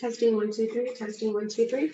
Testing 1 2 3. Testing 1 2 3.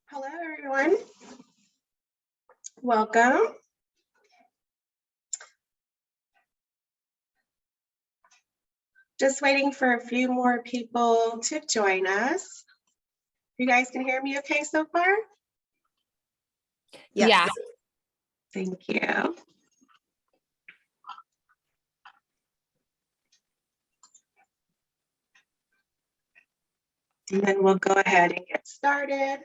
Hello, everyone. Welcome. Just waiting for a few more people to join us. You guys can hear me okay so far? Yes. Yeah. Thank you. And then we'll go ahead and get started.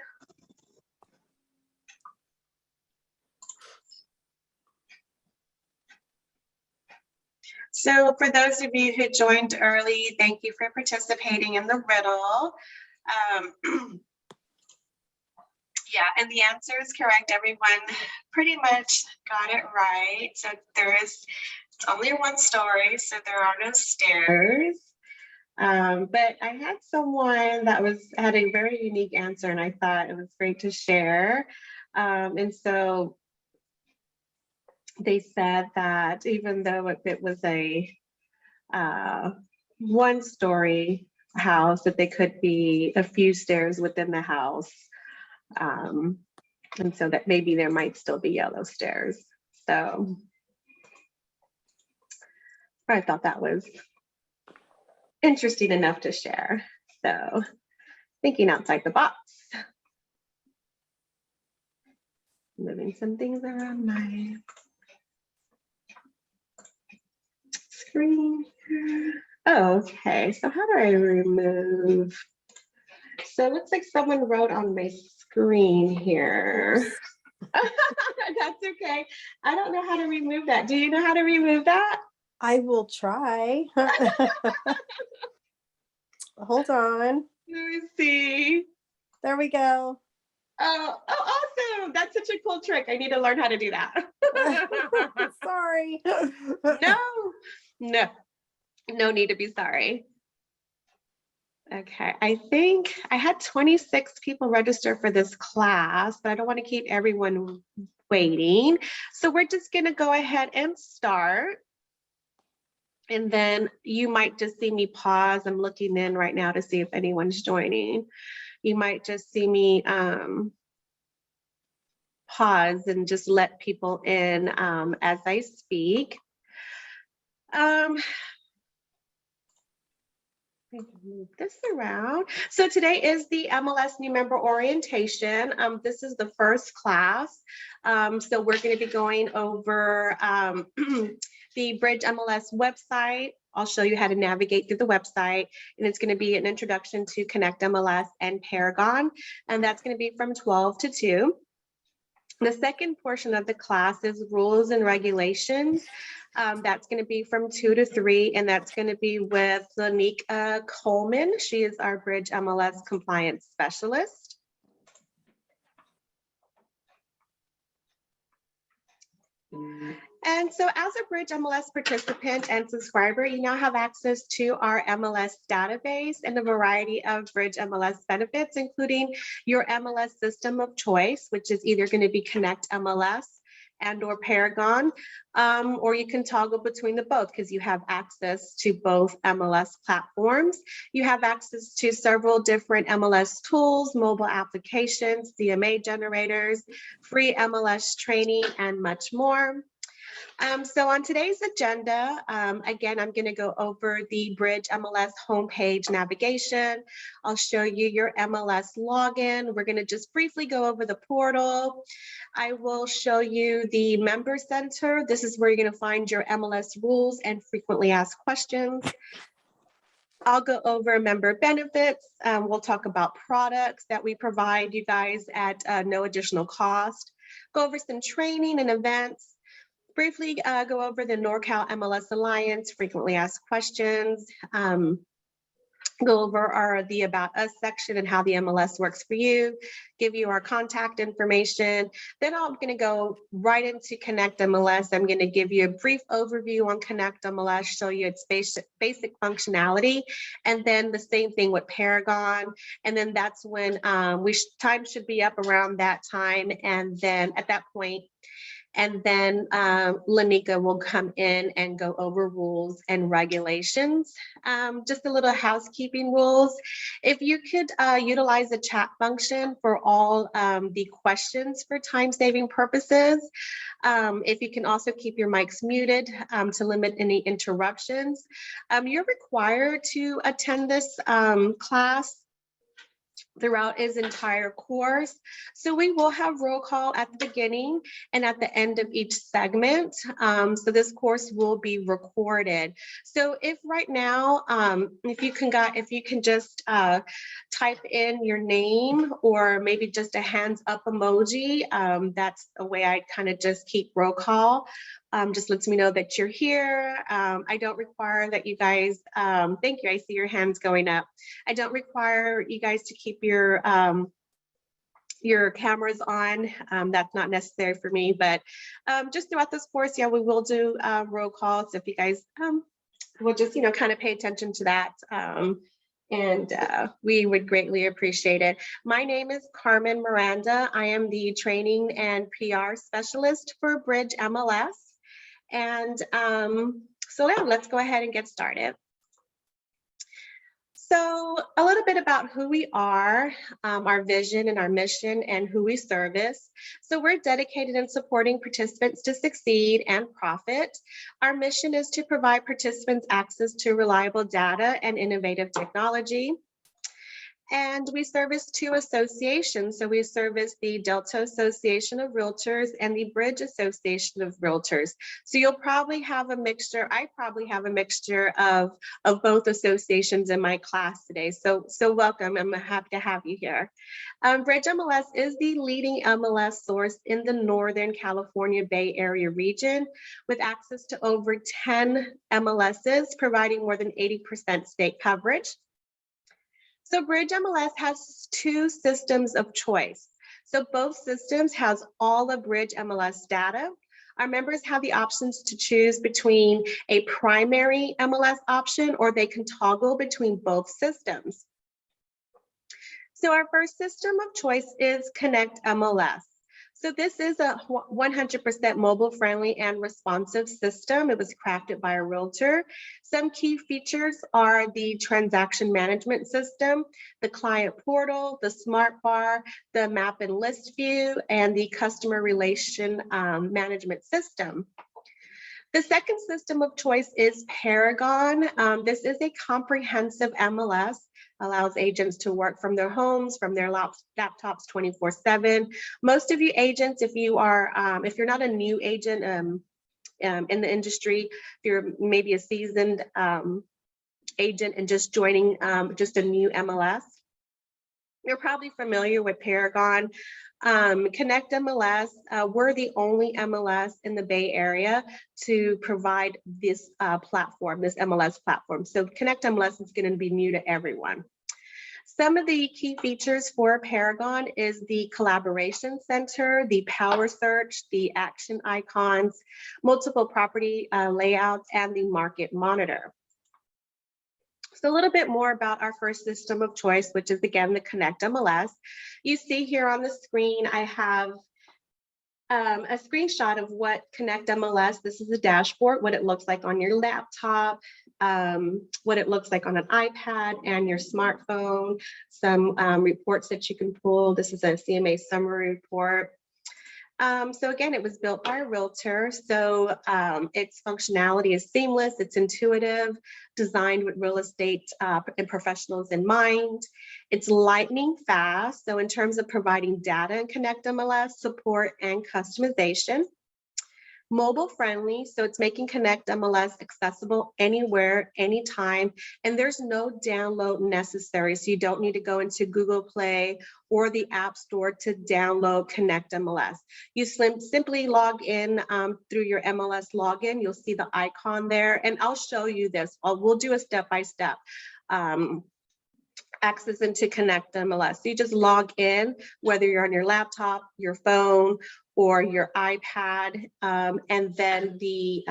So for those of you who joined early, thank you for participating in the riddle. Yeah, and the answer is correct. Everyone pretty much got it right. So it's only one story, so there are no stairs. But I had someone that had a very unique answer, and I thought it was great to share. And so they said that even though it was a one-story house, that they could be a few stairs within the house. And so that maybe there might still be yellow stairs. So I thought that was interesting enough to share. So thinking outside the box. Moving some things around my screen here. Oh, okay, so how do I remove? So it looks like someone wrote on my screen here. That's okay. I don't know how to remove that. Do you know how to remove that? I will try. Hold on. Let me see. There we go. Oh, awesome. That's such a cool trick. I need to learn how to do that. Sorry. No need to be sorry. Okay, I think I had 26 people register for this class, but I don't want to keep everyone waiting. So we're just going to go ahead and start. And then you might just see me pause. I'm looking in right now to see if anyone's joining. You might just see me pause and just let people in as I speak. Move this around. So today is the MLS new member orientation. This is the first class. So we're going to be going over the BridgeMLS website. I'll show you how to navigate through the website, and it's going to be an introduction to ConnectMLS and Paragon, and that's going to be from 12 to 2. The second portion of the class is rules and regulations. That's going to be from 2 to 3, and that's going to be with Lanika Coleman. She is our BridgeMLS compliance specialist. And so as a BridgeMLS participant and subscriber, you now have access to our MLS database and a variety of BridgeMLS benefits, including your MLS system of choice, which is either going to be ConnectMLS and or Paragon, or you can toggle between the both because you have access to both MLS platforms. You have access to several different MLS tools, mobile applications, CMA generators, free MLS training, and much more. So on today's agenda, again, I'm going to go over the BridgeMLS homepage navigation. I'll show you your MLS login. We're going to just briefly go over the portal. I will show you the member center. This is where you're going to find your MLS rules and frequently asked questions. I'll go over member benefits. We'll talk about products that we provide you guys at no additional cost. Go over some training and events. Briefly go over the NorCal MLS Alliance, frequently asked questions, go over the About Us section and how the MLS works for you, give you our contact information. Then I'm going to go right into ConnectMLS. I'm going to give you a brief overview on ConnectMLS, show you its basic functionality, and then the same thing with Paragon. And then that's when time should be up around that time. And then at that point, And then Lanika will come in and go over rules and regulations. Just a little housekeeping rules. If you could utilize the chat function for all the questions for time-saving purposes. If you can also keep your mics muted to limit any interruptions. You're required to attend this class throughout his entire course. So we will have roll call at the beginning and at the end of each segment. So this course will be recorded. So if right now, if you can just type in your name or maybe just a hands up emoji, that's a way I kind of just keep roll call. Just lets me know that you're here. I don't require that you guys, thank you, I see your hands going up. I don't require you guys to keep your cameras on. That's not necessary for me, but just throughout this course, yeah, we will do roll calls. If you guys will just, kind of pay attention to that. And we would greatly appreciate it. My name is Carmen Miranda. I am the training and PR specialist for BridgeMLS. And so yeah, let's go ahead and get started. So a little bit about who we are, our vision and our mission, and who we service. So we're dedicated in supporting participants to succeed and profit. Our mission is to provide participants access to reliable data and innovative technology. And we service two associations. So we service the Delta Association of Realtors and the Bridge Association of Realtors. So you'll probably have a mixture, I probably have a mixture of both associations in my class today. So welcome, I'm happy to have you here. BridgeMLS is the leading MLS source in the Northern California Bay Area region with access to over 10 MLSs, providing more than 80% state coverage. So BridgeMLS has two systems of choice. So both systems has all of BridgeMLS data. Our members have the options to choose between a primary MLS option, or they can toggle between both systems. So our first system of choice is ConnectMLS. So this is a 100% mobile friendly and responsive system. It was crafted by a realtor. Some key features are the transaction management system, the client portal, the smart bar, the map and list view, and the customer relation management system. The second system of choice is Paragon. This is a comprehensive MLS, allows agents to work from their homes, from their laptops 24/7. Most of you agents, if you're not a new agent in the industry, if you're maybe a seasoned agent and just joining just a new MLS, you're probably familiar with Paragon. ConnectMLS, we're the only MLS in the Bay Area to provide this platform, this MLS platform. So ConnectMLS is going to be new to everyone. Some of the key features for Paragon is the collaboration center, the power search, the action icons, multiple property layouts, and the market monitor. So a little bit more about our first system of choice, which is again the ConnectMLS. You see here on the screen, I have a screenshot of what ConnectMLS, this is a dashboard, what it looks like on your laptop, what it looks like on an iPad and your smartphone, some reports that you can pull. This is a CMA summary report. So again, it was built by a realtor. So its functionality is seamless, it's intuitive, designed with real estate and professionals in mind. It's lightning fast. So in terms of providing data in ConnectMLS, support and customization. Mobile friendly, so it's making ConnectMLS accessible anywhere, anytime, and there's no download necessary. So you don't need to go into Google Play or the App Store to download ConnectMLS. You simply log in through your MLS login. You'll see the icon there, and I'll show you this. We'll do a step-by-step. Access into ConnectMLS. So you just log in, whether you're on your laptop, your phone, or your iPad, and then the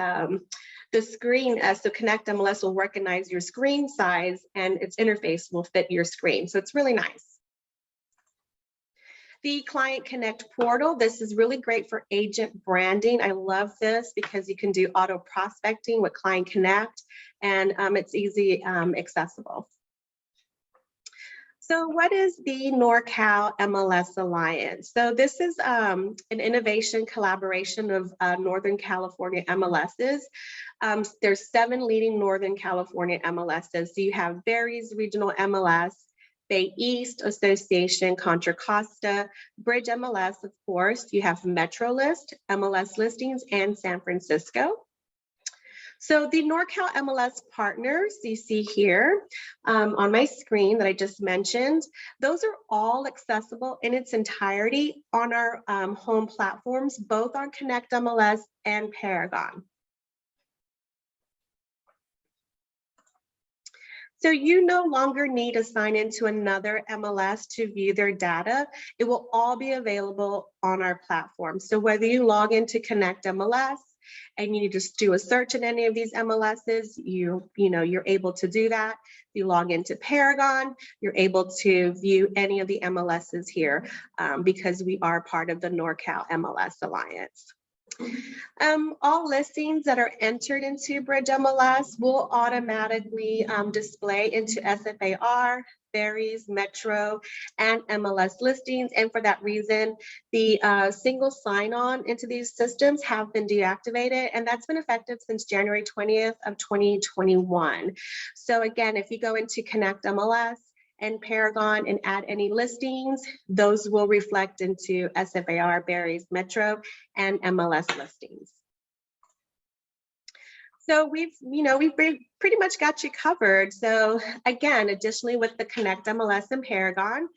screen, so ConnectMLS will recognize your screen size and its interface will fit your screen. So it's really nice. The Client Connect portal, this is really great for agent branding. I love this because you can do auto prospecting with Client Connect, and it's easy accessible. So what is the NorCal MLS Alliance? So this is an innovation collaboration of Northern California MLSs. There's 7 leading Northern California MLSs. So you have Barry's Regional MLS, Bay East Association, Contra Costa, BridgeMLS, of course. You have MetroList, MLS Listings, and San Francisco. So the NorCal MLS partners you see here on my screen that I just mentioned, those are all accessible in its entirety on our home platforms, both on ConnectMLS and Paragon. So you no longer need to sign into another MLS to view their data. It will all be available on our platform. So whether you log into ConnectMLS and you just do a search in any of these MLSs, you're able to do that. You log into Paragon, you're able to view any of the MLSs here because we are part of the NorCal MLS Alliance. All listings that are entered into BridgeMLS will automatically display into SFAR, Barry's, Metro, and MLS listings. And for that reason, the single sign-on into these systems have been deactivated, and that's been effective since January 20th of 2021. So again, if you go into ConnectMLS and Paragon and add any listings, those will reflect into SFAR, Barry's, Metro, and MLS listings. So we've pretty much got you covered. So again, additionally with the ConnectMLS and Paragon,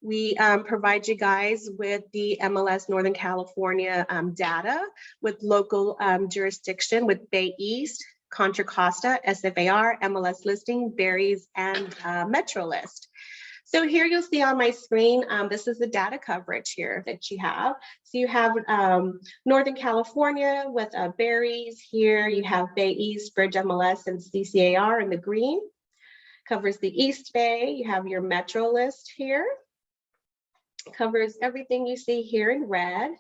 we provide you guys with the MLS Northern California data with local jurisdiction with Bay East, Contra Costa, SFAR, MLS listing, Barry's, and MetroList. So here you'll see on my screen, this is the data coverage here that you have. So you have Northern California with Barry's here. You have Bay East, BridgeMLS, and CCAR in the green. Covers the East Bay. You have your Metro list here. Covers everything you see here in red.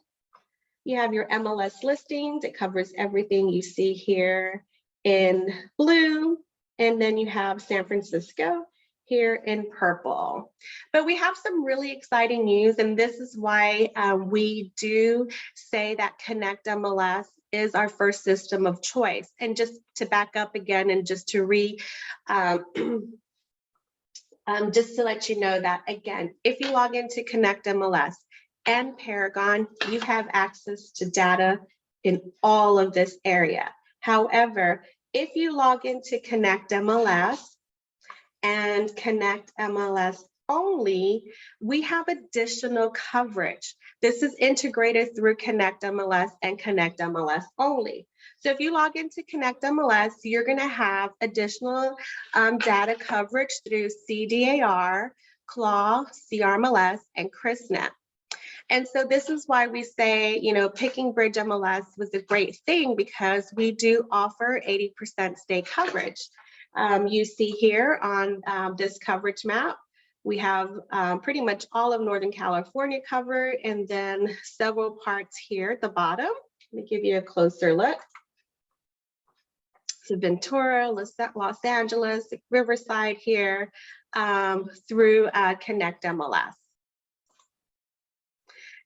You have your MLS listings. It covers everything you see here in blue. And then you have San Francisco here in purple. But we have some really exciting news, and this is why we do say that ConnectMLS is our first system of choice. And just to back up again and just to just to let you know that, again, if you log into ConnectMLS and Paragon, you have access to data in all of this area. However, if you log into ConnectMLS and ConnectMLS only, we have additional coverage. This is integrated through ConnectMLS and ConnectMLS only. So if you log into ConnectMLS, you're going to have additional data coverage through CDAR, CLAW, CRMLS, and CRISNet. And so this is why we say, picking BridgeMLS was a great thing, because we do offer 80% state coverage. You see here on this coverage map, we have pretty much all of Northern California covered, and then several parts here at the bottom. Let me give you a closer look. So Ventura, Los Angeles, Riverside here through ConnectMLS.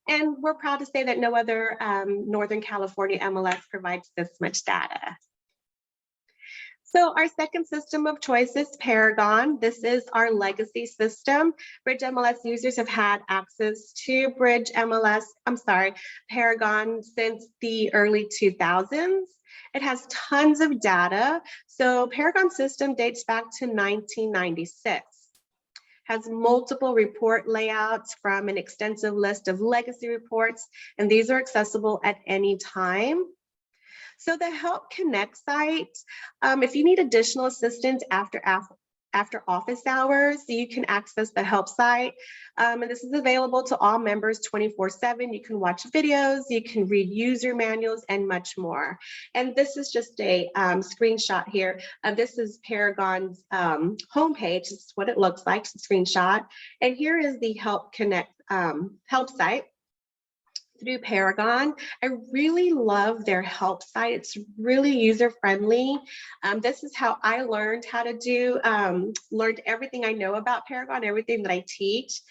And we're proud to say that no other Northern California MLS provides this much data. So our second system of choice is Paragon. This is our legacy system. BridgeMLS users have had access to Paragon since the early 2000s. It has tons of data. So Paragon system dates back to 1996. Has multiple report layouts from an extensive list of legacy reports, and these are accessible at any time. So the Help Connect site, if you need additional assistance after office hours, you can access the help site. And this is available to all members 24/7. You can watch videos, you can read user manuals, and much more. And this is just a screenshot here. This is Paragon's homepage. This is what it looks like, it's a screenshot. And here is the Help Connect help site through Paragon. I really love their help site. It's really user-friendly. This is how I learned how to do, learned everything I know about Paragon, everything that I teach.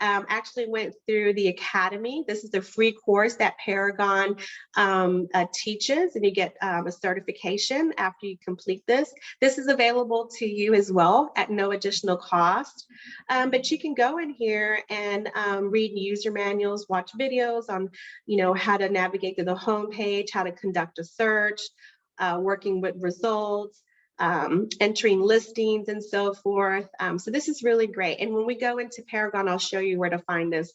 Actually went through the academy. This is a free course that Paragon teaches, and you get a certification after you complete this. This is available to you as well at no additional cost. But you can go in here and read user manuals, watch videos on, how to navigate to the homepage, how to conduct a search, working with results, entering listings and so forth. So this is really great. And when we go into Paragon, I'll show you where to find this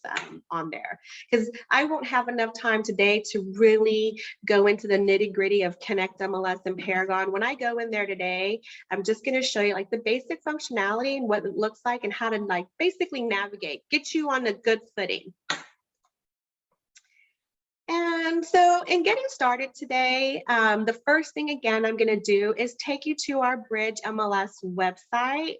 on there, because I won't have enough time today to really go into the nitty gritty of ConnectMLS and Paragon. When I go in there today, I'm just going to show you like the basic functionality and what it looks like and how to like basically navigate, get you on a good footing. And so in getting started today, the first thing again I'm going to do is take you to our BridgeMLS website.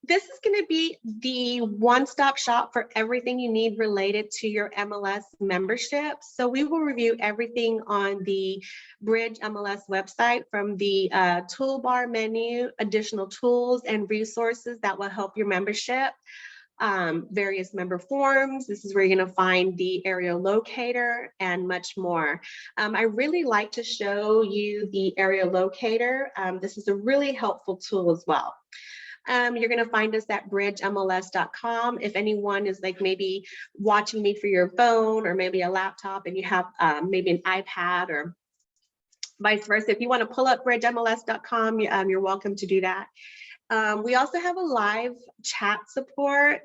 This is going to be the one-stop shop for everything you need related to your MLS membership. So we will review everything on the BridgeMLS website, from the toolbar menu, additional tools and resources that will help your membership. Various member forms. This is where you're going to find the area locator and much more. I really like to show you the area locator. This is a really helpful tool as well. You're going to find us at bridgemls.com. If anyone is like maybe watching me for your phone or maybe a laptop and you have maybe an iPad or vice versa, if you want to pull up bridgemls.com, you're welcome to do that. We also have a live chat support.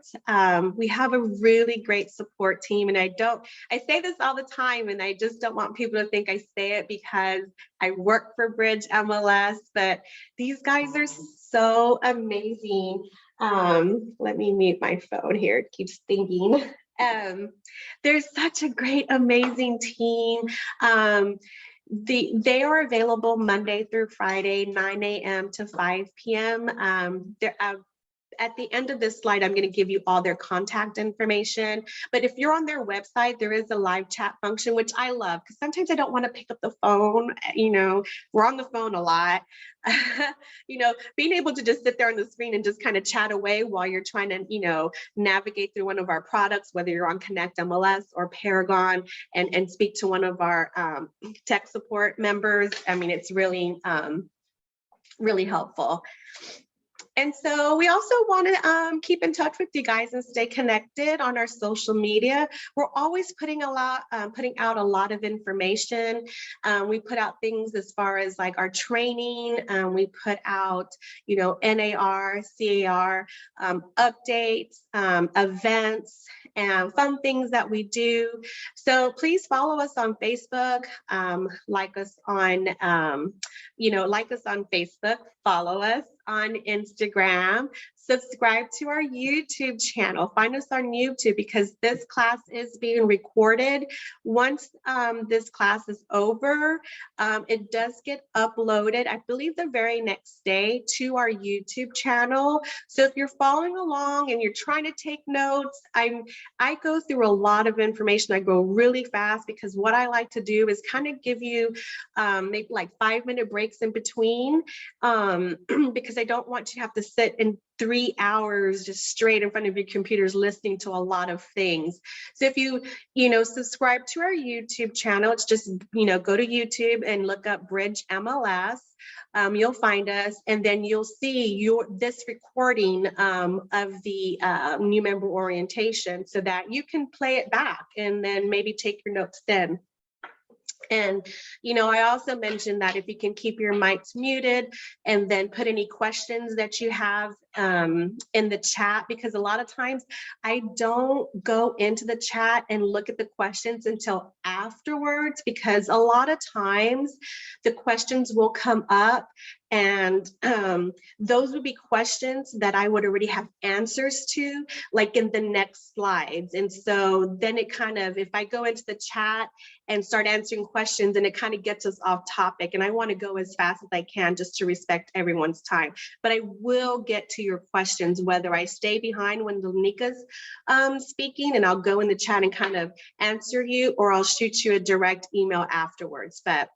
We have a really great support team, and I say this all the time, and I just don't want people to think I say it because I work for BridgeMLS, but these guys are so amazing. Let me mute my phone here, it keeps thinking. There's such a great, amazing team. They are available Monday through Friday, 9 a.m. to 5 p.m. At the end of this slide, I'm going to give you all their contact information. But if you're on their website, there is a live chat function, which I love because sometimes I don't want to pick up the phone. We're on the phone a lot. Being able to just sit there on the screen and just kind of chat away while you're trying to, navigate through one of our products, whether you're on ConnectMLS or Paragon, and speak to one of our tech support members. I mean, it's really, really helpful. And so we also want to keep in touch with you guys and stay connected on our social media. We're always putting out a lot of information. We put out things as far as like our training. We put out, NAR, CAR updates, events, and fun things that we do. So please follow us on Facebook, like us on Facebook, follow us on Instagram, subscribe to our YouTube channel, find us on YouTube because this class is being recorded. Once this class is over, it does get uploaded, I believe the very next day, to our YouTube channel. So if you're following along and you're trying to take notes, I go through a lot of information. I go really fast because what I like to do is kind of give you maybe like 5-minute breaks in between, because I don't want you to have to sit in 3 hours just straight in front of your computers listening to a lot of things. So if you subscribe to our YouTube channel, it's just go to YouTube and look up BridgeMLS. You'll find us, and then you'll see this recording of the new member orientation so that you can play it back and then maybe take your notes then. And, I also mentioned that if you can keep your mics muted and then put any questions that you have in the chat, because a lot of times I don't go into the chat and look at the questions until afterwards, because a lot of times the questions will come up And those would be questions that I would already have answers to, like in the next slides. And so then it kind of, if I go into the chat and start answering questions, and it kind of gets us off topic, and I want to go as fast as I can just to respect everyone's time. But I will get to your questions, whether I stay behind when Lanika's speaking, and I'll go in the chat and kind of answer you, or I'll shoot you a direct email afterwards. But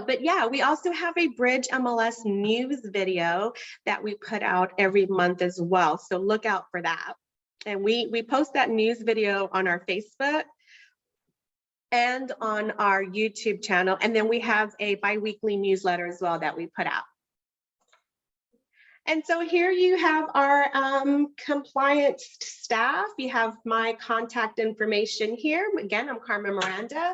but yeah, we also have a BridgeMLS news video that we put out every month as well. So look out for that. And we post that news video on our Facebook and on our YouTube channel. And then we have a bi-weekly newsletter as well that we put out. And so here you have our compliance staff. You have my contact information here. Again, I'm Carmen Miranda.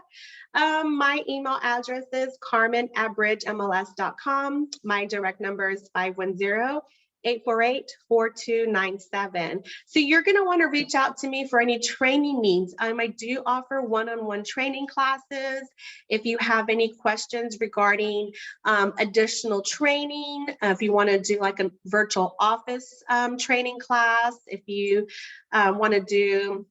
My email address is carmen@bridgemls.com. My direct number is 510-848-4297. So you're going to want to reach out to me for any training needs. I do offer one-on-one training classes. If you have any questions regarding additional training, if you want to do like a virtual office training class, if you want to do,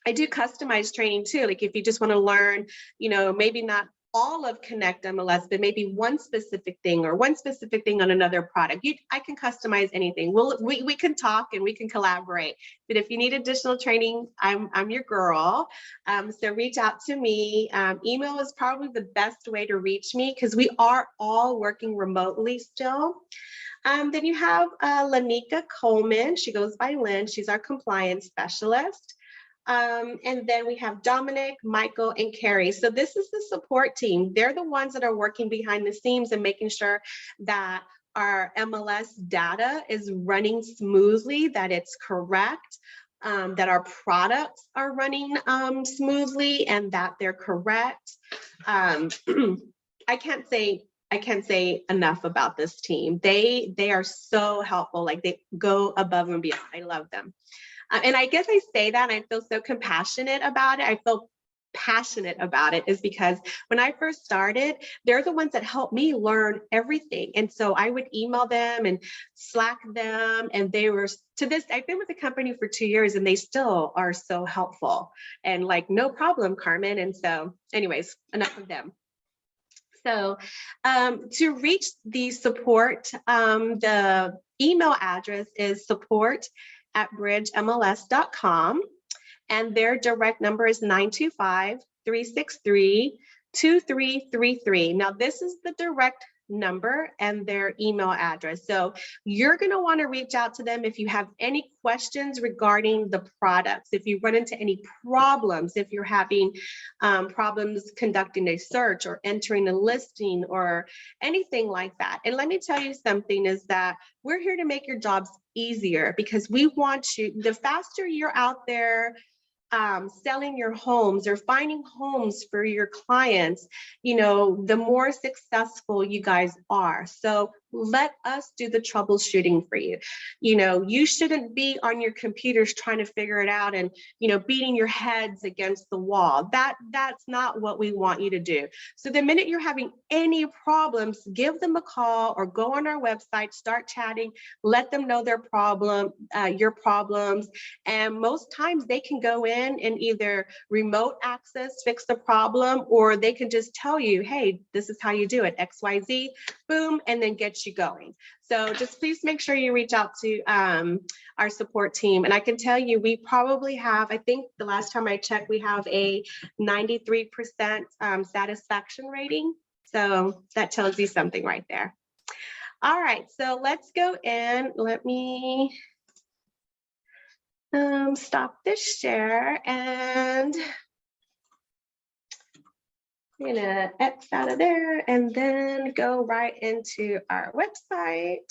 I do customized training too. Like if you just want to learn, maybe not all of ConnectMLS, but maybe one specific thing or one specific thing on another product. I can customize anything. We can talk and we can collaborate. But if you need additional training, I'm your girl. So reach out to me. Email is probably the best way to reach me because we are all working remotely still. Then you have Lanika Coleman. She goes by Lynn. She's our compliance specialist. And then we have Dominic, Michael, and Carrie. So this is the support team. They're the ones that are working behind the scenes and making sure that our MLS data is running smoothly, that it's correct, that our products are running smoothly and that they're correct. I can't say enough about this team. They are so helpful. Like they go above and beyond. I love them. And I guess I say that and I feel so compassionate about it. I feel passionate about it is because when I first started, they're the ones that helped me learn everything. And so I would email them and Slack them. And they were I've been with the company for 2 years and they still are so helpful and like, no problem, Carmen. And so anyways, enough of them. So to reach the support, the email address is support@bridgemls.com, and their direct number is 925-363-2333. Now, this is the direct number and their email address. So you're going to want to reach out to them if you have any questions regarding the products, if you run into any problems, if you're having problems conducting a search or entering a listing or anything like that. And let me tell you something is that we're here to make your jobs easier because we want you, the faster you're out there selling your homes or finding homes for your clients, the more successful you guys are. So let us do the troubleshooting for you. You shouldn't be on your computers trying to figure it out and, beating your heads against the wall. That's not what we want you to do. So the minute you're having any problems, give them a call or go on our website, start chatting, let them know their problem, your problems. And most times they can go in and either remote access, fix the problem, or they can just tell you, hey, this is how you do it, XYZ, boom, and then get you going. So just please make sure you reach out to our support team. And I can tell you, we probably have, I think the last time I checked, we have a 93% satisfaction rating. So that tells you something right there. All right, so let's go in. Let me stop this share and I'm gonna X out of there and then go right into our website.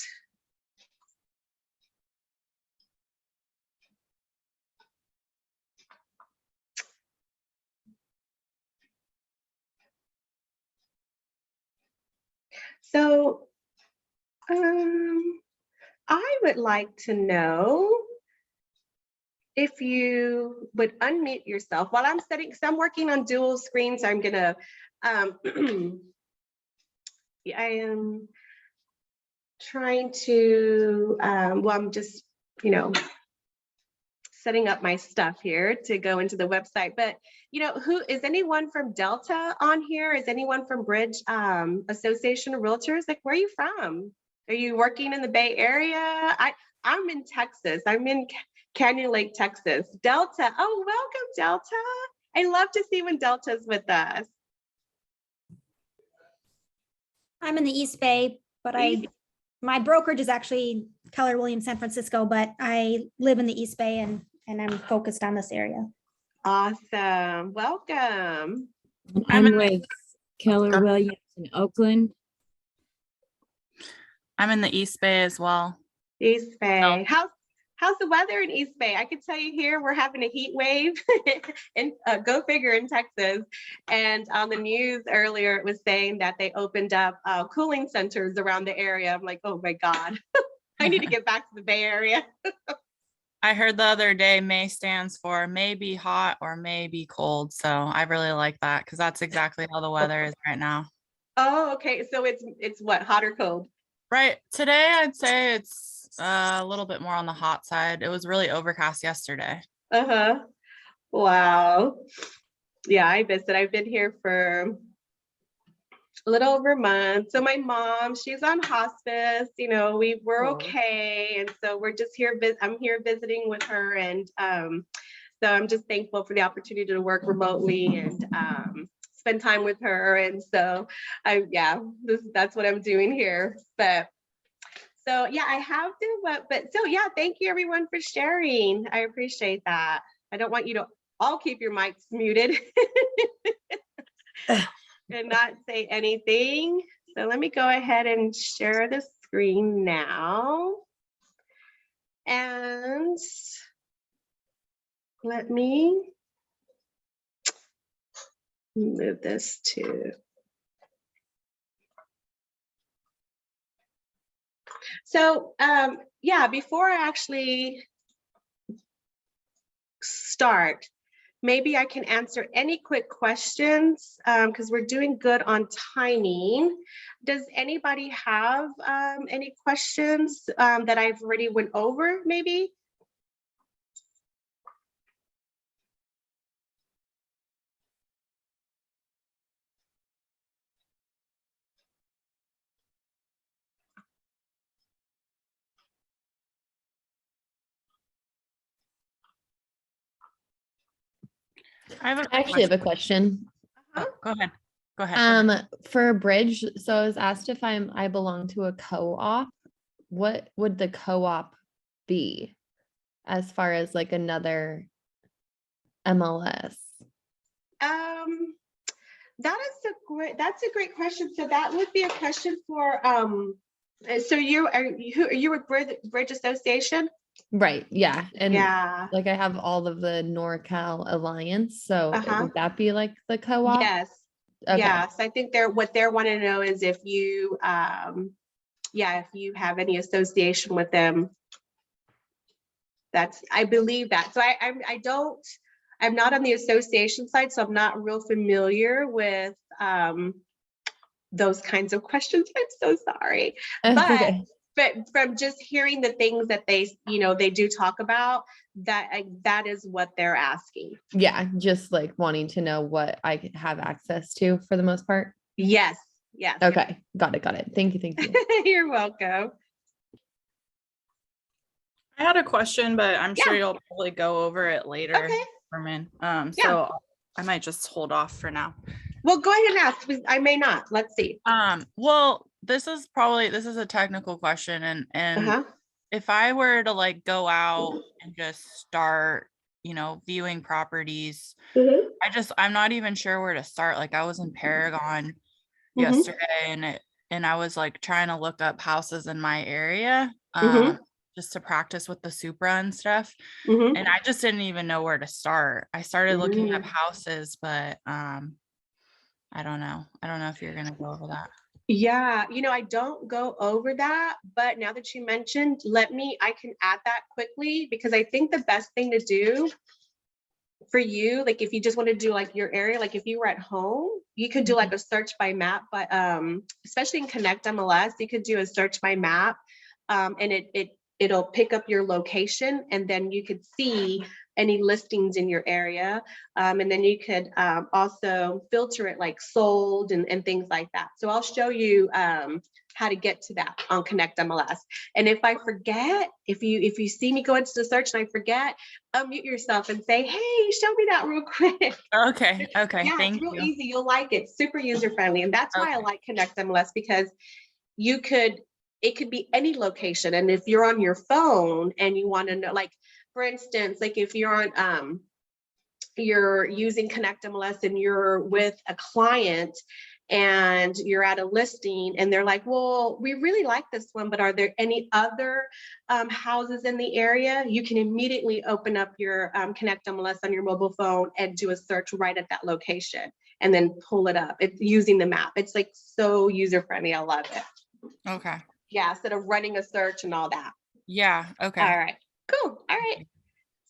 So I would like to know if you would unmute yourself while I'm studying, because I'm working on dual screens. I'm gonna I am trying to, well, I'm just, setting up my stuff here to go into the website. But, who is anyone from Delta on here? Is anyone from Bridge Association of Realtors? Like, where are you from? Are you working in the Bay Area? I'm in Texas. I'm in Canyon Lake, Texas. Delta. Oh, welcome, Delta. I love to see when Delta's with us. I'm in the East Bay, but my brokerage is actually Keller Williams, San Francisco, but I live in the East Bay and I'm focused on this area. Awesome. Welcome. I'm with Keller Williams in Oakland. I'm in the East Bay as well. East Bay. Oh. How's the weather in East Bay? I can tell you here we're having a heat wave and go figure in Texas. And on the news earlier, it was saying that they opened up cooling centers around the area. I'm like, oh my God, I need to get back to the Bay Area. I heard the other day May stands for maybe hot or maybe cold. So I really like that because that's exactly how the weather is right now. Oh, okay. So it's what, hot or cold? Right. Today, I'd say it's a little bit more on the hot side. It was really overcast yesterday. Uh-huh. Wow. Yeah, I miss it. I've been here for a little over a month. So my mom, she's on hospice, we're okay. And so we're just here, I'm here visiting with her. And so I'm just thankful for the opportunity to work remotely and spend time with her. And so that's what I'm doing here. But so yeah, I have to, but so yeah, thank you everyone for sharing. I appreciate that. I don't want you to all keep your mics muted and not say anything. So let me go ahead and share the screen now. And let me move this to. So yeah, before I actually start, maybe I can answer any quick questions because we're doing good on timing. Does anybody have any questions that I've already went over maybe? I actually have a question. Oh, go ahead. Go ahead. For Bridge, so I was asked if I belong to a co-op. What would the co-op be as far as like another MLS? That's a great question. So that would be a question for so are you with Bridge Association? Right. Yeah. And yeah, like I have all of the NorCal Alliance. So would that be like the co-op? Yes. Okay. Yes. I think what they're wanting to know is if you if you have any association with them. I believe that. So I'm not on the association side, so I'm not real familiar with those kinds of questions. I'm so sorry. But from just hearing the things that they do talk about, that is what they're asking. Yeah, just like wanting to know what I could have access to for the most part. Yes. Yes. Okay. Got it. Thank you. You're welcome. I had a question, but I'm sure you'll probably go over it later. Okay. Herman. So I might just hold off for now. Well, go ahead and ask. I may not. Let's see. Well, this is a technical question, and if I were to like go out and just start, viewing properties, I'm not even sure where to start. Like I was in Paragon yesterday, and I was like trying to look up houses in my area, just to practice with the Supra and stuff. And I just didn't even know where to start. I started looking up houses, but I don't know. I don't know if you're gonna go over that. Yeah, I don't go over that, but now that you mentioned, I can add that quickly because I think the best thing to do for you, like if you just want to do like your area, like if you were at home, you could do like a search by map, but especially in ConnectMLS, you could do a search by map, and it'll pick up your location, and then you could see any listings in your area. And then you could also filter it like sold and things like that. So I'll show you how to get to that on ConnectMLS. And if I forget, if you see me go into the search and I forget, unmute yourself and say, hey, show me that real quick. Okay. Yeah, Thank it's real you. easy. You'll like it. Super user friendly. And that's why I Okay. like ConnectMLS, because it could be any location. And if you're on your phone and you want to know, like, for instance, like if you're on, you're using ConnectMLS and you're with a client and you're at a listing and they're like, well, we really like this one, but are there any other houses in the area? You can immediately open up your ConnectMLS on your mobile phone and do a search right at that location and then pull it up. It's using the map. It's like so user friendly. I love it. Okay. Yeah, instead of running a search and all that. Yeah. Okay. All right, cool. All right.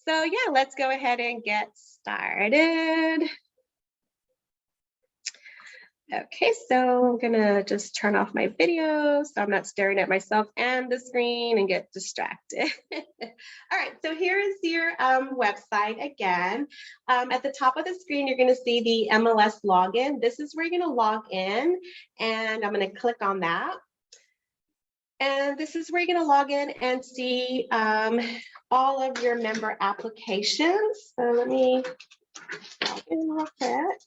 So yeah, let's go ahead and get started. Okay, so I'm gonna just turn off my video so I'm not staring at myself and the screen and get distracted. All right, so here is your website again. At the top of the screen, you're gonna see the MLS login. This is where you're gonna log in, and I'm gonna click on that. And this is where you're going to log in and see all of your member applications. So let me log in real quick.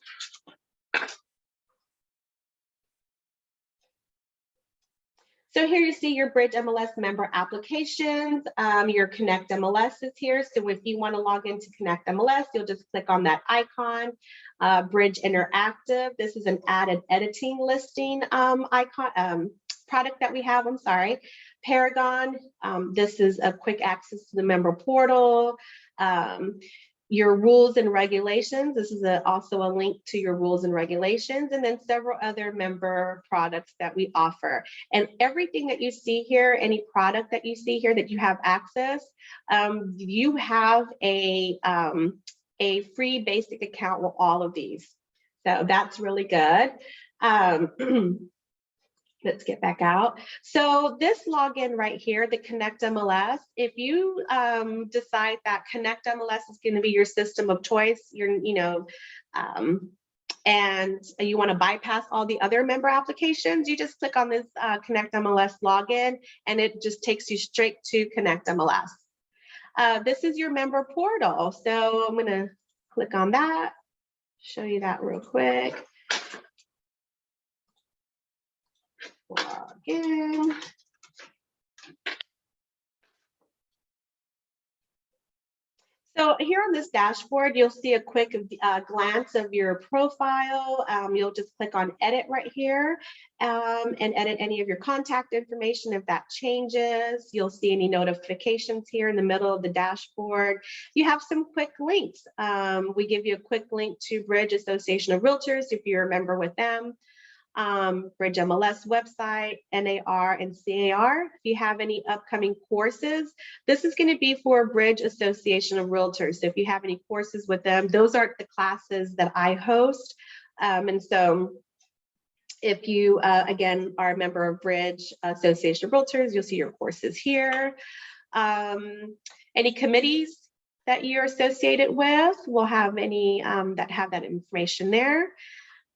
So here you see your BridgeMLS member applications. Your ConnectMLS is here. So if you want to log into ConnectMLS, you'll just click on that icon. Bridge Interactive. This is an added editing listing icon. Product that we have, I'm sorry, Paragon. This is a quick access to the member portal. Your rules and regulations. This is also a link to your rules and regulations, and then several other member products that we offer. And everything that you see here, any product that you see here that you have access, you have a free basic account with all of these. So that's really good. Let's get back out. So this login right here, the ConnectMLS, if you decide that ConnectMLS is going to be your system of choice, and you want to bypass all the other member applications, you just click on this ConnectMLS login, and it just takes you straight to ConnectMLS. This is your member portal. So I'm going to click on that, show you that real quick. Log in. So here on this dashboard, you'll see a quick glance of your profile. You'll just click on edit right here and edit any of your contact information if that changes. You'll see any notifications here in the middle of the dashboard. You have some quick links. We give you a quick link to Bridge Association of Realtors if you're a member with them. BridgeMLS website, NAR and CAR. If you have any upcoming courses, this is going to be for Bridge Association of Realtors. So if you have any courses with them, those are the classes that I host. And so if you, again, are a member of Bridge Association of Realtors, you'll see your courses here. Any committees that you're associated with, we'll have any that have that information there.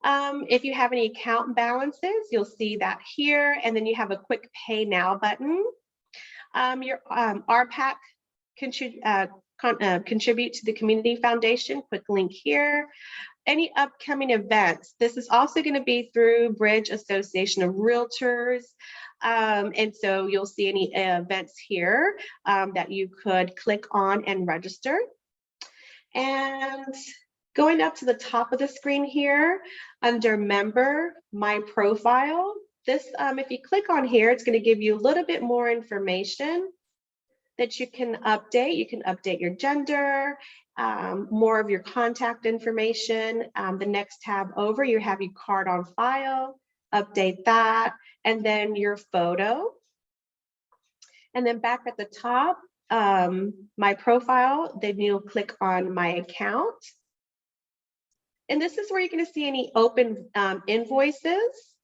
If you have any account balances, you'll see that here, and then you have a quick pay now button. Your RPAC contribute to the community foundation, quick link here. Any upcoming events, this is also going to be through Bridge Association of Realtors. And so you'll see any events here that you could click on and register. And going up to the top of the screen here, under member, my profile, this, if you click on here, it's going to give you a little bit more information that you can update. You can update your gender, more of your contact information. The next tab over, you have your card on file, update that, and then your photo. And then back at the top, my profile, then you'll click on my account. And this is where you're going to see any open invoices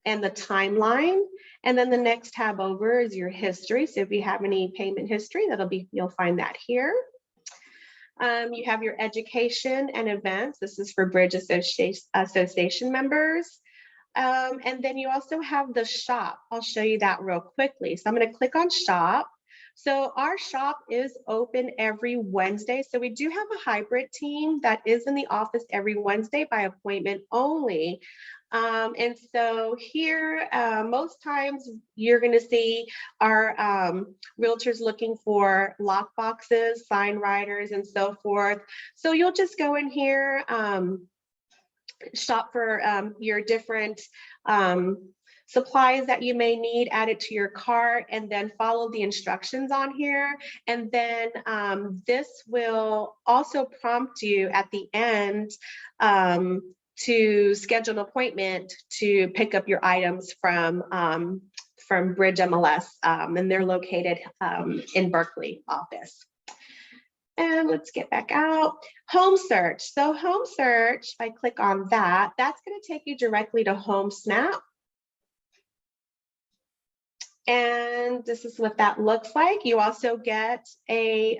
and the timeline. And then the next tab over is your history. So if you have any payment history, you'll find that here. You have your education and events. This is for Bridge Association members. And then you also have the shop. I'll show you that real quickly. So I'm going to click on shop. So our shop is open every Wednesday. So we do have a hybrid team that is in the office every Wednesday by appointment only. And so here, most times you're going to see our realtors looking for lock boxes, sign writers, and so forth. So you'll just go in here, shop for your different supplies that you may need, add it to your cart, and then follow the instructions on here. And then this will also prompt you at the end to schedule an appointment to pick up your items from BridgeMLS, and they're located in Berkeley office. And let's get back out. Home search. So home search, if I click on that, that's going to take you directly to Home Snap. And this is what that looks like. You also get a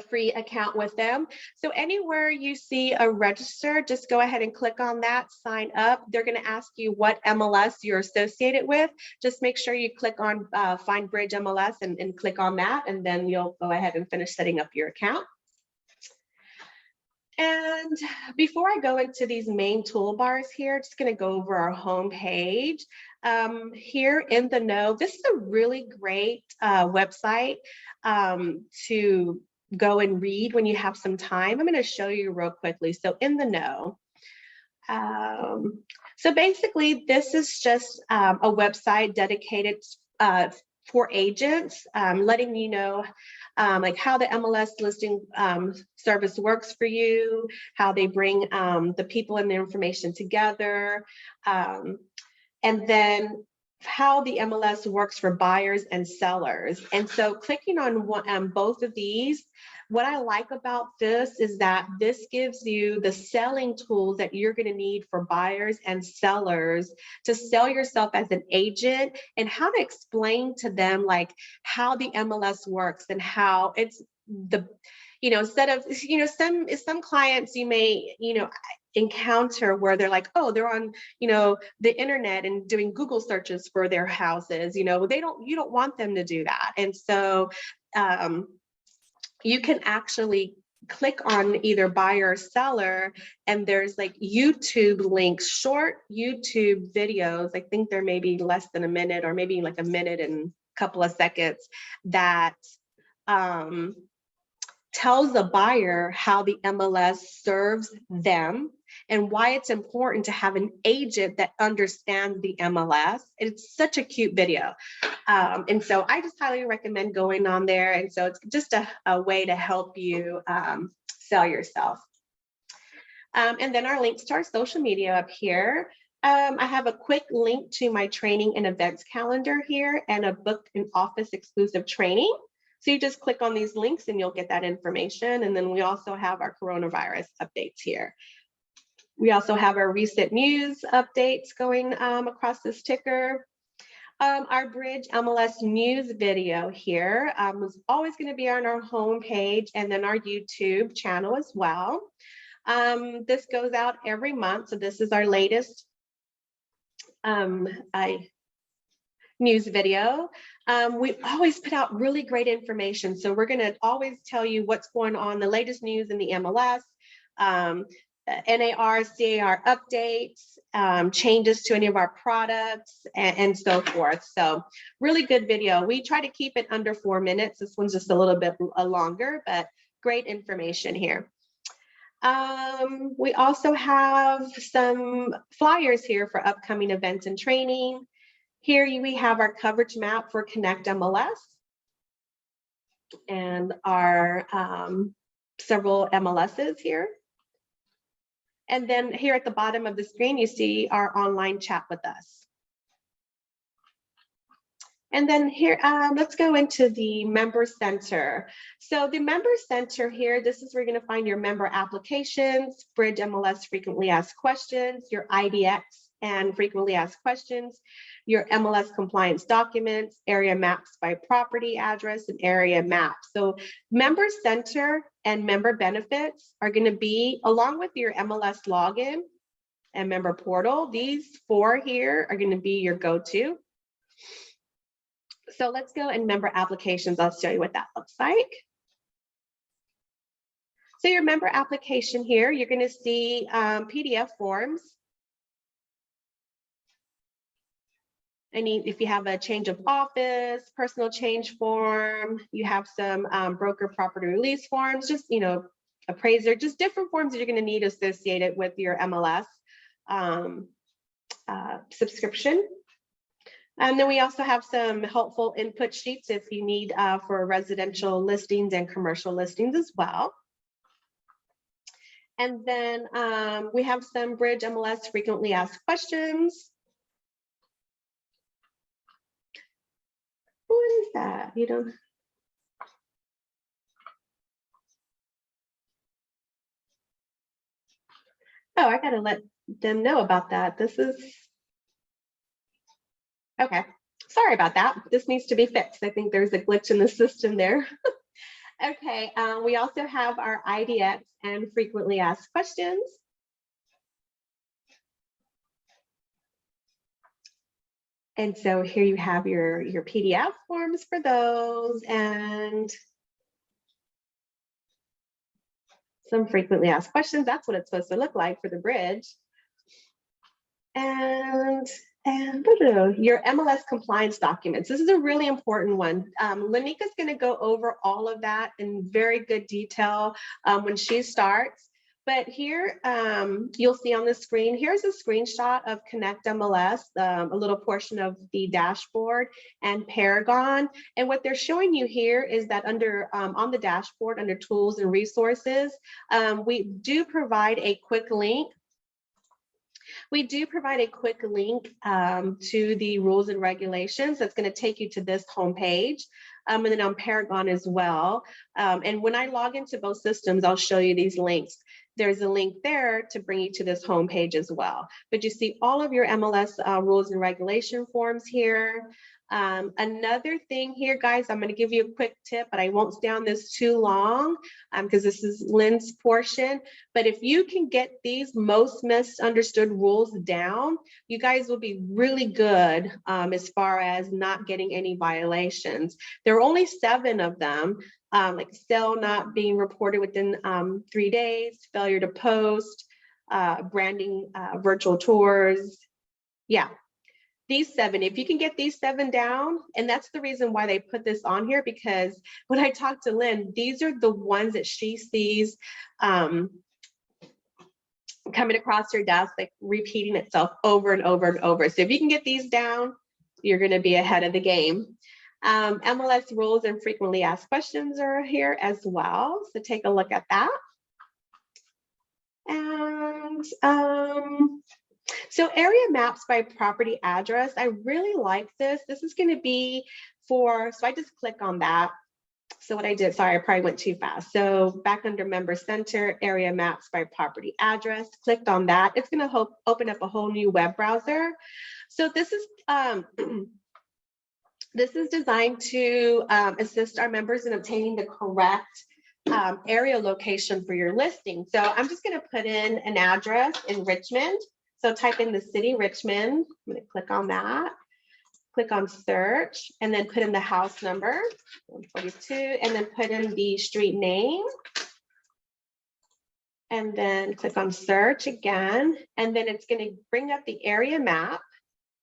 free account with them. So anywhere you see a register, just go ahead and click on that, sign up. They're going to ask you what MLS you're associated with. Just make sure you click on find BridgeMLS and click on that, and then you'll go ahead and finish setting up your account. And before I go into these main toolbars here, just going to go over our home page. Here in the know, this is a really great website to go and read when you have some time. I'm going to show you real quickly. So in the know. So basically, this is just a website dedicated for agents, letting you know like how the MLS listing service works for you, how they bring the people and the information together, and then how the MLS works for buyers and sellers. And so clicking on both of these, what I like about this is that this gives you the selling tools that you're going to need for buyers and sellers to sell yourself as an agent, and how to explain to them like how the MLS works and how it's the, instead of, some clients you may, encounter where they're like, oh, they're on, the internet and doing Google searches for their houses, you don't want them to do that. And so you can actually click on either buyer or seller, and there's like YouTube links, short YouTube videos. I think they're maybe less than a minute, or maybe like a minute and a couple of seconds, that tells the buyer how the MLS serves them and why it's important to have an agent that understands the MLS. It's such a cute video. And so I just highly recommend going on there. And so it's just a way to help you sell yourself. And then our links to our social media up here. I have a quick link to my training and events calendar here, and a book and office exclusive training. So you just click on these links and you'll get that information. And then we also have our coronavirus updates here. We also have our recent news updates going across this ticker. Our BridgeMLS news video here is always going to be on our home page, and then our YouTube channel as well. This goes out every month. So this is our latest news video. We always put out really great information. So we're going to always tell you what's going on, the latest news in the MLS, NAR, CAR updates, changes to any of our products, and so forth. So really good video. We try to keep it under 4 minutes. This one's just a little bit longer, but great information here. We also have some flyers here for upcoming events and training. Here we have our coverage map for ConnectMLS and our several MLSs here. And then here at the bottom of the screen, you see our online chat with us. And then here, let's go into the member center. So the member center here, this is where you're going to find your member applications, BridgeMLS frequently asked questions, your IDX and frequently asked questions, your MLS compliance documents, area maps by property address, and area maps. So member center and member benefits are going to be, along with your MLS login and member portal, these four here are going to be your go-to. So let's go in member applications. I'll show you what that looks like. So your member application here, you're going to see PDF forms. If you have a change of office, personal change form, you have some broker property release forms, just, appraiser, just different forms that you're going to need associated with your MLS subscription. And then we also have some helpful input sheets if you need for residential listings and commercial listings as well. And then we have some BridgeMLS frequently asked questions. What is that? Oh, I gotta let them know about that. This is okay. Sorry about that. This needs to be fixed. I think there's a glitch in the system there. Okay, we also have our IDX and frequently asked questions. And so here you have your PDF forms for those and some frequently asked questions. That's what it's supposed to look like for the bridge. And your MLS compliance documents. This is a really important one. Lanika's going to go over all of that in very good detail when she starts. But here, you'll see on the screen, here's a screenshot of ConnectMLS, a little portion of the dashboard and Paragon. And what they're showing you here is that under on the dashboard, under tools and resources, we do provide a quick link. We do provide a quick link to the rules and regulations that's going to take you to this homepage. And then on Paragon as well. And when I log into both systems, I'll show you these links. There's a link there to bring you to this homepage as well. But you see all of your MLS rules and regulation forms here. Another thing here, guys, I'm going to give you a quick tip, but I won't stay on this too long because this is Lynn's portion. But if you can get these most misunderstood rules down, you guys will be really good as far as not getting any violations. There are only 7 of them, like sale not being reported within 3 days, failure to post, branding virtual tours. Yeah. These 7, if you can get these 7 down, and that's the reason why they put this on here, because when I talked to Lynn, these are the ones that she sees coming across her desk, like repeating itself over and over and over. So if you can get these down, you're going to be ahead of the game. MLS rules and frequently asked questions are here as well. So take a look at that. And so area maps by property address, I really like this. This is going to be for, so I just click on that. So what I did, sorry, I probably went too fast. So back under member center, area maps by property address, clicked on that. It's going to open up a whole new web browser. So this is designed to assist our members in obtaining the correct area location for your listing. So I'm just going to put in an address in Richmond. So type in the city, Richmond. I'm going to click on that. Click on search and then put in the house number, 142, and then put in the street name. And then click on search again. And then it's going to bring up the area map.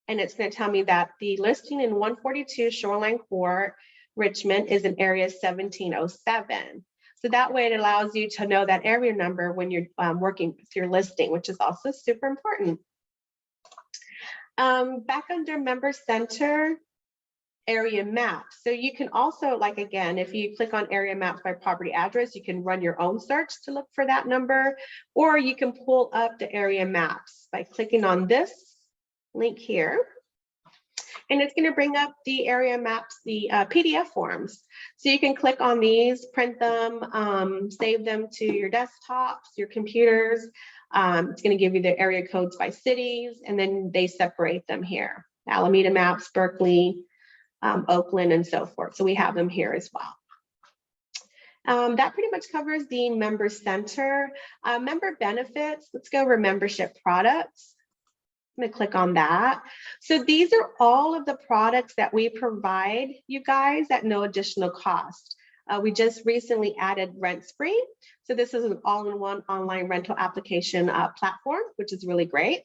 And it's going to tell me that the listing in 142 Shoreline Court, Richmond, is in area 1707. So that way it allows you to know that area number when you're working with your listing, which is also super important. Back under member center, area maps. So you can also, like, again, if you click on area maps by property address, you can run your own search to look for that number, or you can pull up the area maps by clicking on this link here. And it's going to bring up the area maps, the PDF forms. So you can click on these, print them, save them to your desktops, your computers. It's going to give you the area codes by cities, and then they separate them here. Alameda maps, Berkeley, Oakland, and so forth. So we have them here as well. That pretty much covers the member center. Member benefits, let's go over membership products. I'm gonna click on that. So these are all of the products that we provide you guys at no additional cost. We just recently added RentSpree. So this is an all-in-one online rental application platform, which is really great.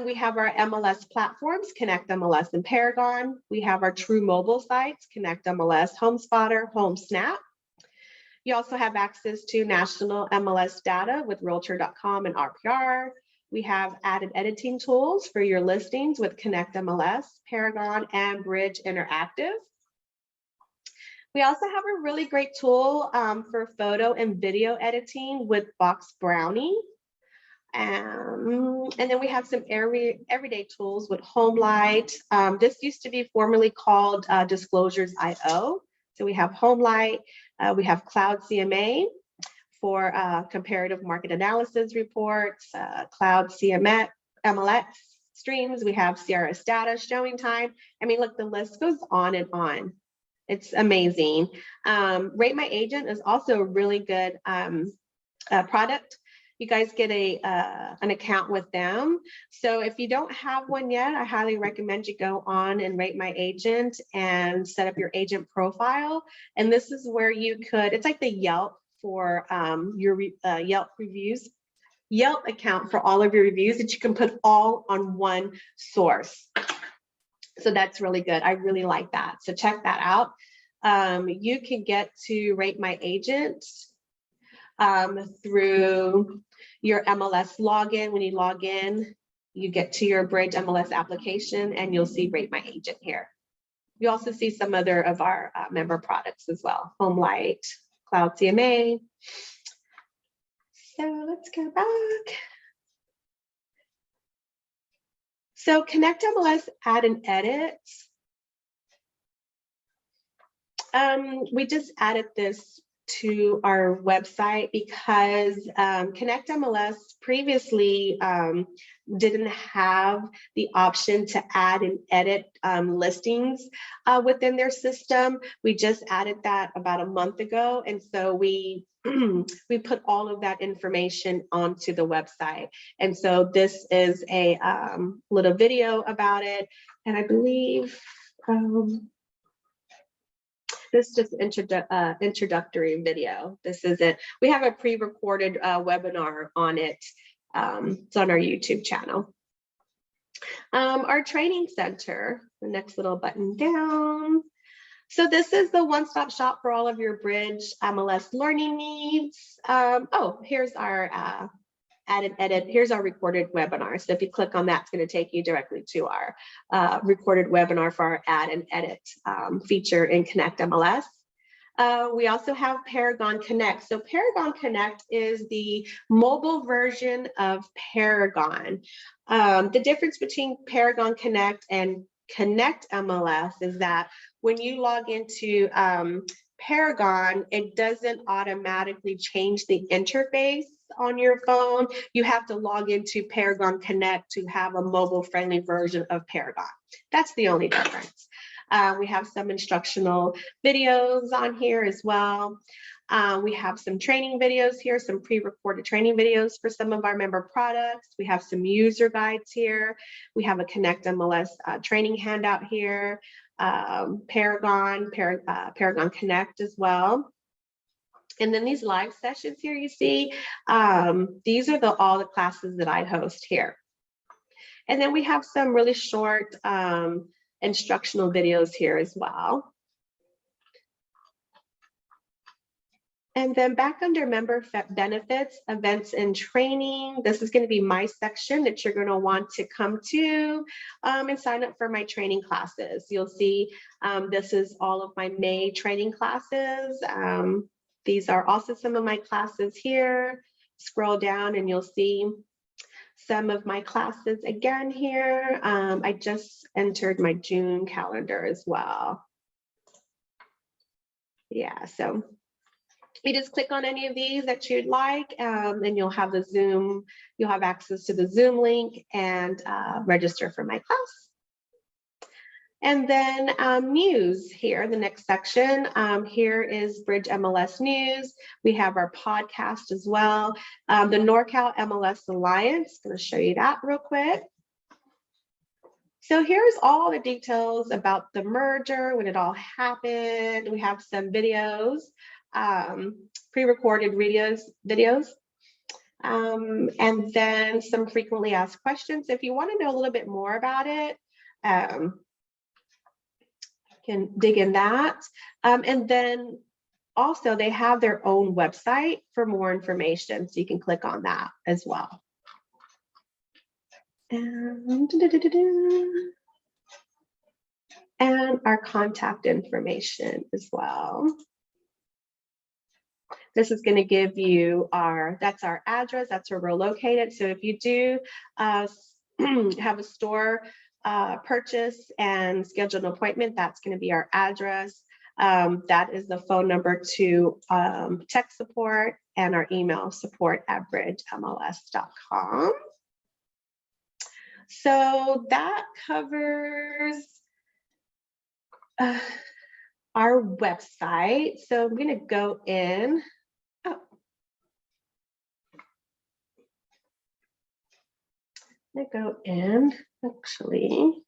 We have our MLS platforms, ConnectMLS and Paragon. We have our true mobile sites, ConnectMLS, HomeSpotter, HomeSnap. You also have access to national MLS data with Realtor.com and RPR. We have added editing tools for your listings with ConnectMLS, Paragon, and Bridge Interactive. We also have a really great tool for photo and video editing with Box Brownie. And then we have some everyday tools with HomeLight. This used to be formerly called Disclosures.io. So we have HomeLight, we have Cloud CMA for comparative market analysis reports, Cloud ConnectMLS streams. We have CRS data, showing time. I mean, look, the list goes on and on. It's amazing. Rate My Agent is also a really good product. You guys get an account with them. So if you don't have one yet, I highly recommend you go on and Rate My Agent and set up your agent profile. And this is where you could, it's like the Yelp for your Yelp reviews, Yelp account for all of your reviews that you can put all on one source. So that's really good. I really like that. So check that out. You can get to Rate My Agent through your MLS login. When you log in, you get to your BridgeMLS application and you'll see Rate My Agent here. You also see some other of our member products as well. HomeLight, Cloud CMA. So let's go back. So ConnectMLS add and edit. We just added this to our website because ConnectMLS previously didn't have the option to add and edit listings within their system. We just added that about a month ago, and so we we put all of that information onto the website. And so this is a little video about it, and I believe this is just an introductory video. This isn't, we have a pre-recorded webinar on it. It's on our YouTube channel. Our training center, the next little button down. So this is the one-stop shop for all of your BridgeMLS learning needs. Oh, here's our add and edit. Here's our recorded webinar. So if you click on that, it's going to take you directly to our recorded webinar for our add and edit feature in ConnectMLS. We also have Paragon Connect. So Paragon Connect is the mobile version of Paragon. The difference between Paragon Connect and ConnectMLS is that when you log into Paragon, it doesn't automatically change the interface on your phone. You have to log into Paragon Connect to have a mobile-friendly version of Paragon. That's the only difference. We have some instructional videos on here as well. We have some training videos here, some pre-recorded training videos for some of our member products. We have some user guides here. We have a ConnectMLS training handout here, Paragon Connect as well. And then these live sessions here you see, these are all the classes that I host here. And then we have some really short instructional videos here as well. And then back under member benefits, events and training, this is going to be my section that you're going to want to come to and sign up for my training classes. You'll see this is all of my May training classes. These are also some of my classes here. Scroll down and you'll see some of my classes again here. I just entered my June calendar as well. Yeah, so you just click on any of these that you'd like, and you'll have the Zoom, you'll have access to the Zoom link and register for my class. And then news here, the next section. Here is BridgeMLS News. We have our podcast as well. The NorCal MLS Alliance, going to show you that real quick. So here's all the details about the merger, when it all happened. We have some videos, pre-recorded videos, and then some frequently asked questions. If you want to know a little bit more about it, can dig in that. And then also they have their own website for more information. So you can click on that as well. And our contact information as well. This is going to give you that's our address, that's where we're located. So if you do have a store purchase and schedule an appointment, that's going to be our address. That is the phone number to tech support, and our email support@bridgemls.com. So that covers our website. So I'm going to go in. I'm going to go in, actually.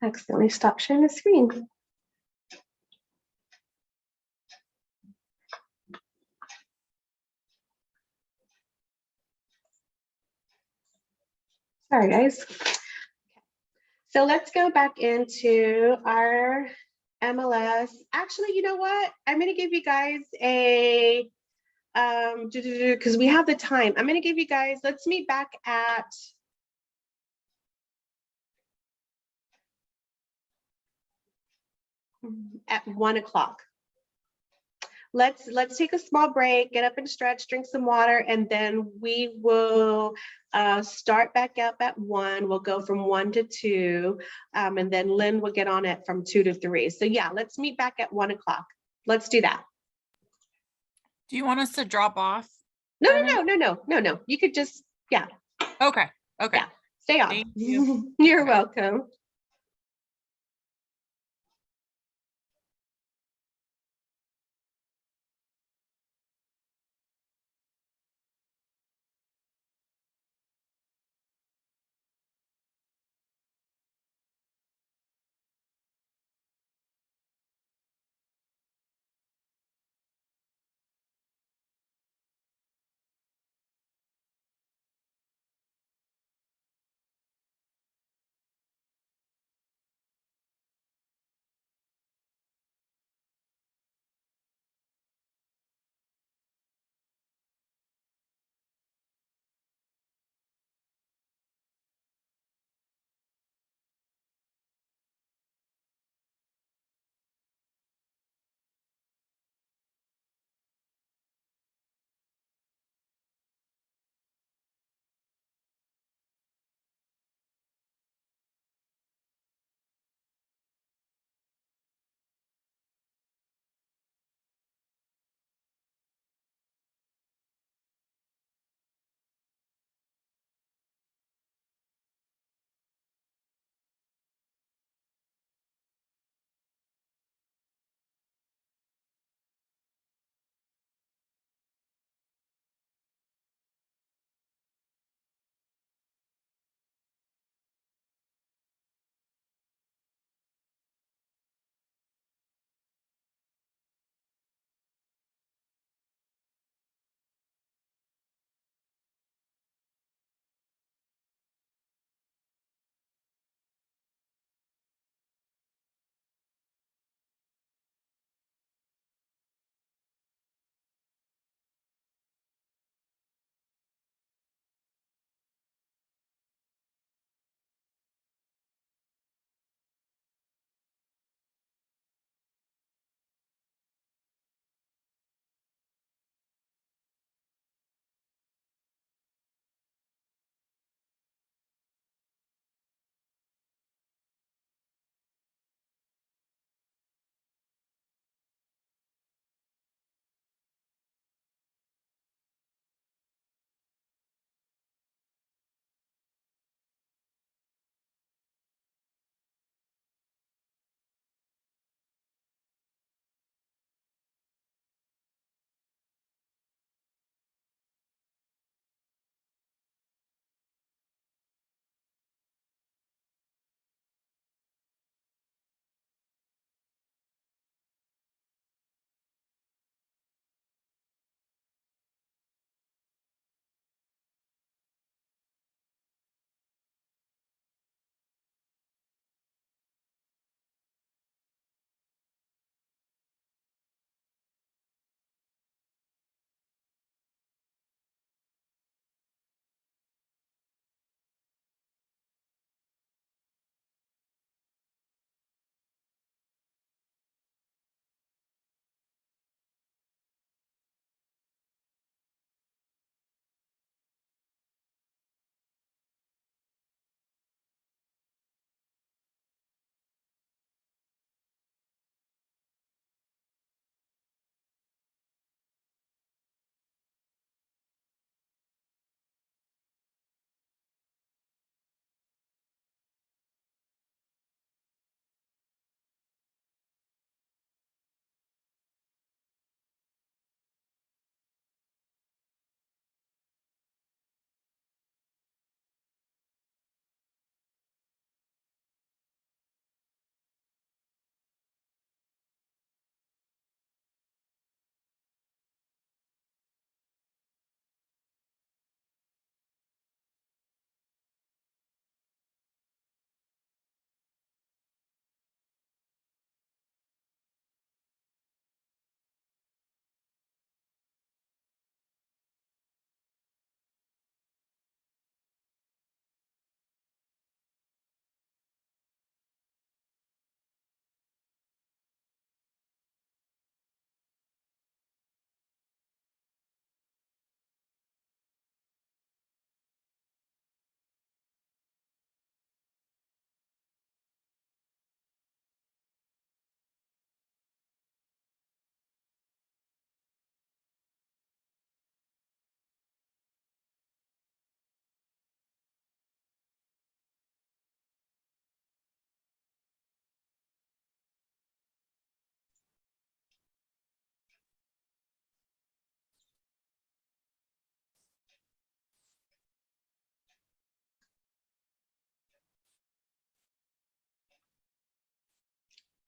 Accidentally stopped sharing the screen. Sorry, guys. So let's go back into our MLS. Actually, you know what? I'm going to give you guys a, because we have the time. I'm going to give you guys, let's meet back at 1 o'clock. Let's take a small break, get up and stretch, drink some water, and then we will start back up at 1. We'll go from 1 to 2, and then Lynn will get on it from 2 to 3. So yeah, let's meet back at 1 o'clock. Let's do that. Do you want us to drop off? No. You could just, yeah. Okay. Okay. Yeah. Stay on. Thank you. You're welcome.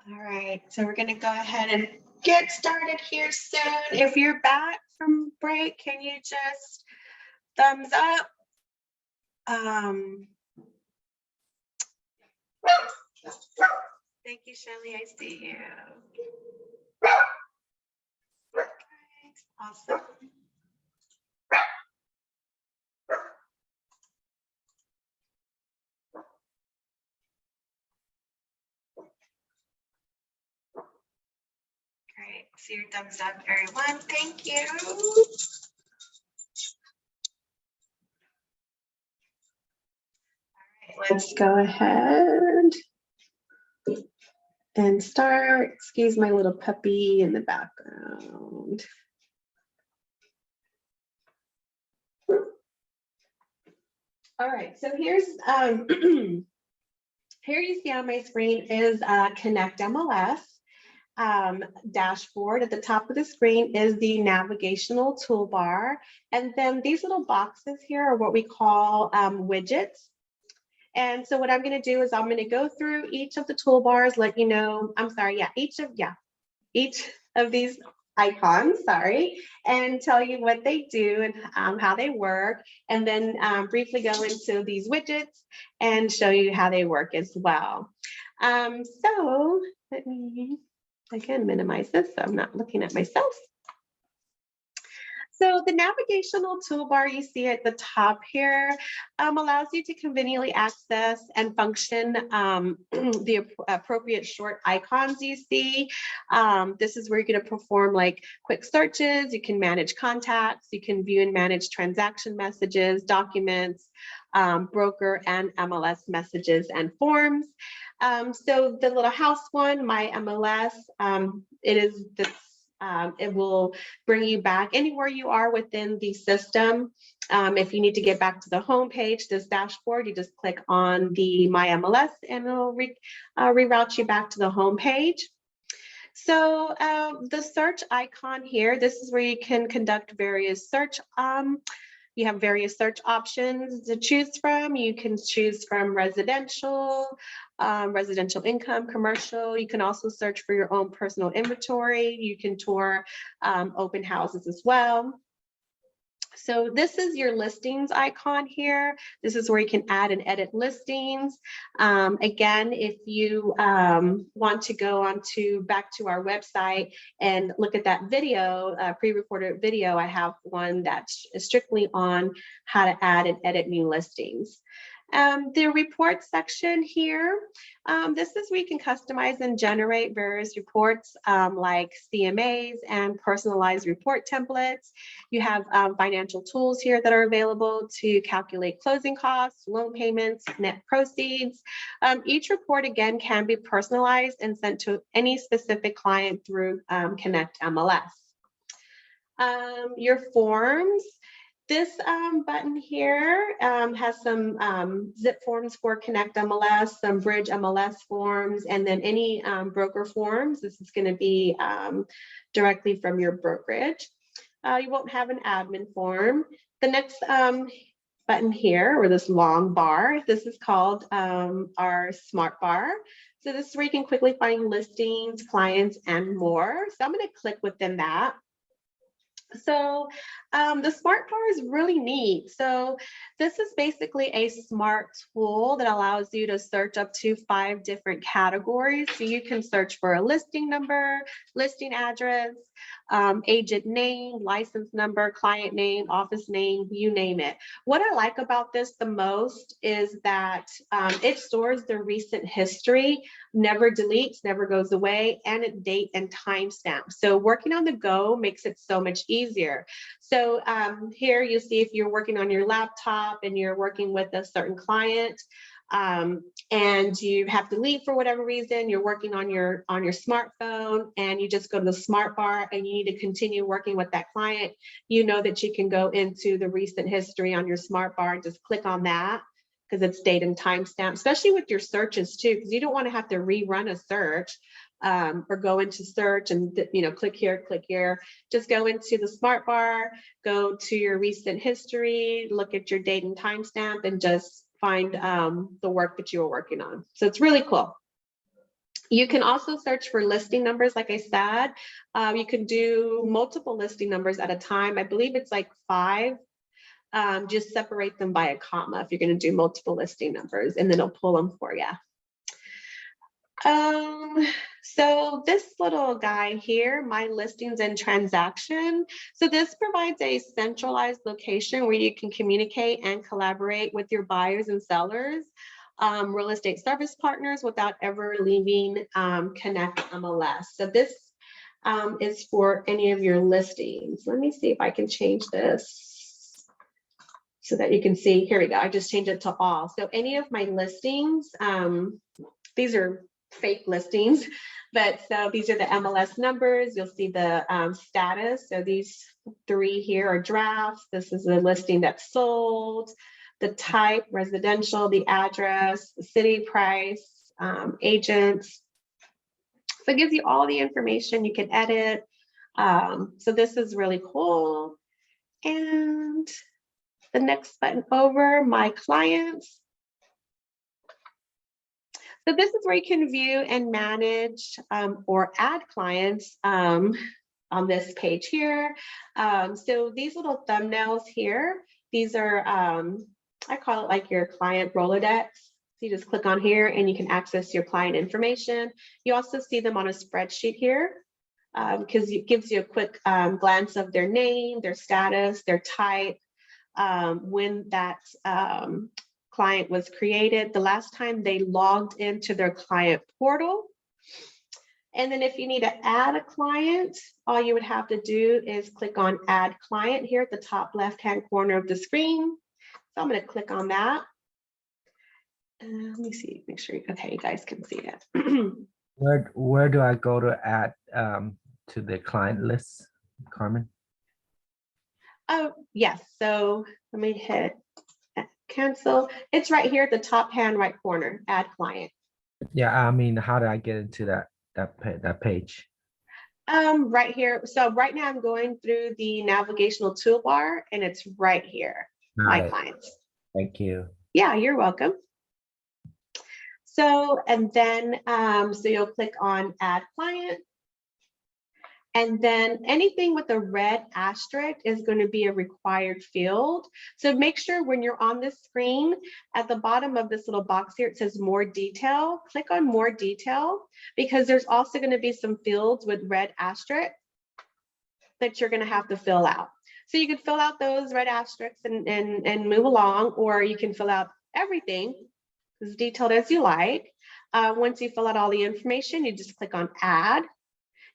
All right, so we're gonna go ahead and get started here soon. If you're back from break, can you just thumbs up? Thank you, Shelly, I see you. Okay, awesome. Great, see your thumbs up, everyone. Thank you. All right, let's go ahead and start. Excuse my little puppy in the background. All right, so here's here you see on my screen is ConnectMLS dashboard. At the top of the screen is the navigational toolbar. And then these little boxes here are what we call widgets. And so what I'm going to do is I'm going to go through each of the toolbars, let you know, I'm sorry, each of these icons, sorry, and tell you what they do and how they work, and then briefly go into these widgets and show you how they work as well. So let me, again, minimize this so I'm not looking at myself. So the navigational toolbar you see at the top here allows you to conveniently access and function the appropriate short icons you see. This is where you're going to perform like quick searches. You can manage contacts. You can view and manage transaction messages, documents, broker and MLS messages and forms. So the little house one, My MLS, it is this. It will bring you back anywhere you are within the system. If you need to get back to the home page, this dashboard, you just click on the My MLS and it'll reroute you back to the home page. So the search icon here, this is where you can conduct various search. You have various search options to choose from. You can choose from residential, residential income, commercial. You can also search for your own personal inventory. You can tour open houses as well. So this is your listings icon here. This is where you can add and edit listings. Again, if you want to go back to our website and look at that video, pre-recorded video, I have one that's strictly on how to add and edit new listings. The report section here, this is where you can customize and generate various reports like CMAs and personalized report templates. You have financial tools here that are available to calculate closing costs, loan payments, net proceeds. Each report, again, can be personalized and sent to any specific client through ConnectMLS. Your forms. This button here has some zip forms for ConnectMLS, some BridgeMLS forms, and then any broker forms. This is going to be directly from your brokerage. You won't have an admin form. The next button here, or this long bar, this is called our smart bar. So this is where you can quickly find listings, clients, and more. So I'm going to click within that. So the smart bar is really neat. So this is basically a smart tool that allows you to search up to 5 different categories. So you can search for a listing number, listing address, agent name, license number, client name, office name, you name it. What I like about this the most is that it stores the recent history, never deletes, never goes away, and a date and timestamp. So working on the go makes it so much easier. So here you see if you're working on your laptop and you're working with a certain client, and you have to leave for whatever reason, you're working on your smartphone and you just go to the smart bar and you need to continue working with that client, you know that you can go into the recent history on your smart bar and just click on that because it's date and timestamp, especially with your searches too, because you don't want to have to rerun a search or go into search and click here. Just go into the smart bar, go to your recent history, look at your date and timestamp, and just find the work that you were working on. So it's really cool. You can also search for listing numbers, like I said. You can do multiple listing numbers at a time. I believe it's like 5. Just separate them by a comma if you're going to do multiple listing numbers, and then it'll pull them for you. So this little guy here, my listings and transaction. So this provides a centralized location where you can communicate and collaborate with your buyers and sellers, real estate service partners, without ever leaving ConnectMLS. So this is for any of your listings. Let me see if I can change this so that you can see. Here we go. I just changed it to all. So any of my listings, these are fake listings, but so these are the MLS numbers. You'll see the status. So these 3 here are drafts. This is the listing that's sold, the type, residential, the address, the city, price, agents. So it gives you all the information you can edit. So this is really cool. And the next button over, my clients. So this is where you can view and manage or add clients on this page here. So these little thumbnails here, these are, I call it like your client Rolodex. So you just click on here and you can access your client information. You also see them on a spreadsheet here because it gives you a quick glance of their name, their status, their type, when that client was created, the last time they logged into their client portal. And then if you need to add a client, all you would have to do is click on add client here at the top left-hand corner of the screen. So I'm going to click on that. Let me see, make sure, okay, you guys can see it. Where do I go to add to the client list, Carmen? Oh, yes. So let me hit cancel. It's right here at the top hand right corner, add client. Yeah, I mean, how do I get into that page? Right here. So right now I'm going through the navigational toolbar and it's right here, my clients. Thank you. Yeah, you're welcome. So, and then, so you'll click on add client. And then anything with a red asterisk is going to be a required field. So make sure when you're on this screen, at the bottom of this little box here, it says more detail. Click on more detail because there's also going to be some fields with red asterisk that you're going to have to fill out. So you can fill out those red asterisks and move along, or you can fill out everything as detailed as you like. Once you fill out all the information, you just click on add.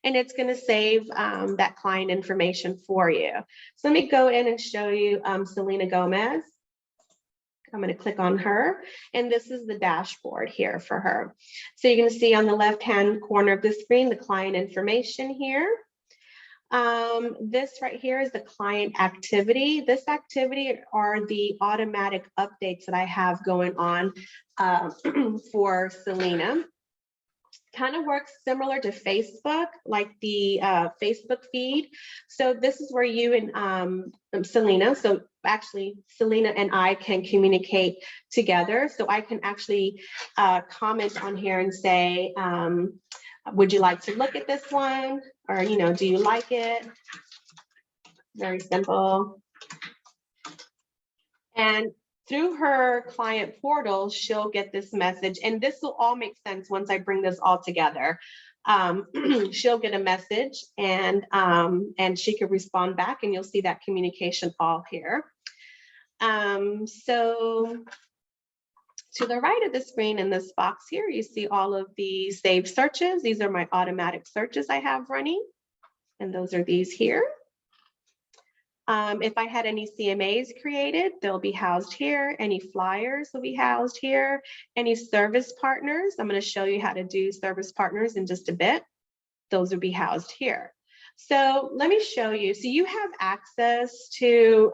And it's going to save that client information for you. So let me go in and show you Selena Gomez. I'm going to click on her, and this is the dashboard here for her. So you're going to see on the left-hand corner of the screen, the client information here. This right here is the client activity. This activity are the automatic updates that I have going on for Selena. Kind of works similar to Facebook, like the Facebook feed. So this is where you and Selena, so actually Selena and I can communicate together. So I can actually comment on here and say, would you like to look at this one? Or, you know, do you like it? Very simple. And through her client portal, she'll get this message, and this will all make sense once I bring this all together. She'll get a message, and she can respond back, and you'll see that communication all here. So to the right of the screen in this box here, you see all of the saved searches. These are my automatic searches I have running, and those are these here. If I had any CMAs created, they'll be housed here. Any flyers will be housed here. Any service partners, I'm going to show you how to do service partners in just a bit. Those will be housed here. So let me show you. So you have access to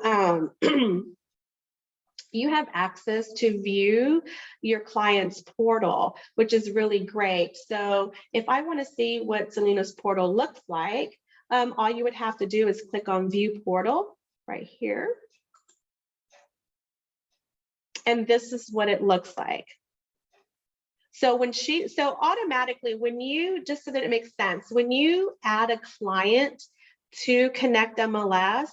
view your client's portal, which is really great. So if I want to see what Selena's portal looks like, all you would have to do is click on View Portal right here. And this is what it looks like. So automatically when you, just so that it makes sense, when you add a client to ConnectMLS,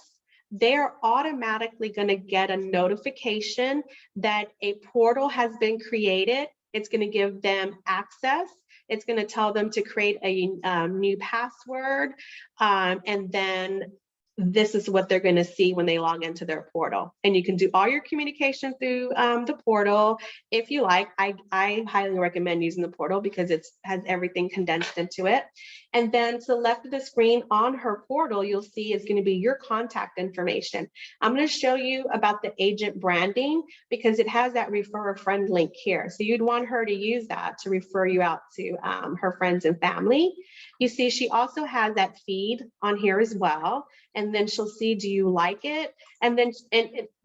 they're automatically going to get a notification that a portal has been created. It's going to give them access. It's going to tell them to create a new password. And then this is what they're going to see when they log into their portal. And you can do all your communication through the portal if you like. I highly recommend using the portal because it has everything condensed into it. And then to the left of the screen on her portal, you'll see is going to be your contact information. I'm going to show you about the agent branding because it has that refer a friend link here. So you'd want her to use that to refer you out to her friends and family. You see, she also has that feed on here as well. And then she'll see, do you like it? And then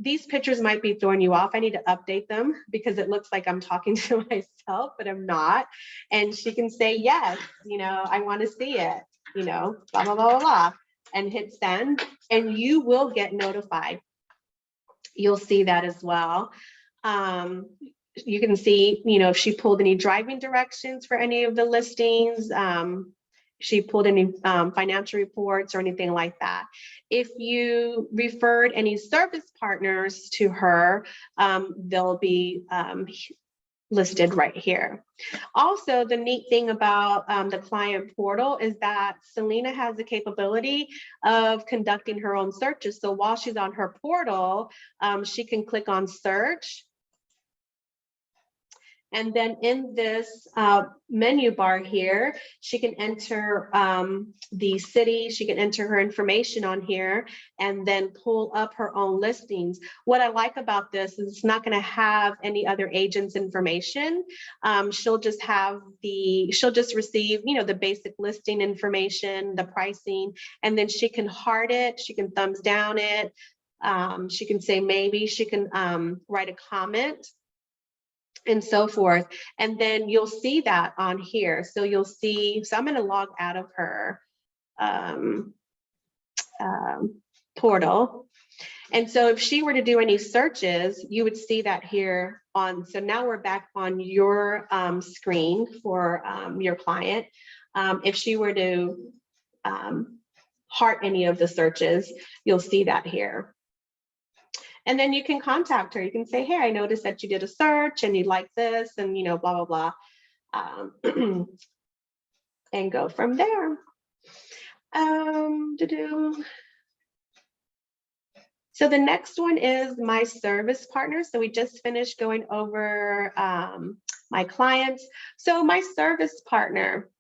these pictures might be throwing you off. I need to update them because it looks like I'm talking to myself, but I'm not. And she can say, yes, I want to see it, blah, blah, blah, blah, blah, and hit send, and you will get notified. You'll see that as well. You can see, if she pulled any driving directions for any of the listings, she pulled any financial reports or anything like that. If you referred any service partners to her, they'll be listed right here. Also, the neat thing about the client portal is that Selena has the capability of conducting her own searches. So while she's on her portal, she can click on search. And then in this menu bar here, she can enter the city, she can enter her information on here and then pull up her own listings. What I like about this is it's not going to have any other agent's information. She'll just receive, the basic listing information, the pricing, and then she can heart it, she can thumbs down it, she can say maybe, she can write a comment, and so forth. And then you'll see that on here. So you'll see, so I'm going to log out of her portal. And so if she were to do any searches, you would see that here on, so now we're back on your screen for your client. If she were to heart any of the searches, you'll see that here. And then you can contact her. You can say, hey, I noticed that you did a search and you like this and, blah, blah, blah, and go from there. So the next one is my service partner. So we just finished going over my clients. So my service partner.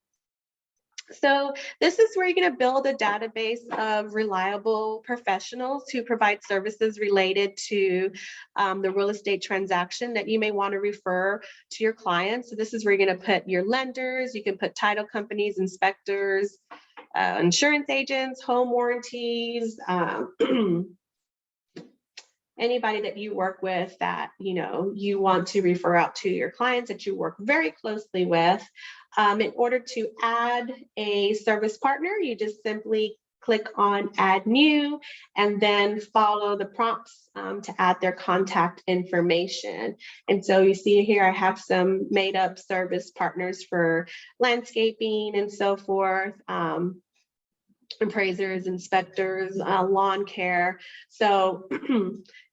So this is where you're going to build a database of reliable professionals who provide services related to the real estate transaction that you may want to refer to your clients. So this is where you're going to put your lenders, you can put title companies, inspectors, insurance agents, home warranties, anybody that you work with that, you want to refer out to your clients that you work very closely with. In order to add a service partner, you just simply click on add new and then follow the prompts to add their contact information. And so you see here, I have some made up service partners for landscaping and so forth. Appraisers, inspectors, lawn care. So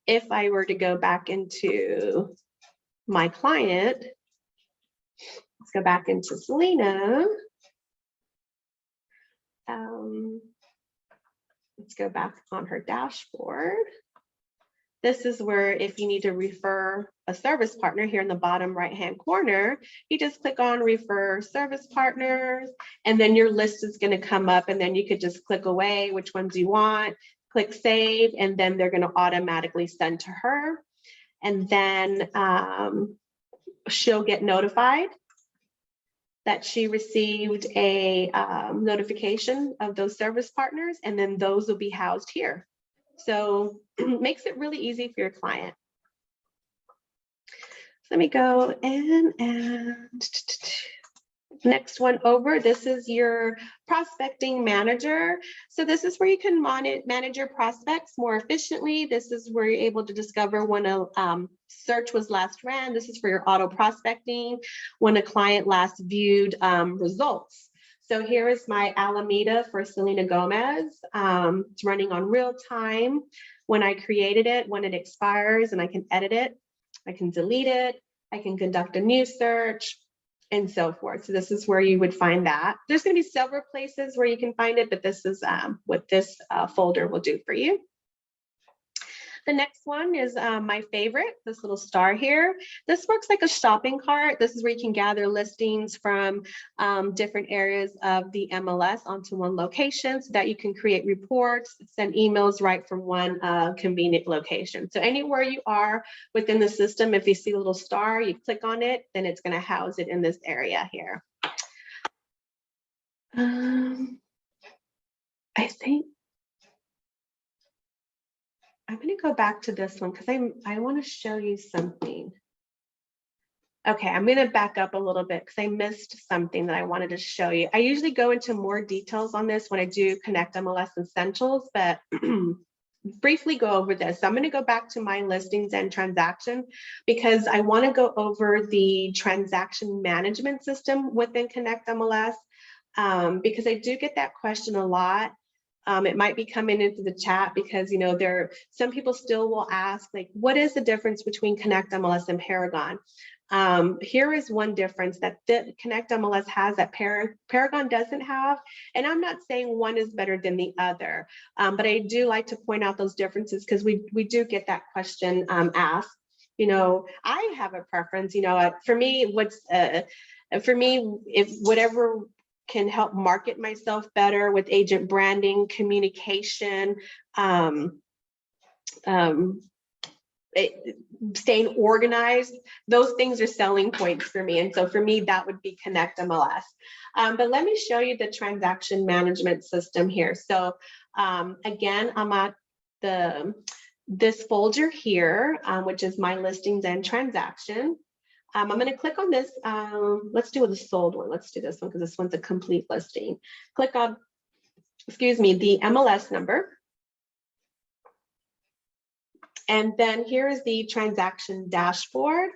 if I were to go back into my client, let's go back into Selena. Let's go back on her dashboard. This is where if you need to refer a service partner here in the bottom right-hand corner, you just click on refer service partners, and then your list is going to come up, and then you could just click away which ones you want, click save, and then they're going to automatically send to her. And then she'll get notified that she received a notification of those service partners, and then those will be housed here. So it makes it really easy for your client. So let me go in and Next one over, this is your prospecting manager. So this is where you can manage your prospects more efficiently. This is where you're able to discover when a search was last ran. This is for your auto prospecting, when a client last viewed results. So here is my Alameda for Selena Gomez. It's running on real time. When I created it, when it expires, and I can edit it, I can delete it, I can conduct a new search, and so forth. So this is where you would find that. There's going to be several places where you can find it, but this is what this folder will do for you. The next one is my favorite, this little star here. This works like a shopping cart. This is where you can gather listings from different areas of the MLS onto one location so that you can create reports, send emails right from one convenient location. So anywhere you are within the system, if you see a little star, you click on it, then it's going to house it in this area here. I think I'm going to go back to this one because I want to show you something. Okay, I'm going to back up a little bit because I missed something that I wanted to show you. I usually go into more details on this when I do ConnectMLS Essentials, but briefly go over this. So I'm going to go back to my listings and transaction because I want to go over the transaction management system within ConnectMLS because I do get that question a lot. It might be coming into the chat because, you know, some people still will ask, like, what is the difference between ConnectMLS and Paragon? Here is one difference that ConnectMLS has that Paragon doesn't have. And I'm not saying one is better than the other, but I do like to point out those differences because we do get that question asked. You know, I have a preference, you know, for me, if whatever can help market myself better with agent branding, communication, staying organized, those things are selling points for me. And so for me, that would be ConnectMLS. But let me show you the transaction management system here. So again, I'm at this folder here, which is my listings and transaction. I'm going to click on this. Let's do the sold one. Let's do this one because this one's a complete listing. Click on, excuse me, the MLS number. And then here is the transaction dashboard.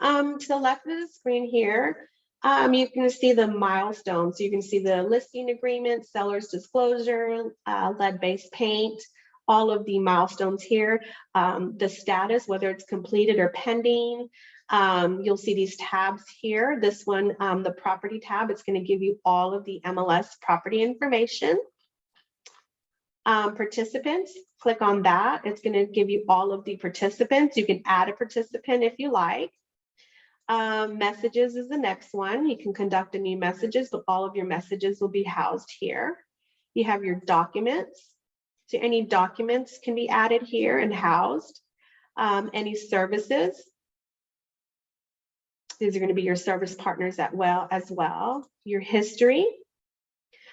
To the left of the screen here, you can see the milestones. So you can see the listing agreement, seller's disclosure, lead-based paint, all of the milestones here, the status, whether it's completed or pending. You'll see these tabs here. This one, the property tab, it's going to give you all of the MLS property information. Participants, click on that. It's going to give you all of the participants. You can add a participant if you like. Messages is the next one. You can conduct a new messages, but all of your messages will be housed here. You have your documents. So any documents can be added here and housed. Any services. These are going to be your service partners as well. Your history.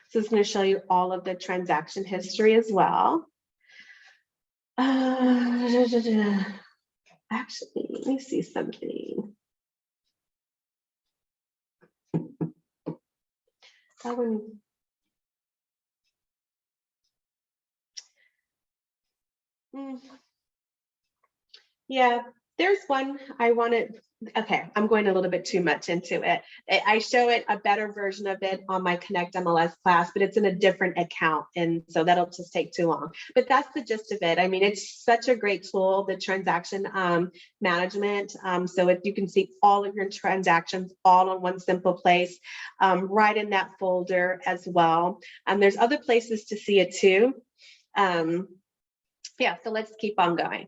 So it's going to show you all of the transaction history as well. Actually, let me see something. That one. Yeah, there's one I wanted. Okay, I'm going a little bit too much into it. I show it a better version of it on my ConnectMLS class, but it's in a different account. And so that'll just take too long. But that's the gist of it. I mean, it's such a great tool, the transaction management. So you can see all of your transactions all in one simple place, right in that folder as well. There's other places to see it too. Yeah, so let's keep on going.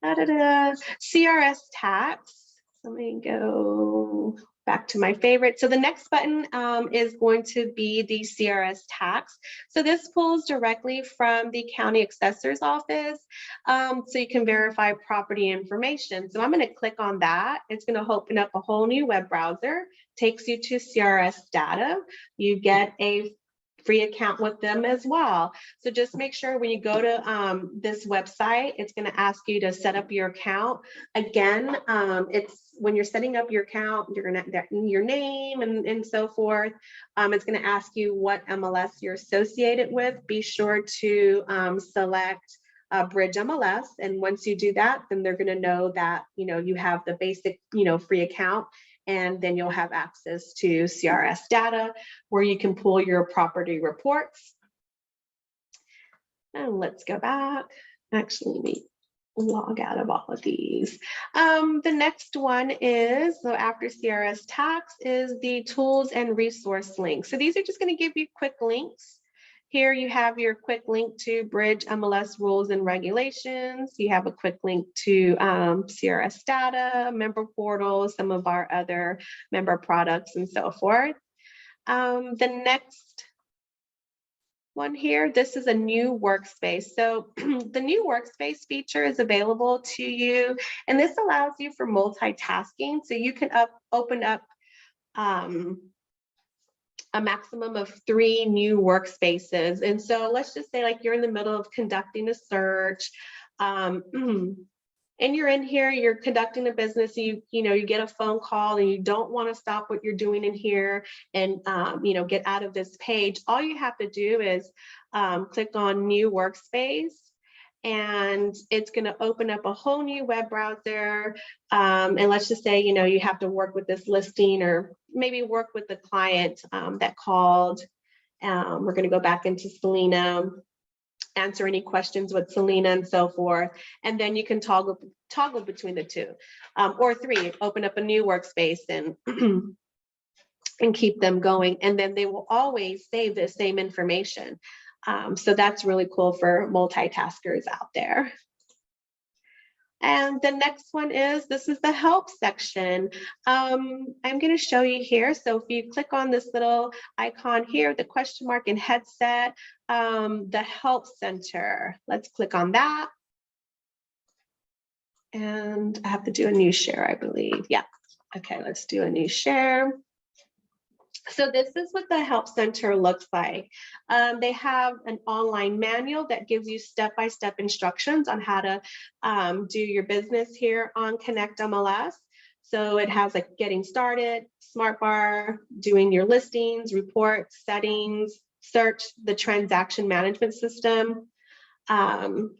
CRS tax. Let me go back to my favorite. So the next button is going to be the CRS tax. So this pulls directly from the county assessor's office. So you can verify property information. So I'm going to click on that. It's going to open up a whole new web browser, takes you to CRS data. You get a free account with them as well. So just make sure when you go to this website, it's going to ask you to set up your account. Again, it's when you're setting up your account, you're going to your name and so forth. It's going to ask you what MLS you're associated with. Be sure to select BridgeMLS, and once you do that, then they're going to know that you have the basic free account. And then you'll have access to CRS data where you can pull your property reports. And let's go back. Actually, let me log out of all of these. The next one is, so after CRS tax, is the tools and resource links. So these are just going to give you quick links. Here you have your quick link to BridgeMLS rules and regulations. You have a quick link to CRS data, member portals, some of our other member products and so forth. The next one here, this is a new workspace. So the new workspace feature is available to you, and this allows you for multitasking. So you can open up a maximum of 3 new workspaces. And so let's just say like you're in the middle of conducting a search, and you're in here, you're conducting a business, you get a phone call and you don't want to stop what you're doing in here and get out of this page. All you have to do is click on new workspace, and it's going to open up a whole new web browser. And let's just say, you have to work with this listing or maybe work with the client that called. We're going to go back into Selena, answer any questions with Selena and so forth. And then you can toggle between the 2 or 3, open up a new workspace and and keep them going. And then they will always save the same information. So that's really cool for multitaskers out there. And the next one is, this is the help section. I'm going to show you here. So if you click on this little icon here, the question mark and headset, the help center, let's click on that. And I have to do a new share, I believe. Yeah. Okay, let's do a new share. So this is what the Help Center looks like. They have an online manual that gives you step-by-step instructions on how to do your business here on ConnectMLS. So it has like getting started, smart bar, doing your listings, reports, settings, search, the transaction management system. And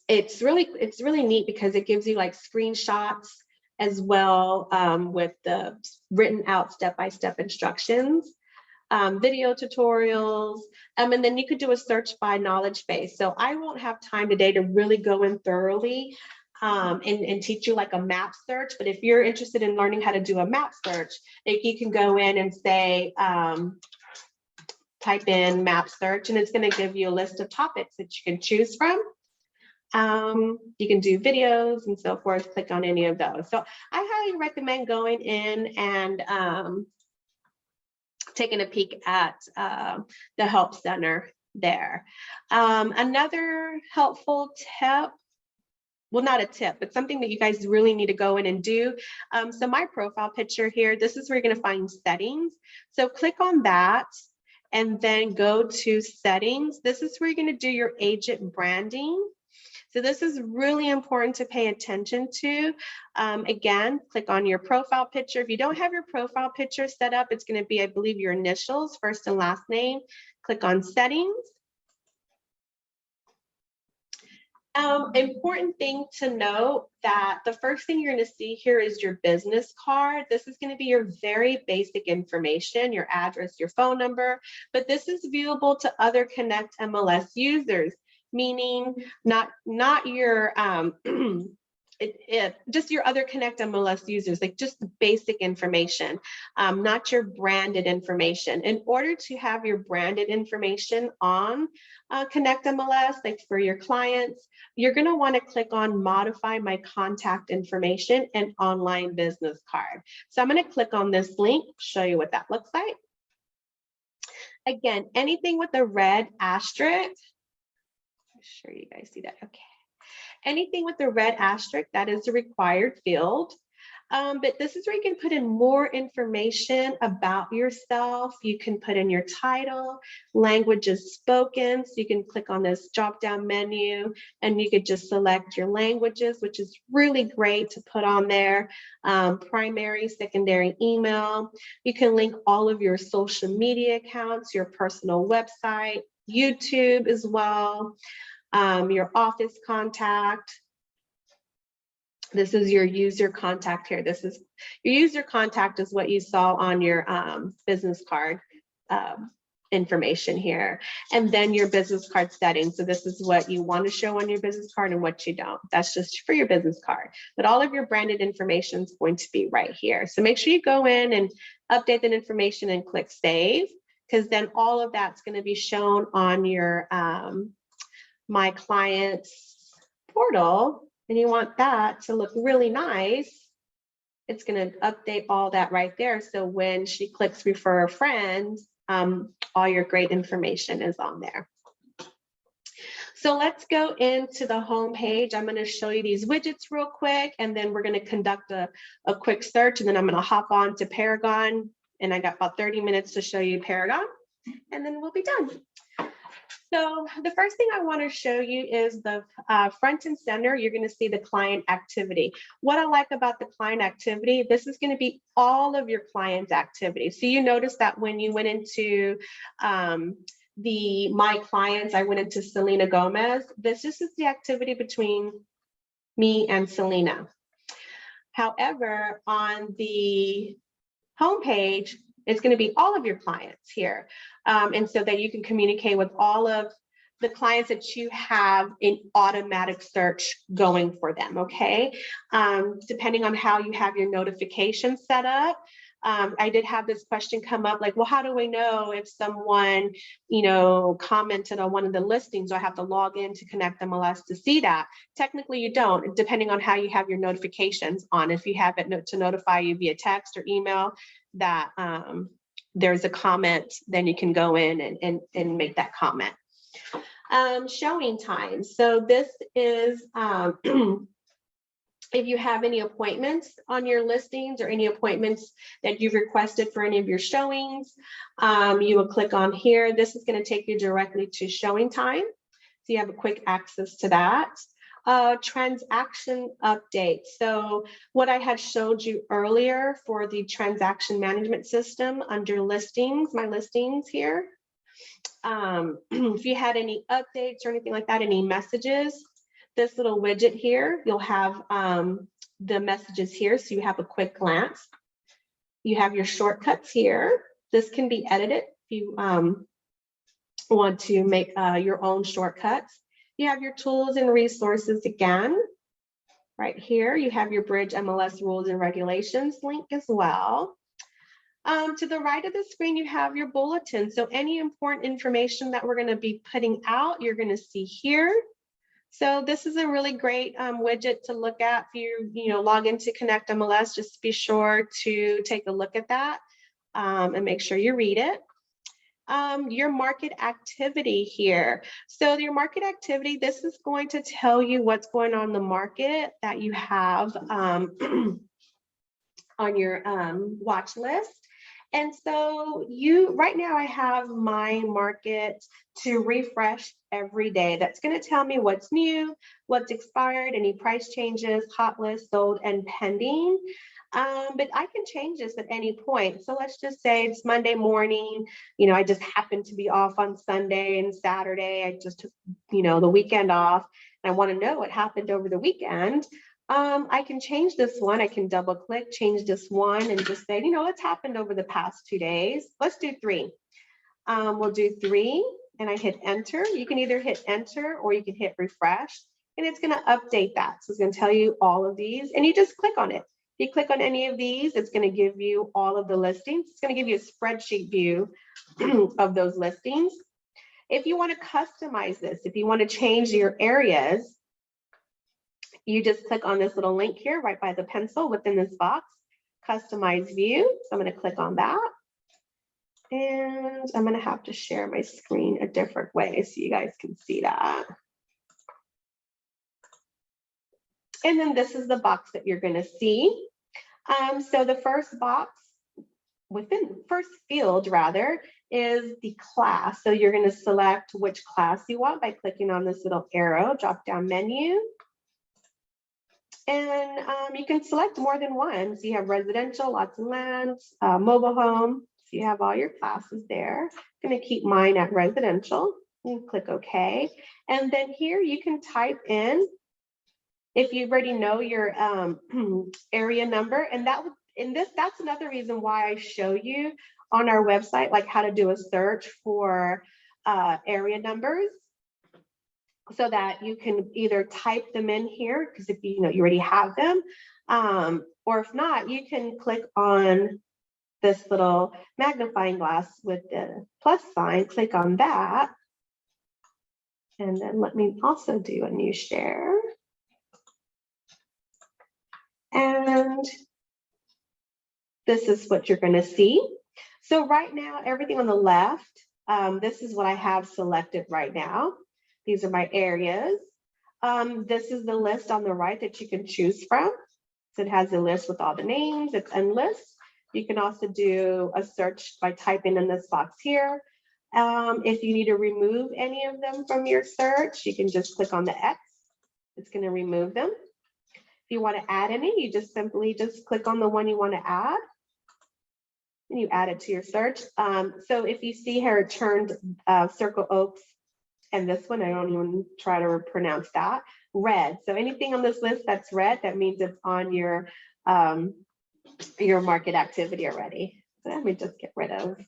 it's really neat because it gives you like screenshots as well with the written out step-by-step instructions, video tutorials, and then you could do a search by knowledge base. So I won't have time today to really go in thoroughly and teach you like a map search, but if you're interested in learning how to do a map search, you can go in and say, type in map search, and it's going to give you a list of topics that you can choose from. You can do videos and so forth, click on any of those. So I highly recommend going in and taking a peek at the Help Center there. Another helpful tip, well, not a tip, but something that you guys really need to go in and do. So my profile picture here, this is where you're going to find settings. So click on that and then go to settings. This is where you're going to do your agent branding. So this is really important to pay attention to. Again, click on your profile picture. If you don't have your profile picture set up, it's going to be, I believe, your initials, first and last name. Click on settings. Important thing to note that the first thing you're going to see here is your business card. This is going to be your very basic information, your address, your phone number, but this is viewable to other ConnectMLS users, meaning not your just your other ConnectMLS users, like just the basic information, not your branded information. In order to have your branded information on ConnectMLS, like for your clients, you're going to want to click on modify my contact information and online business card. So I'm going to click on this link, show you what that looks like. Again, anything with a red asterisk, I'm sure you guys see that. Okay. Anything with the red asterisk, that is a required field. But this is where you can put in more information about yourself. You can put in your title, languages spoken. So you can click on this drop-down menu and you could just select your languages, which is really great to put on there. Primary, secondary email. You can link all of your social media accounts, your personal website, YouTube as well, your office contact. This is your user contact here. This is your user contact is what you saw on your business card information here. And then your business card settings. So this is what you want to show on your business card and what you don't. That's just for your business card. But all of your branded information is going to be right here. So make sure you go in and update that information and click save, because then all of that's going to be shown on your My Clients portal. And you want that to look really nice. It's going to update all that right there. So when she clicks refer a friend, all your great information is on there. So let's go into the home page. I'm going to show you these widgets real quick, and then we're going to conduct a quick search, and then I'm going to hop on to Paragon. And I got about 30 minutes to show you Paragon, and then we'll be done. So the first thing I want to show you is the front and center. You're going to see the client activity. What I like about the client activity, this is going to be all of your client activity. So you notice that when you went into the My Clients, I went into Selena Gomez. This is the activity between me and Selena. However, on the homepage, it's going to be all of your clients here. And so that you can communicate with all of the clients that you have in automatic search going for them, okay? Depending on how you have your notifications set up. I did have this question come up like, well, how do we know if someone, commented on one of the listings? Do I have to log in to ConnectMLS to see that? Technically, you don't, depending on how you have your notifications on. If you have it to notify you via text or email that there's a comment, then you can go in and make that comment. Showing times. So this is if you have any appointments on your listings or any appointments that you've requested for any of your showings, you will click on here. This is going to take you directly to showing time. So you have a quick access to that. Transaction update. So what I had showed you earlier for the transaction management system under listings, my listings here. If you had any updates or anything like that, any messages, this little widget here, you'll have the messages here. So you have a quick glance. You have your shortcuts here. This can be edited if you want to make your own shortcuts. You have your tools and resources again. Right here, you have your BridgeMLS rules and regulations link as well. To the right of the screen, you have your bulletin. So any important information that we're going to be putting out, you're going to see here. So this is a really great widget to look at. If you log into ConnectMLS, just be sure to take a look at that and make sure you read it. Your market activity here. So your market activity, this is going to tell you what's going on in the market that you have on your watch list. And so right now I have my market to refresh every day. That's going to tell me what's new, what's expired, any price changes, hot list, sold, and pending. But I can change this at any point. So let's just say it's Monday morning. I just happened to be off on Sunday and Saturday. I just took, the weekend off. And I want to know what happened over the weekend. I can change this one. I can double click, change this one, and just say, what's happened over the past 2 days. Let's do 3. We'll do 3, and I hit enter. You can either hit enter or you can hit refresh, and it's going to update that. So it's going to tell you all of these, and you just click on it. If you click on any of these, it's going to give you all of the listings. It's going to give you a spreadsheet view of those listings. If you want to customize this, if you want to change your areas, you just click on this little link here right by the pencil within this box, customize view. So I'm going to click on that. And I'm going to have to share my screen a different way so you guys can see that. And then this is the box that you're going to see. So the first box first field rather is the class. So you're going to select which class you want by clicking on this little arrow drop down menu. And you can select more than one. So you have residential, lots of land, mobile home. So you have all your classes there. I'm going to keep mine at residential and click OK. And then here you can type in, if you already know your area number, and that's another reason why I show you on our website, like how to do a search for area numbers, so that you can either type them in here, because if you already have them, or if not, you can click on this little magnifying glass with the plus sign, click on that, and then let me also do a new share. And this is what you're going to see. So right now, everything on the left, this is what I have selected right now. These are my areas. This is the list on the right that you can choose from. So it has a list with all the names. It's endless. You can also do a search by typing in this box here. If you need to remove any of them from your search, you can just click on the X. It's going to remove them. If you want to add any, you just simply click on the one you want to add, and you add it to your search. So if you see here, it turned Circle Oaks, and this one, I don't even try to pronounce that, red. So anything on this list that's red, that means it's on your market activity already. So let me just get rid of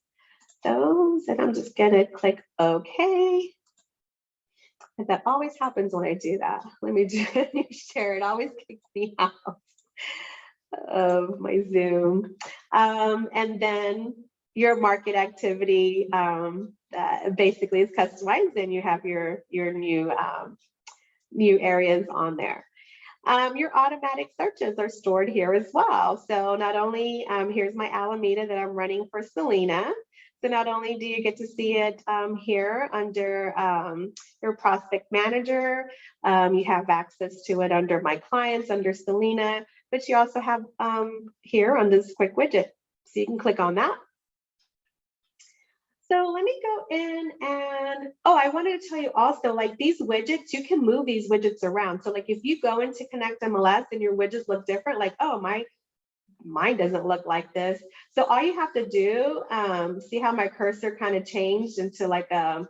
those, and I'm just gonna click OK. And that always happens when I do that. Let me do a new share. It always kicks me out of my Zoom. And then your market activity basically is customized, and you have your new areas on there. Your automatic searches are stored here as well. So not only, here's my Alameda that I'm running for Selena. So not only do you get to see it here under your prospect manager, you have access to it under my clients, under Selena, but you also have here on this quick widget. So you can click on that. So let me go in and, I wanted to tell you also, like these widgets, you can move these widgets around. So like if you go into ConnectMLS and your widgets look different, like, oh, mine doesn't look like this. So all you have to do, see how my cursor kind of changed into like a,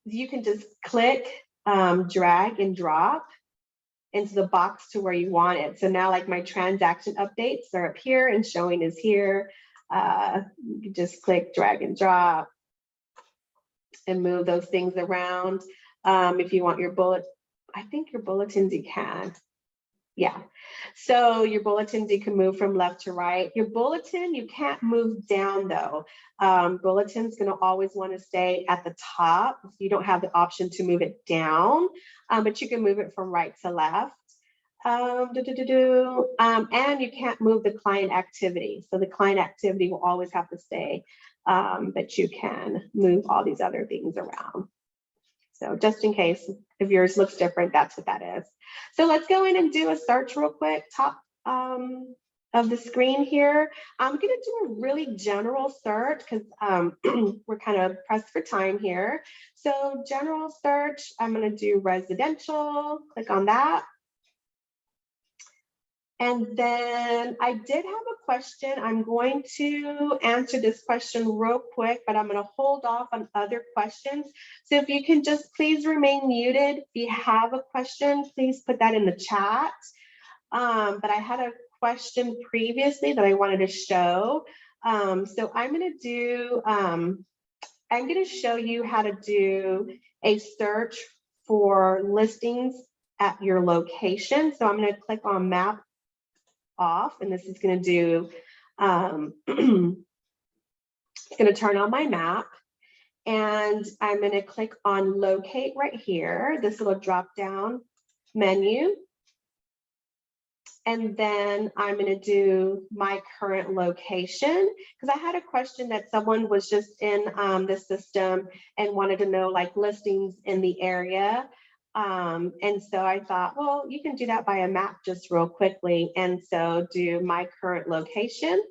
you can just click, drag and drop into the box to where you want it. So now like my transaction updates are up here and showing is here. You can just click, drag and drop and move those things around. If you want your I think your bulletins you can. Yeah, so your bulletins, you can move from left to right. Your bulletin, you can't move down though. Bulletin's gonna always wanna stay at the top. So you don't have the option to move it down, but you can move it from right to left. And you can't move the client activity. So the client activity will always have to stay, but you can move all these other things around. So just in case if yours looks different, that's what that is. So let's go in and do a search real quick. Top of the screen here. I'm going to do a really general search because we're kind of pressed for time here. So general search, I'm going to do residential, click on that. And then I did have a question. I'm going to answer this question real quick, but I'm going to hold off on other questions. So if you can just please remain muted. If you have a question, please put that in the chat. But I had a question previously that I wanted to show. So I'm going to show you how to do a search for listings at your location. So I'm going to click on map off, and this is going to do it's going to turn on my map, and I'm going to click on locate right here, this little drop down menu, and then I'm going to do my current location, because I had a question that someone was just in the system and wanted to know like listings in the area. And so I thought, well, you can do that by a map just real quickly. And so do my current location.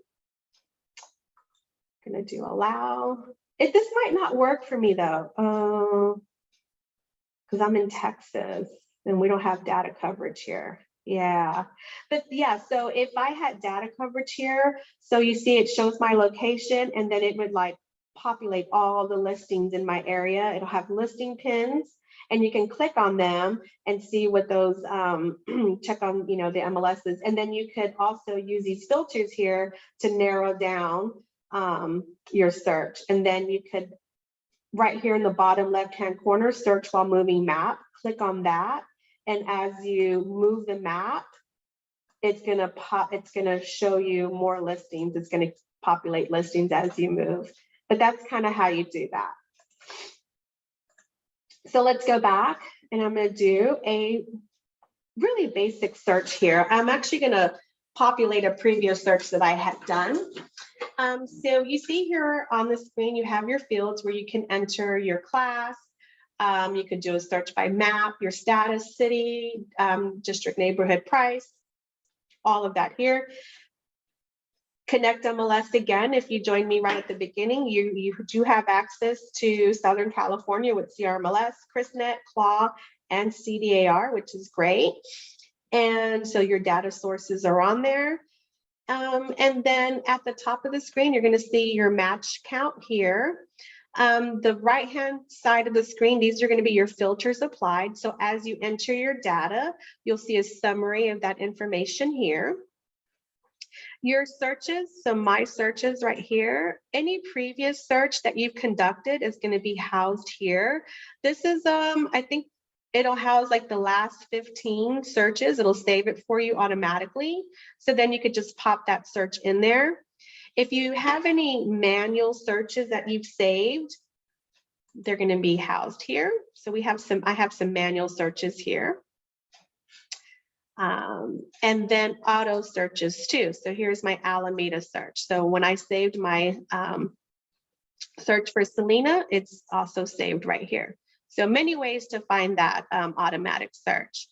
Gonna do allow. This might not work for me though, because I'm in Texas and we don't have data coverage here. Yeah, but yeah, so if I had data coverage here, so you see it shows my location and then it would like populate all the listings in my area. It'll have listing pins and you can click on them and see what those, check on, the MLSs. And then you could also use these filters here to narrow down your search. And then you could, right here in the bottom left-hand corner, search while moving map, click on that. And as you move the map, it's gonna show you more listings. It's gonna populate listings as you move. But that's kind of how you do that. So let's go back and I'm gonna do a really basic search here. I'm actually gonna populate a previous search that I had done. So you see here on the screen, you have your fields where you can enter your class. You could do a search by map, your status, city, district, neighborhood, price, all of that here. ConnectMLS, again, if you joined me right at the beginning, you do have access to Southern California with CRMLS, CRISNet, CLAW, and CDAR, which is great. And so your data sources are on there. And then at the top of the screen, you're going to see your match count here. The right-hand side of the screen, these are going to be your filters applied. So as you enter your data, you'll see a summary of that information here. Your searches, so my searches right here, any previous search that you've conducted is going to be housed here. This is, I think it'll house like the last 15 searches. It'll save it for you automatically. So then you could just pop that search in there. If you have any manual searches that you've saved, they're going to be housed here. So I have some manual searches here. And then auto searches too. So here's my Alameda search. So when I saved my search for Selena, it's also saved right here. So many ways to find that automatic search.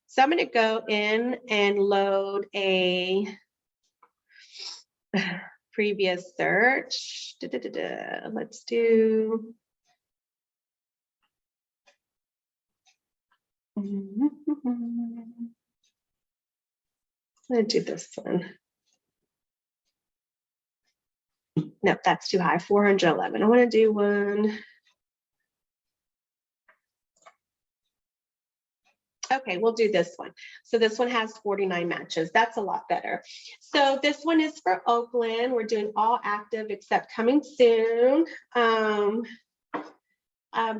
So I'm going to go in and load a previous search. Let's do. I'm going to do this one. No, that's too high, 411. I want to do one. Okay, we'll do this one. So this one has 49 matches. That's a lot better. So this one is for Oakland. We're doing all active except coming soon.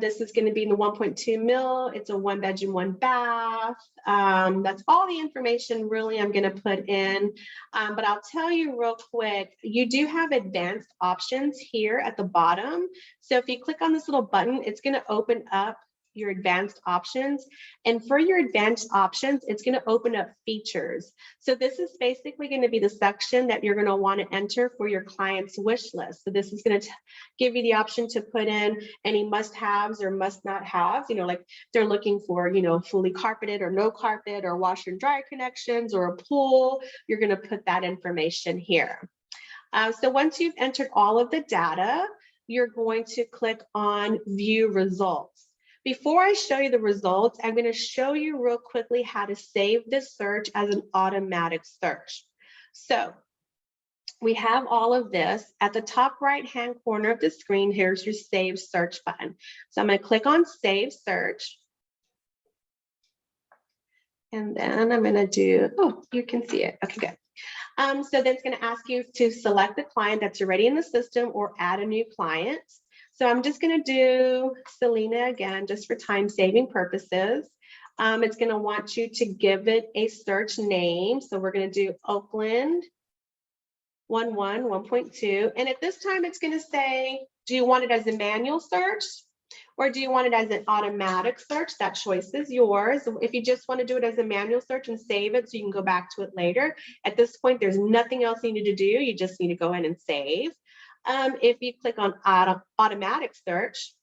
This is going to be in the 1.2 mil. It's a 1-bedroom, 1-bath. That's all the information really I'm going to put in. But I'll tell you real quick, you do have advanced options here at the bottom. So if you click on this little button, it's going to open up your advanced options. And for your advanced options, it's going to open up features. So this is basically going to be the section that you're going to want to enter for your client's wish list. So this is going to give you the option to put in any must-haves or must-not-haves, like they're looking for, fully carpeted or no carpet or washer and dryer connections or a pool. You're going to put that information here. So once you've entered all of the data, you're going to click on view results. Before I show you the results, I'm going to show you real quickly how to save this search as an automatic search. So we have all of this. At the top right-hand corner of the screen, here's your Save Search button. So I'm going to click on Save Search. And then I'm going to do, oh, you can see it. Okay, good. So then it's going to ask you to select the client that's already in the system or add a new client. So I'm just going to do Selena again, just for time-saving purposes. It's going to want you to give it a search name. So we're going to do Oakland 1.2. And at this time, it's going to say, do you want it as a manual search? Or do you want it as an automatic search? That choice is yours. If you just want to do it as a manual search and save it so you can go back to it later, at this point, there's nothing else you need to do. You just need to go in and save. If you click on automatic search,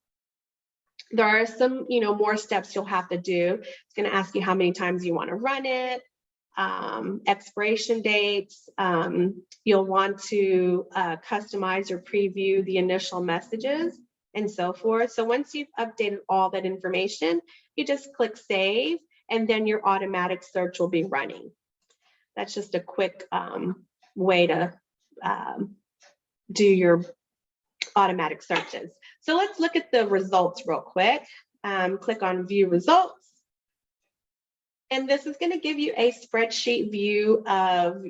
There are some, more steps you'll have to do. It's going to ask you how many times you want to run it, expiration dates. You'll want to customize or preview the initial messages and so forth. So once you've updated all that information, you just click save, and then your automatic search will be running. That's just a quick way to do your automatic searches. So let's look at the results real quick. Click on view results. And this is going to give you a spreadsheet view of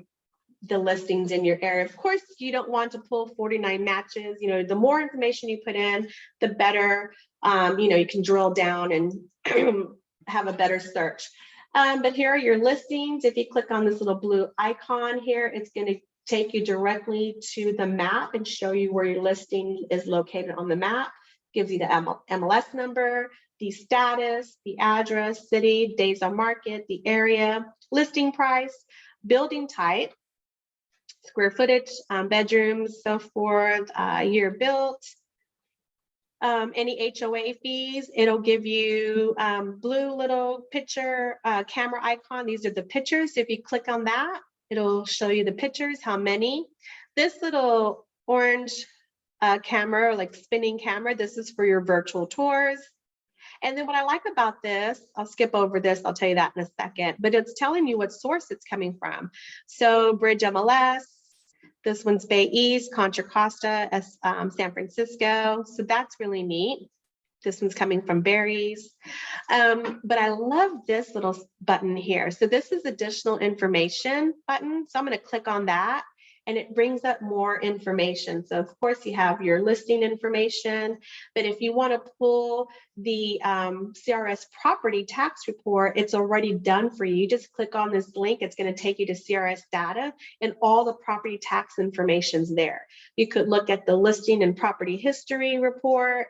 the listings in your area. Of course, you don't want to pull 49 matches. The more information you put in, the better, you can drill down and have a better search. But here are your listings. If you click on this little blue icon here, it's going to take you directly to the map and show you where your listing is located on the map. Gives you the MLS number, the status, the address, city, days on market, the area, listing price, building type, square footage, bedrooms, so forth, year built, any HOA fees. It'll give you blue little picture camera icon. These are the pictures. So if you click on that, it'll show you the pictures, how many. This little orange camera, like spinning camera, this is for your virtual tours. And then what I like about this, I'll skip over this, I'll tell you that in a second, but it's telling you what source it's coming from. So BridgeMLS, this one's Bay East, Contra Costa, San Francisco. So that's really neat. This one's coming from Barry's. But I love this little button here. So this is additional information button. So I'm going to click on that, and it brings up more information. So of course you have your listing information, but if you want to pull the CRS property tax report, it's already done for you. You just click on this link, it's going to take you to CRS data, and all the property tax information's there. You could look at the listing and property history report.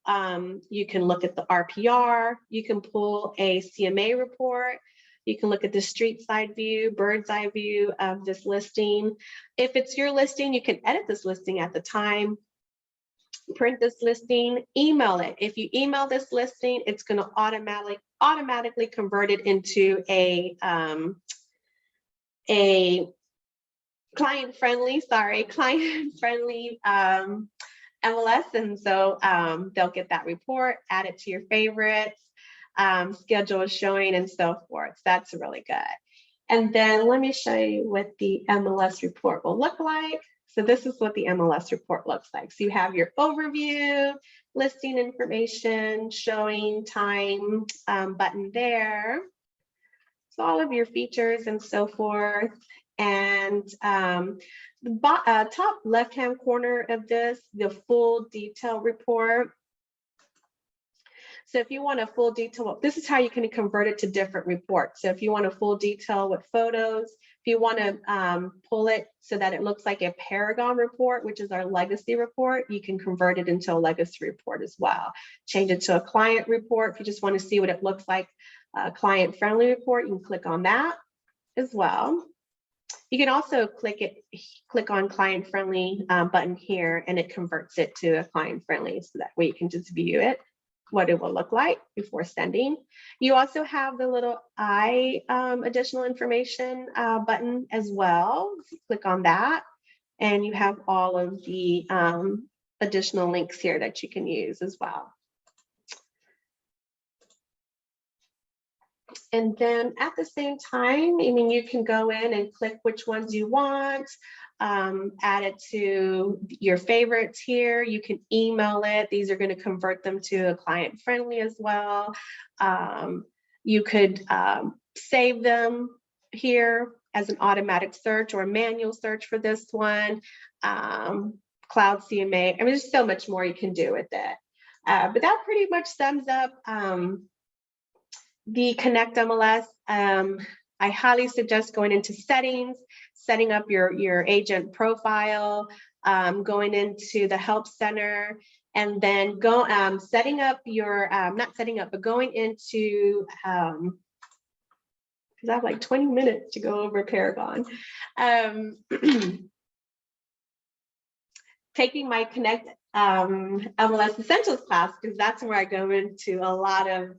You can look at the RPR, you can pull a CMA report, you can look at the street side view, bird's eye view of this listing. If it's your listing, you can edit this listing at the time, print this listing, email it. If you email this listing, it's going to automatically convert it into a client-friendly MLS, and so they'll get that report, add it to your favorites, schedule is showing, and so forth. That's really good. And then let me show you what the MLS report will look like. So this is what the MLS report looks like. So you have your overview, listing information, showing time button there. So all of your features and so forth. And the top left-hand corner of this, the full detail report. So if you want a full detail, this is how you can convert it to different reports. So if you want a full detail with photos, if you want to pull it so that it looks like a Paragon report, which is our legacy report, you can convert it into a legacy report as well. Change it to a client report. If you just want to see what it looks like, a client-friendly report, you can click on that as well. You can also click on client-friendly button here, and it converts it to a client-friendly, so that way you can just view it, what it will look like before sending. You also have the little additional information button as well. So click on that, and you have all of the additional links here that you can use as well. And then at the same time, you can go in and click which ones you want, add it to your favorites here. You can email it. These are going to convert them to a client friendly as well. You could save them here as an automatic search or a manual search for this one. Cloud CMA. There's so much more you can do with it. But that pretty much sums up the ConnectMLS. I highly suggest going into settings, setting up your agent profile, going into the help center, and then setting up your, going into, because I have like 20 minutes to go over Paragon. Taking my MLS Essentials class, because that's where I go into a lot of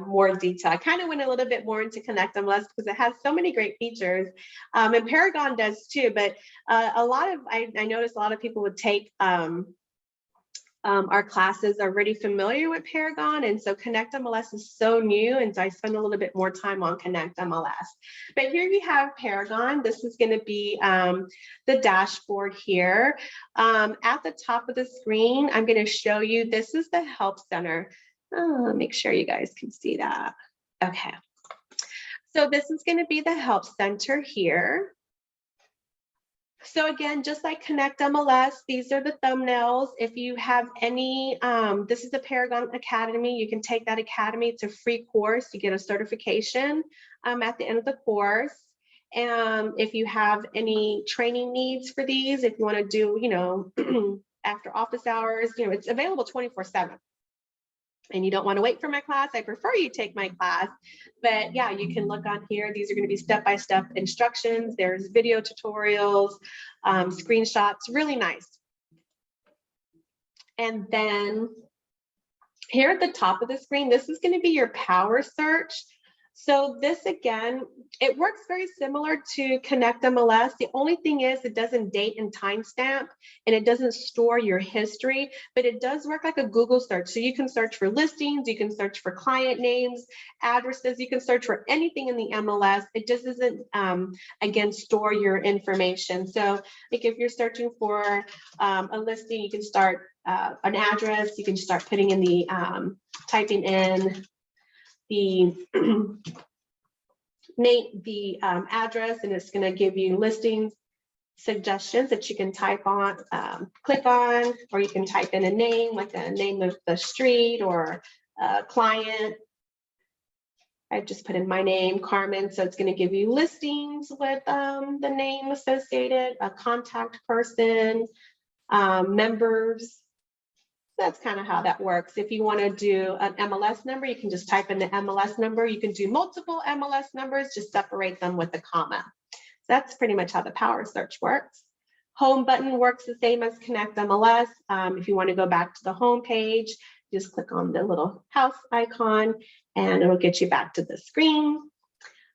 more detail. I kind of went a little bit more into ConnectMLS because it has so many great features, and Paragon does too. But I noticed a lot of people would take our classes are already familiar with Paragon, and so ConnectMLS is so new, and so I spend a little bit more time on ConnectMLS. But here you have Paragon. This is going to be the dashboard here. At the top of the screen, I'm going to show you, this is the Help Center. Make sure you guys can see that. Okay. So this is going to be the Help Center here. So again, just like ConnectMLS, these are the thumbnails. If you have any, this is the Paragon Academy. You can take that academy. It's a free course. You get a certification at the end of the course. And if you have any training needs for these, if you want to do, you know, after office hours, you know, it's available 24/7. And you don't want to wait for my class, I prefer you take my class. But yeah, you can look on here. These are going to be step-by-step instructions. There's video tutorials, screenshots, really nice. And then here at the top of the screen, this is going to be your power search. So this, again, it works very similar to ConnectMLS. The only thing is it doesn't date and timestamp, and it doesn't store your history, but it does work like a Google search. So you can search for listings, you can search for client names, addresses, you can search for anything in the MLS. It just doesn't, again, store your information. So like if you're searching for a listing, you can start an address, you can start putting in the, typing in the name, the address, and it's going to give you listings suggestions that you can type on, click on, or you can type in a name, like the name of the street or a client. I just put in my name, Carmen, so it's going to give you listings with the name associated, a contact person, members. That's kind of how that works. If you want to do an MLS number, you can just type in the MLS number. You can do multiple MLS numbers, just separate them with a comma. So that's pretty much how the power search works. Home button works the same as ConnectMLS. If you want to go back to the home page, just click on the little house icon and it'll get you back to the screen.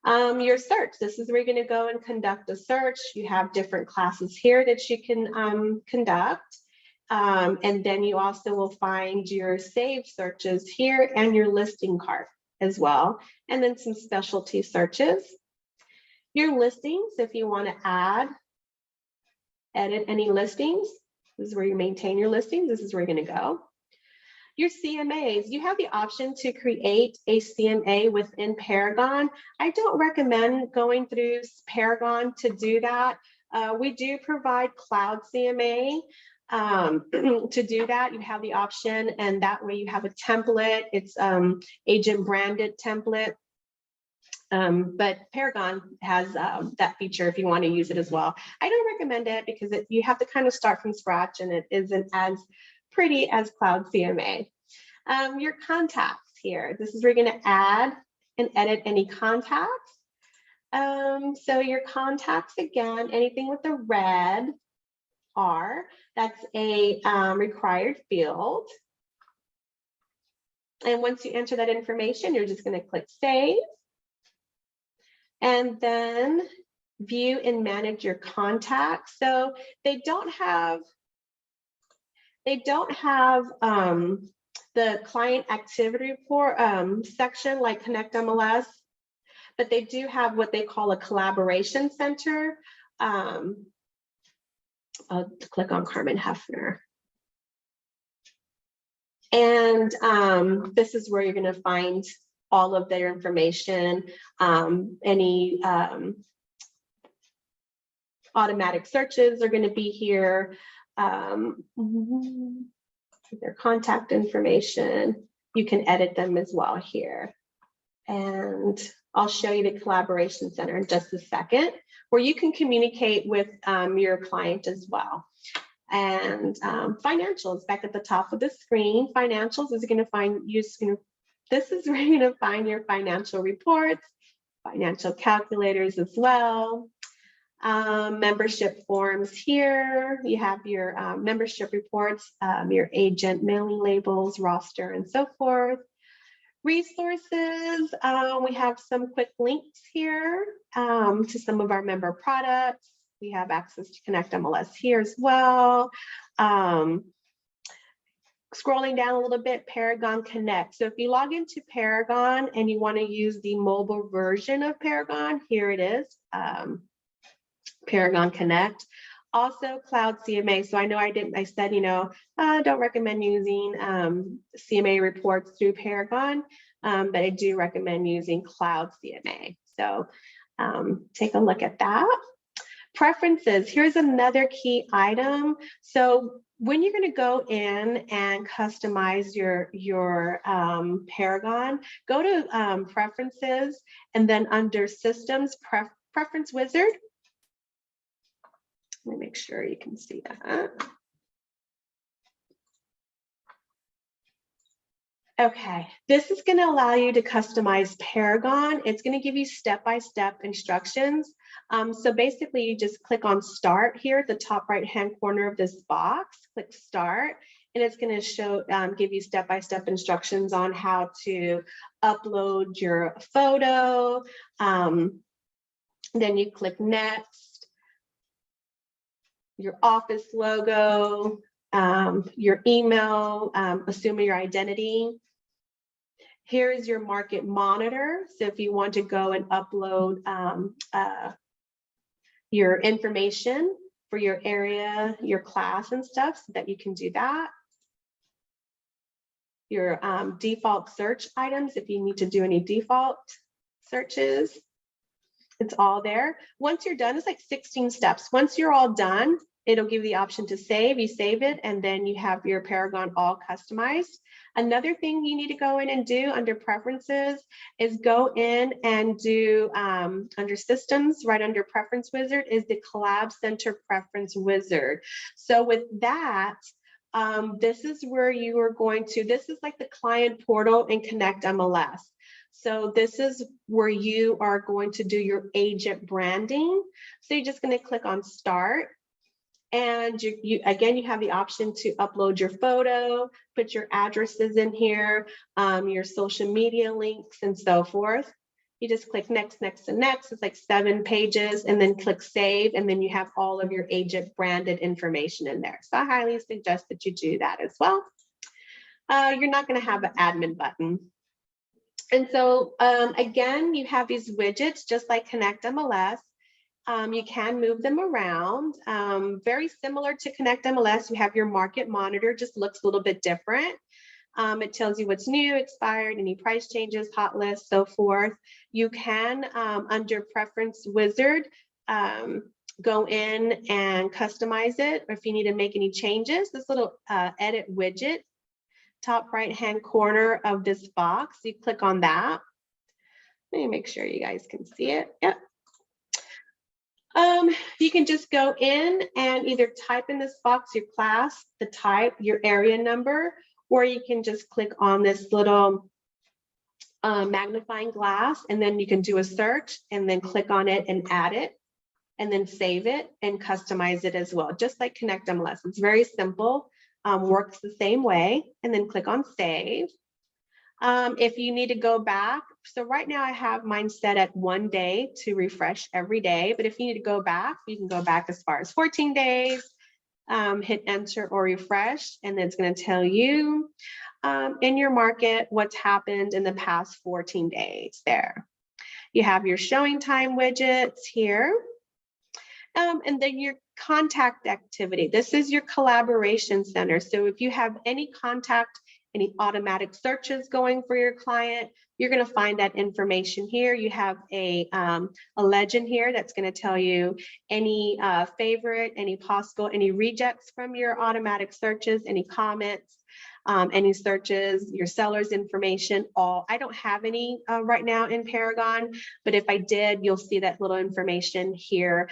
Your search, this is where you're going to go and conduct a search. You have different classes here that you can conduct. And then you also will find your saved searches here and your listing cart as well. And then some specialty searches. Your listings, if you want to add, edit any listings, this is where you maintain your listings. This is where you're going to go. Your CMAs, you have the option to create a CMA within Paragon. I don't recommend going through Paragon to do that. We do provide Cloud CMA. To do that, you have the option, and that way you have a template. It's agent branded template, but Paragon has that feature if you want to use it as well. I don't recommend it because you have to kind of start from scratch, and it isn't as pretty as Cloud CMA. Your contacts here, this is where you're going to add and edit any contacts. So your contacts, again, anything with the red R, that's a required field. And once you enter that information, you're just going to click save. And then view and manage your contacts. So they don't have the client activity report section like ConnectMLS, but they do have what they call a collaboration center. I'll click on Carmen Hefner. And this is where you're going to find all of their information, any automatic searches are going to be here, their contact information. You can edit them as well here. And I'll show you the collaboration center in just a second, where you can communicate with your client as well. And financials, back at the top of the screen, financials is going to find this is where you're going to find your financial reports, financial calculators as well. Membership forms here. You have your membership reports, your agent mailing labels, roster, and so forth. Resources, we have some quick links here to some of our member products. We have access to ConnectMLS here as well. Scrolling down a little bit, Paragon Connect. So if you log into Paragon and you want to use the mobile version of Paragon, here it is, Paragon Connect. Also Cloud CMA. So I know I said, don't recommend using CMA reports through Paragon, but I do recommend using Cloud CMA. So take a look at that. Preferences, here's another key item. So when you're going to go in and customize your Paragon, go to Preferences, and then under Systems, Preference Wizard. Let me make sure you can see that. Okay, this is going to allow you to customize Paragon. It's going to give you step-by-step instructions. So basically, you just click on Start here at the top right-hand corner of this box. Click Start, and it's going to give you step-by-step instructions on how to upload your photo. Then you click Next. Your office logo, your email, assuming your identity. Here is your market monitor. So if you want to go and upload your information for your area, your class and stuff, so that you can do that. Your default search items, if you need to do any default searches, it's all there. Once you're done, it's like 16 steps. Once you're all done, it'll give you the option to save. You save it, and then you have your Paragon all customized. Another thing you need to go in and do under Preferences is go in and do under Systems, right under Preference Wizard is the Collab Center Preference Wizard. So with that, this is where you are going to, this is like the client portal in ConnectMLS. So this is where you are going to do your agent branding. So you're just going to click on Start. And again, you have the option to upload your photo, put your addresses in here, your social media links, and so forth. You just click Next, Next, and Next. It's like 7 pages, and then click Save, and then you have all of your agent branded information in there. So I highly suggest that you do that as well. You're not going to have an admin button. And so again, you have these widgets just like ConnectMLS. You can move them around. Very similar to ConnectMLS, you have your market monitor, just looks a little bit different. It tells you what's new, expired, any price changes, hot list, so forth. You can, under Preference Wizard, go in and customize it, or if you need to make any changes, this little edit widget, top right-hand corner of this box, you click on that. Let me make sure you guys can see it. Yep. You can just go in and either type in this box your class, the type, your area number, or you can just click on this little magnifying glass, and then you can do a search and then click on it and add it, and then save it and customize it as well, just like ConnectMLS. It's very simple, works the same way, and then click on Save. If you need to go back, so right now I have mine set at 1 day to refresh every day, but if you need to go back, you can go back as far as 14 days, hit enter or refresh, and then it's going to tell you in your market what's happened in the past 14 days there. You have your showing time widgets here, and then your contact activity. This is your collaboration center. So if you have any contact, any automatic searches going for your client, you're going to find that information here. You have a legend here that's going to tell you any favorite, any possible, any rejects from your automatic searches, any comments, any searches, your seller's information, all. I don't have any right now in Paragon, but if I did, you'll see that little information here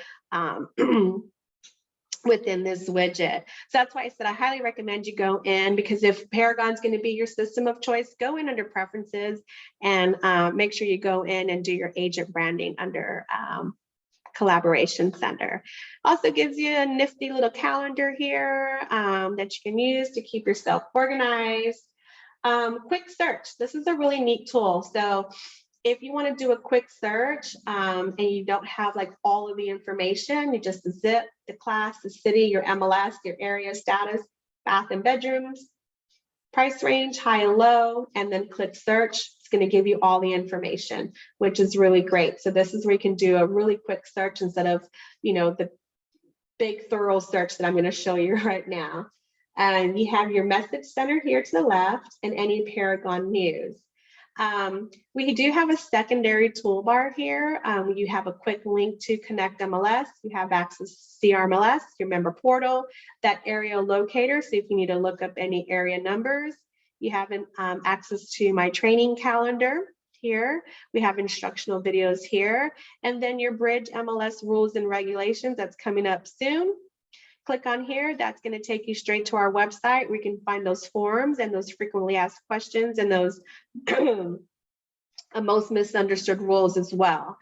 within this widget. So that's why I said I highly recommend you go in, because if Paragon's going to be your system of choice, go in under Preferences and make sure you go in and do your agent branding under Collaboration Center. Also gives you a nifty little calendar here that you can use to keep yourself organized. Quick search. This is a really neat tool. So if you want to do a quick search and you don't have like all of the information, you just zip the class, the city, your MLS, your area status, bath and bedrooms, price range, high and low, and then click search. It's going to give you all the information, which is really great. So this is where you can do a really quick search instead of, you know, the big thorough search that I'm going to show you right now. And you have your message center here to the left and any Paragon news. We do have a secondary toolbar here. You have a quick link to ConnectMLS. You have access to CRMLS, your member portal, that area locator. So if you need to look up any area numbers, you have access to my training calendar here. We have instructional videos here. And then your BridgeMLS rules and regulations that's coming up soon. Click on here, that's going to take you straight to our website where you can find those forums and those frequently asked questions and those most misunderstood rules as well.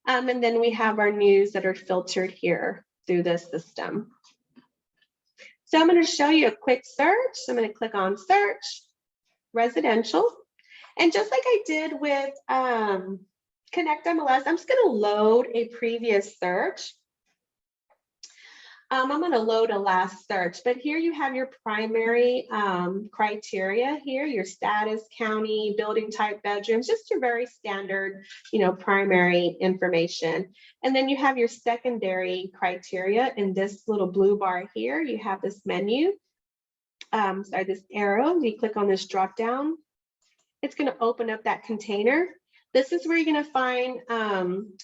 And then we have our news that are filtered here through this system. So I'm going to show you a quick search. I'm going to click on search, residential. And just like I did with ConnectMLS, I'm just going to load a previous search. I'm going to load a last search, but here you have your primary criteria here, your status, county, building type, bedrooms, just your very standard, you know, primary information. And then you have your secondary criteria in this little blue bar here. You have this menu, sorry, this arrow. You click on this drop down. It's going to open up that container. This is where you're going to find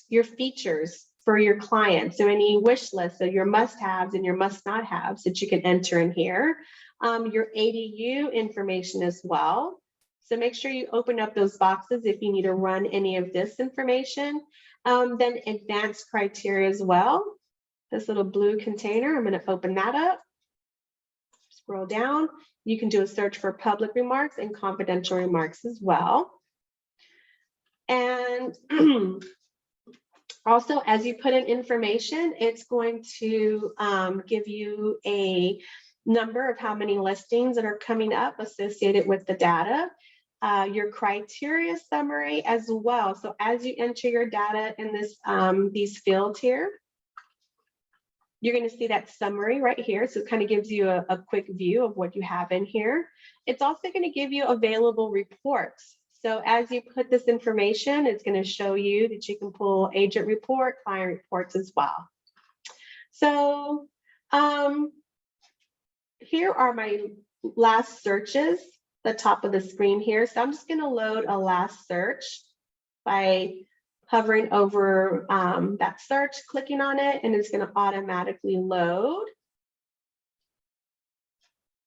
your features for your client. So any wish list, so your must-haves and your must-not-haves that you can enter in here. Your ADU information as well. So make sure you open up those boxes if you need to run any of this information. Then advanced criteria as well. This little blue container, I'm going to open that up. Scroll down. You can do a search for public remarks and confidential remarks as well. And also, as you put in information, it's going to give you a number of how many listings that are coming up associated with the data, your criteria summary as well. So as you enter your data in this these fields here, you're going to see that summary right here. So it kind of gives you a quick view of what you have in here. It's also going to give you available reports. So as you put this information, it's going to show you that you can pull agent report, client reports as well. So here are my last searches, the top of the screen here. So I'm just going to load a last search by hovering over that search, clicking on it, and it's going to automatically load.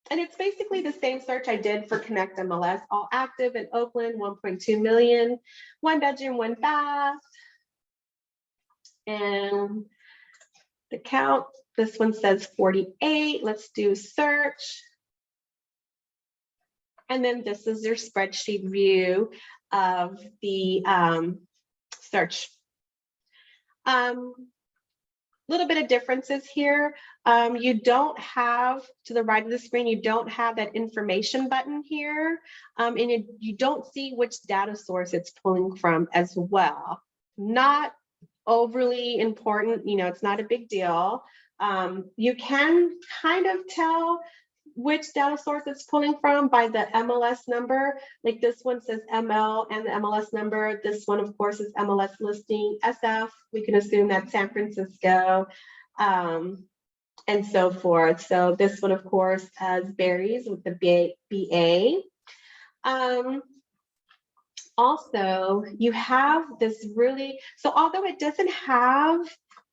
And it's basically the same search I did for ConnectMLS, all active in Oakland, 1.2 million, 1 bedroom, 1 bath. And the count, this one says 48. Let's do search. And then this is your spreadsheet view of the search. Little bit of differences here. You don't have, to the right of the screen, you don't have that information button here. And you don't see which data source it's pulling from as well. Not overly important, you know, it's not a big deal. You can kind of tell which data source it's pulling from by the MLS number. Like this one says ML and the MLS number. This one, of course, is MLS listing SF. We can assume that's San Francisco and so forth. So this one, of course, has berries with the BA. Also, you have this really, so although it doesn't have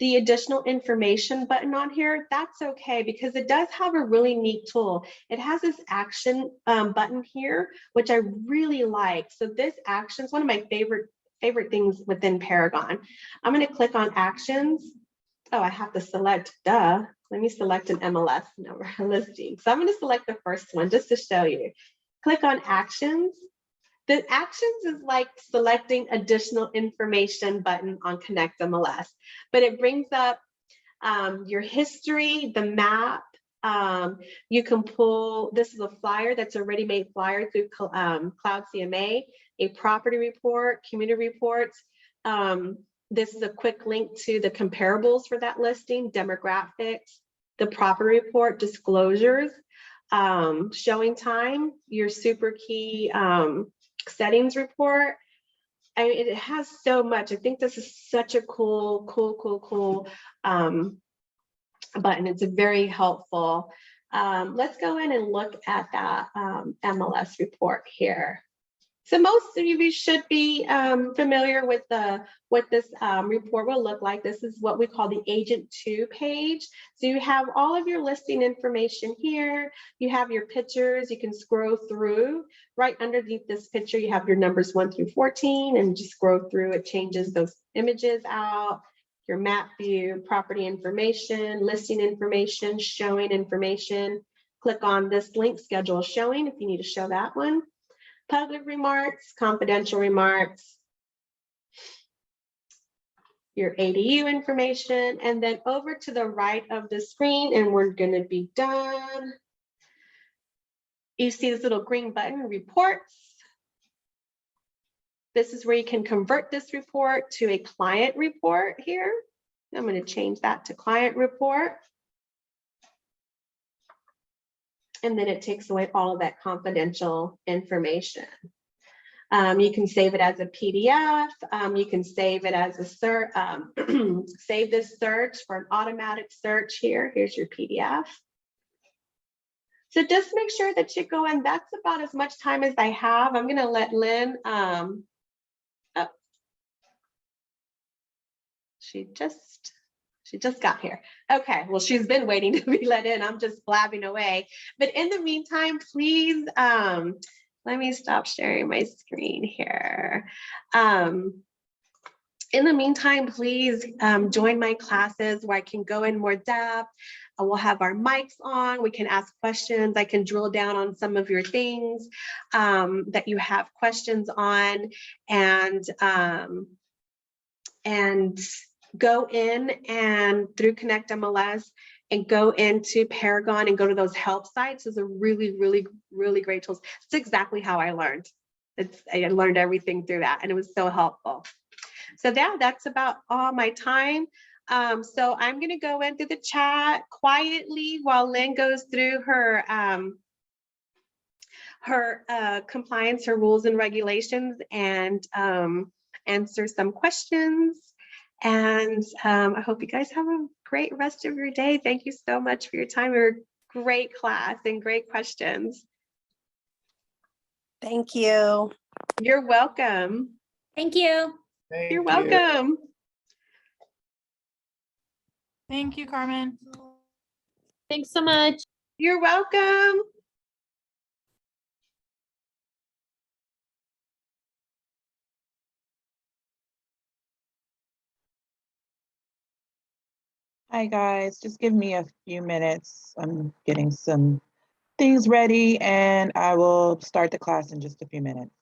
the additional information button on here, that's okay, because it does have a really neat tool. It has this action button here, which I really like. So this action is one of my favorite things within Paragon. I'm going to click on actions. Oh, I have to select, duh. Let me select an MLS number listing. So I'm going to select the first one just to show you. Click on actions. The actions is like selecting additional information button on ConnectMLS, but it brings up your history, the map. You can pull, this is a flyer that's a ready-made flyer through Cloud CMA, a property report, community reports. This is a quick link to the comparables for that listing, demographics, the property report, disclosures, showing time, your super key settings report. I mean, it has so much. I think this is such a cool button. It's very helpful. Let's go in and look at that MLS report here. So most of you should be familiar with what this report will look like. This is what we call the Agent 2 page. So you have all of your listing information here. You have your pictures. You can scroll through. Right underneath this picture, you have your numbers 1 through 14, and just scroll through. It changes those images out. Your map view, property information, listing information, showing information. Click on this link, schedule showing, if you need to show that one. Public remarks, confidential remarks, your ADU information, and then over to the right of the screen, and we're going to be done. You see this little green button, reports. This is where you can convert this report to a client report here. I'm going to change that to client report. And then it takes away all of that confidential information. You can save it as a PDF. You can save it as a search, save this search for an automatic search here. Here's your PDF. So just make sure that you go in. That's about as much time as I have. I'm gonna let Lynn, she just got here. Okay, well, she's been waiting to be let in. I'm just blabbing away. But in the meantime, please, let me stop sharing my screen here. In the meantime, please join my classes where I can go in more depth. We'll have our mics on. We can ask questions. I can drill down on some of your things that you have questions on, and go in and through ConnectMLS and go into Paragon and go to those help sites. Those are really, really, really great tools. It's exactly how I learned. I learned everything through that, and it was so helpful. So yeah, that's about all my time. So I'm going to go into the chat quietly while Lynn goes through her compliance, her rules and regulations, and answer some questions. And I hope you guys have a great rest of your day. Thank you so much for your time. You were a great class and great questions. Thank you. You're welcome. Thank you. You're welcome. Thank you, Carmen. Thanks so much. You're welcome. Hi guys, just give me a few minutes. I'm getting some things ready and I will start the class in just a few minutes.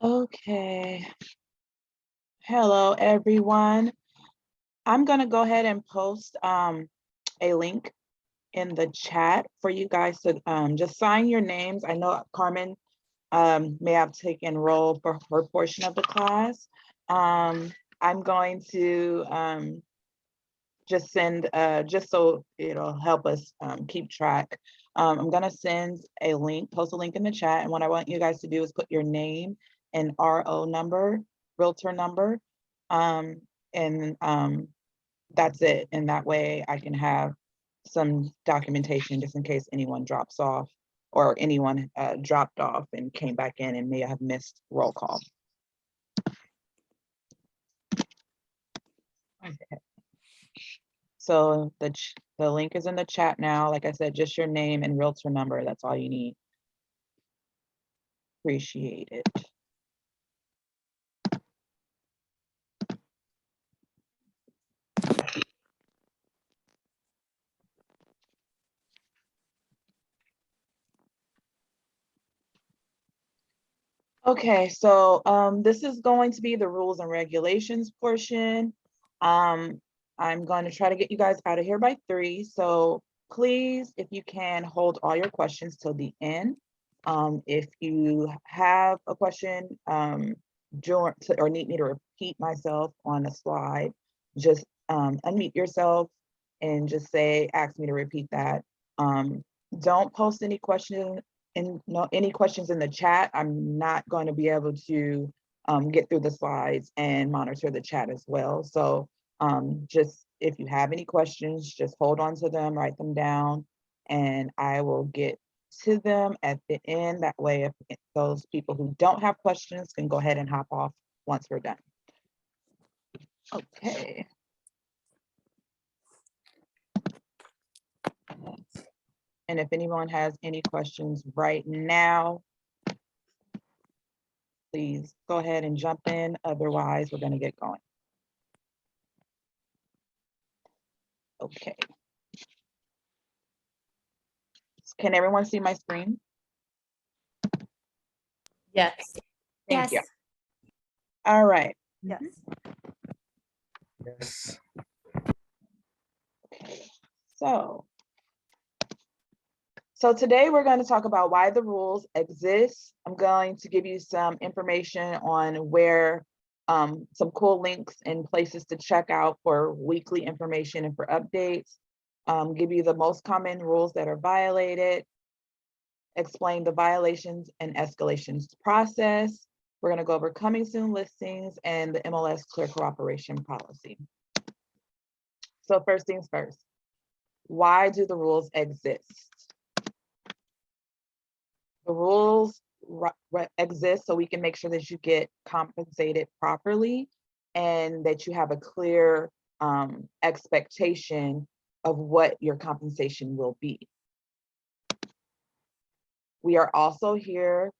Okay. Hello, everyone. I'm gonna go ahead and post a link in the chat for you guys to just sign your names. I know Carmen may have taken roll for her portion of the class. I'm going to just send, just so it'll help us keep track. I'm gonna send a link, post a link in the chat. And what I want you guys to do is put your name and RO number, realtor number. And that's it. And that way I can have some documentation just in case anyone drops off or anyone dropped off and came back in and may have missed roll call. Okay. So the link is in the chat now. Like I said, just your name and realtor number. That's all you need. Appreciate it. Okay, so this is going to be the rules and regulations portion. I'm going to try to get you guys out of here by 3. So please, if you can, hold all your questions till the end. If you have a question or need me to repeat myself on a slide, just unmute yourself and just say, ask me to repeat that. Don't post any questions any questions in the chat. I'm not going to be able to get through the slides and monitor the chat as well. So just if you have any questions, just hold on to them, write them down, and I will get to them at the end. That way, if those people who don't have questions can go ahead and hop off once we're done. Okay. And if anyone has any questions right now, please go ahead and jump in. Otherwise, we're going to get going. Okay. Can everyone see my screen? Yes. Thank Yes. you. All right. Yes. Yes. Okay. So today we're going to talk about why the rules exist. I'm going to give you some information on where some cool links and places to check out for weekly information and for updates. Give you the most common rules that are violated, explain the violations and escalations process. We're going to go over coming soon listings and the MLS clear cooperation policy. So first things first, why do the rules exist? The rules exist so we can make sure that you get compensated properly and that you have a clear expectation of what your compensation will be. We are also here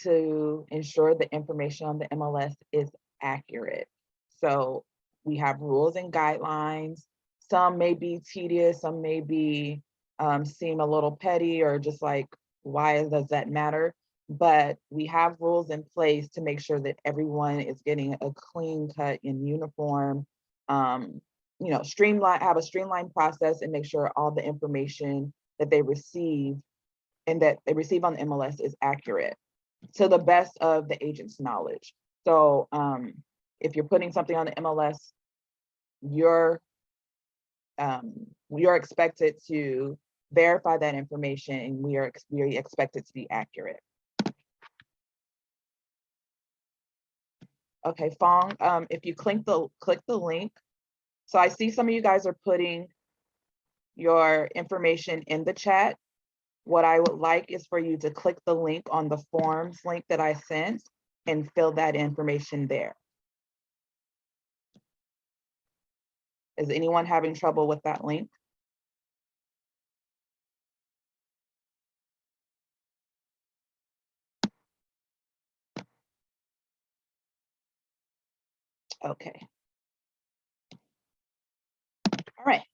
to ensure the information on the MLS is accurate. So we have rules and guidelines. Some may be tedious, some may be seem a little petty or just like, why does that matter? But we have rules in place to make sure that everyone is getting a clean cut and uniform, have a streamlined process and make sure all the information that they receive and that they receive on the MLS is accurate to the best of the agent's knowledge. So if you're putting something on the MLS, you're expected to verify that information, and we are expected to be accurate. Okay, Fong, if you click the link. So I see some of you guys are putting your information in the chat. What I would like is for you to click the link on the forms link that I sent and fill that information there. Is anyone having trouble with that link? Okay. All right.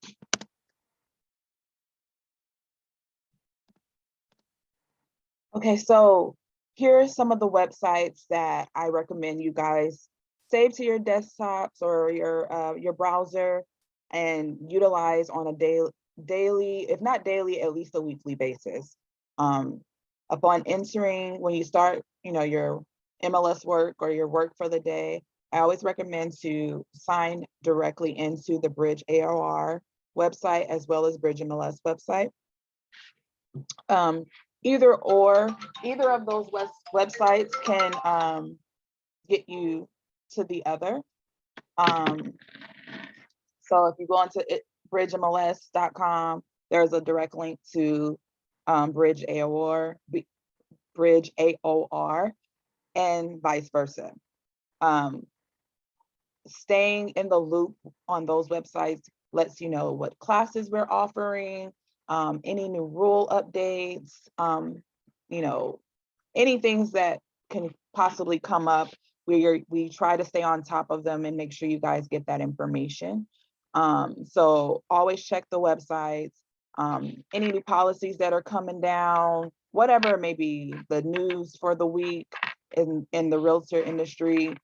Okay, so here are some of the websites that I recommend you guys save to your desktops or your browser and utilize on a daily, if not daily, at least a weekly basis. Upon entering, when you start, your MLS work or your work for the day, I always recommend to sign directly into the Bridge AOR website as well as BridgeMLS website. Either of those websites can get you to the other. So if you go into BridgeMLS.com, there's a direct link to Bridge AOR, and vice versa. Staying in the loop on those websites lets you know what classes we're offering, any new rule updates, any things that can possibly come up. We try to stay on top of them and make sure you guys get that information. So always check the websites, any new policies that are coming down, whatever it may be, the news for the week in the realtor industry.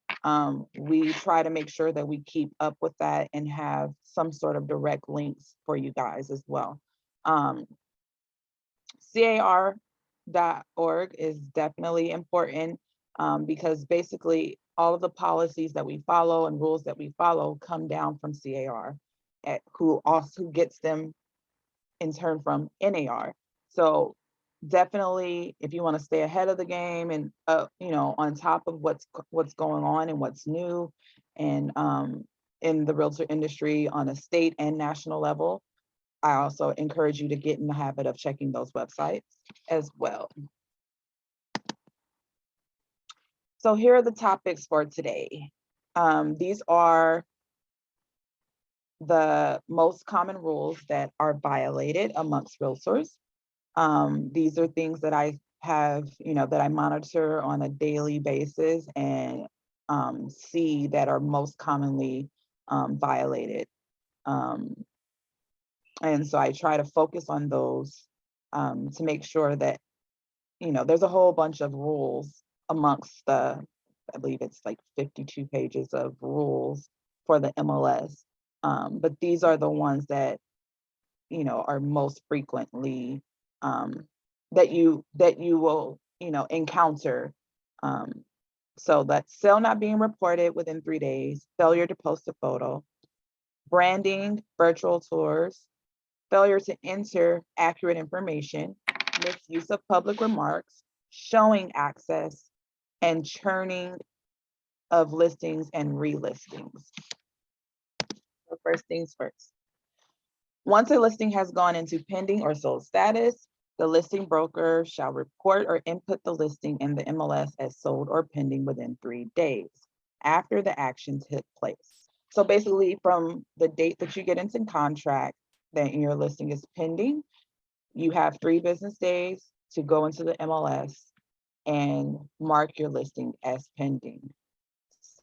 We try to make sure that we keep up with that and have some sort of direct links for you guys as well. CAR.org is definitely important because basically all of the policies that we follow and rules that we follow come down from CAR, who gets them in turn from NAR. So definitely, if you want to stay ahead of the game and on top of what's going on and what's new and in the realtor industry on a state and national level, I also encourage you to get in the habit of checking those websites as well. So here are the topics for today. These are the most common rules that are violated amongst realtors. These are things that I have, that I monitor on a daily basis and see that are most commonly violated. And so I try to focus on those to make sure that, there's a whole bunch of rules amongst I believe it's like 52 pages of rules for the MLS. But these are the ones that, are most frequently that you will, encounter. So that's sale not being reported within 3 days, failure to post a photo, branding, virtual tours, failure to enter accurate information, misuse of public remarks, showing access, and churning of listings and relistings. So first things first. Once a listing has gone into pending or sold status, the listing broker shall report or input the listing in the MLS as sold or pending within 3 days after the action took place. So basically from the date that you get into contract that your listing is pending, you have 3 business days to go into the MLS and mark your listing as pending.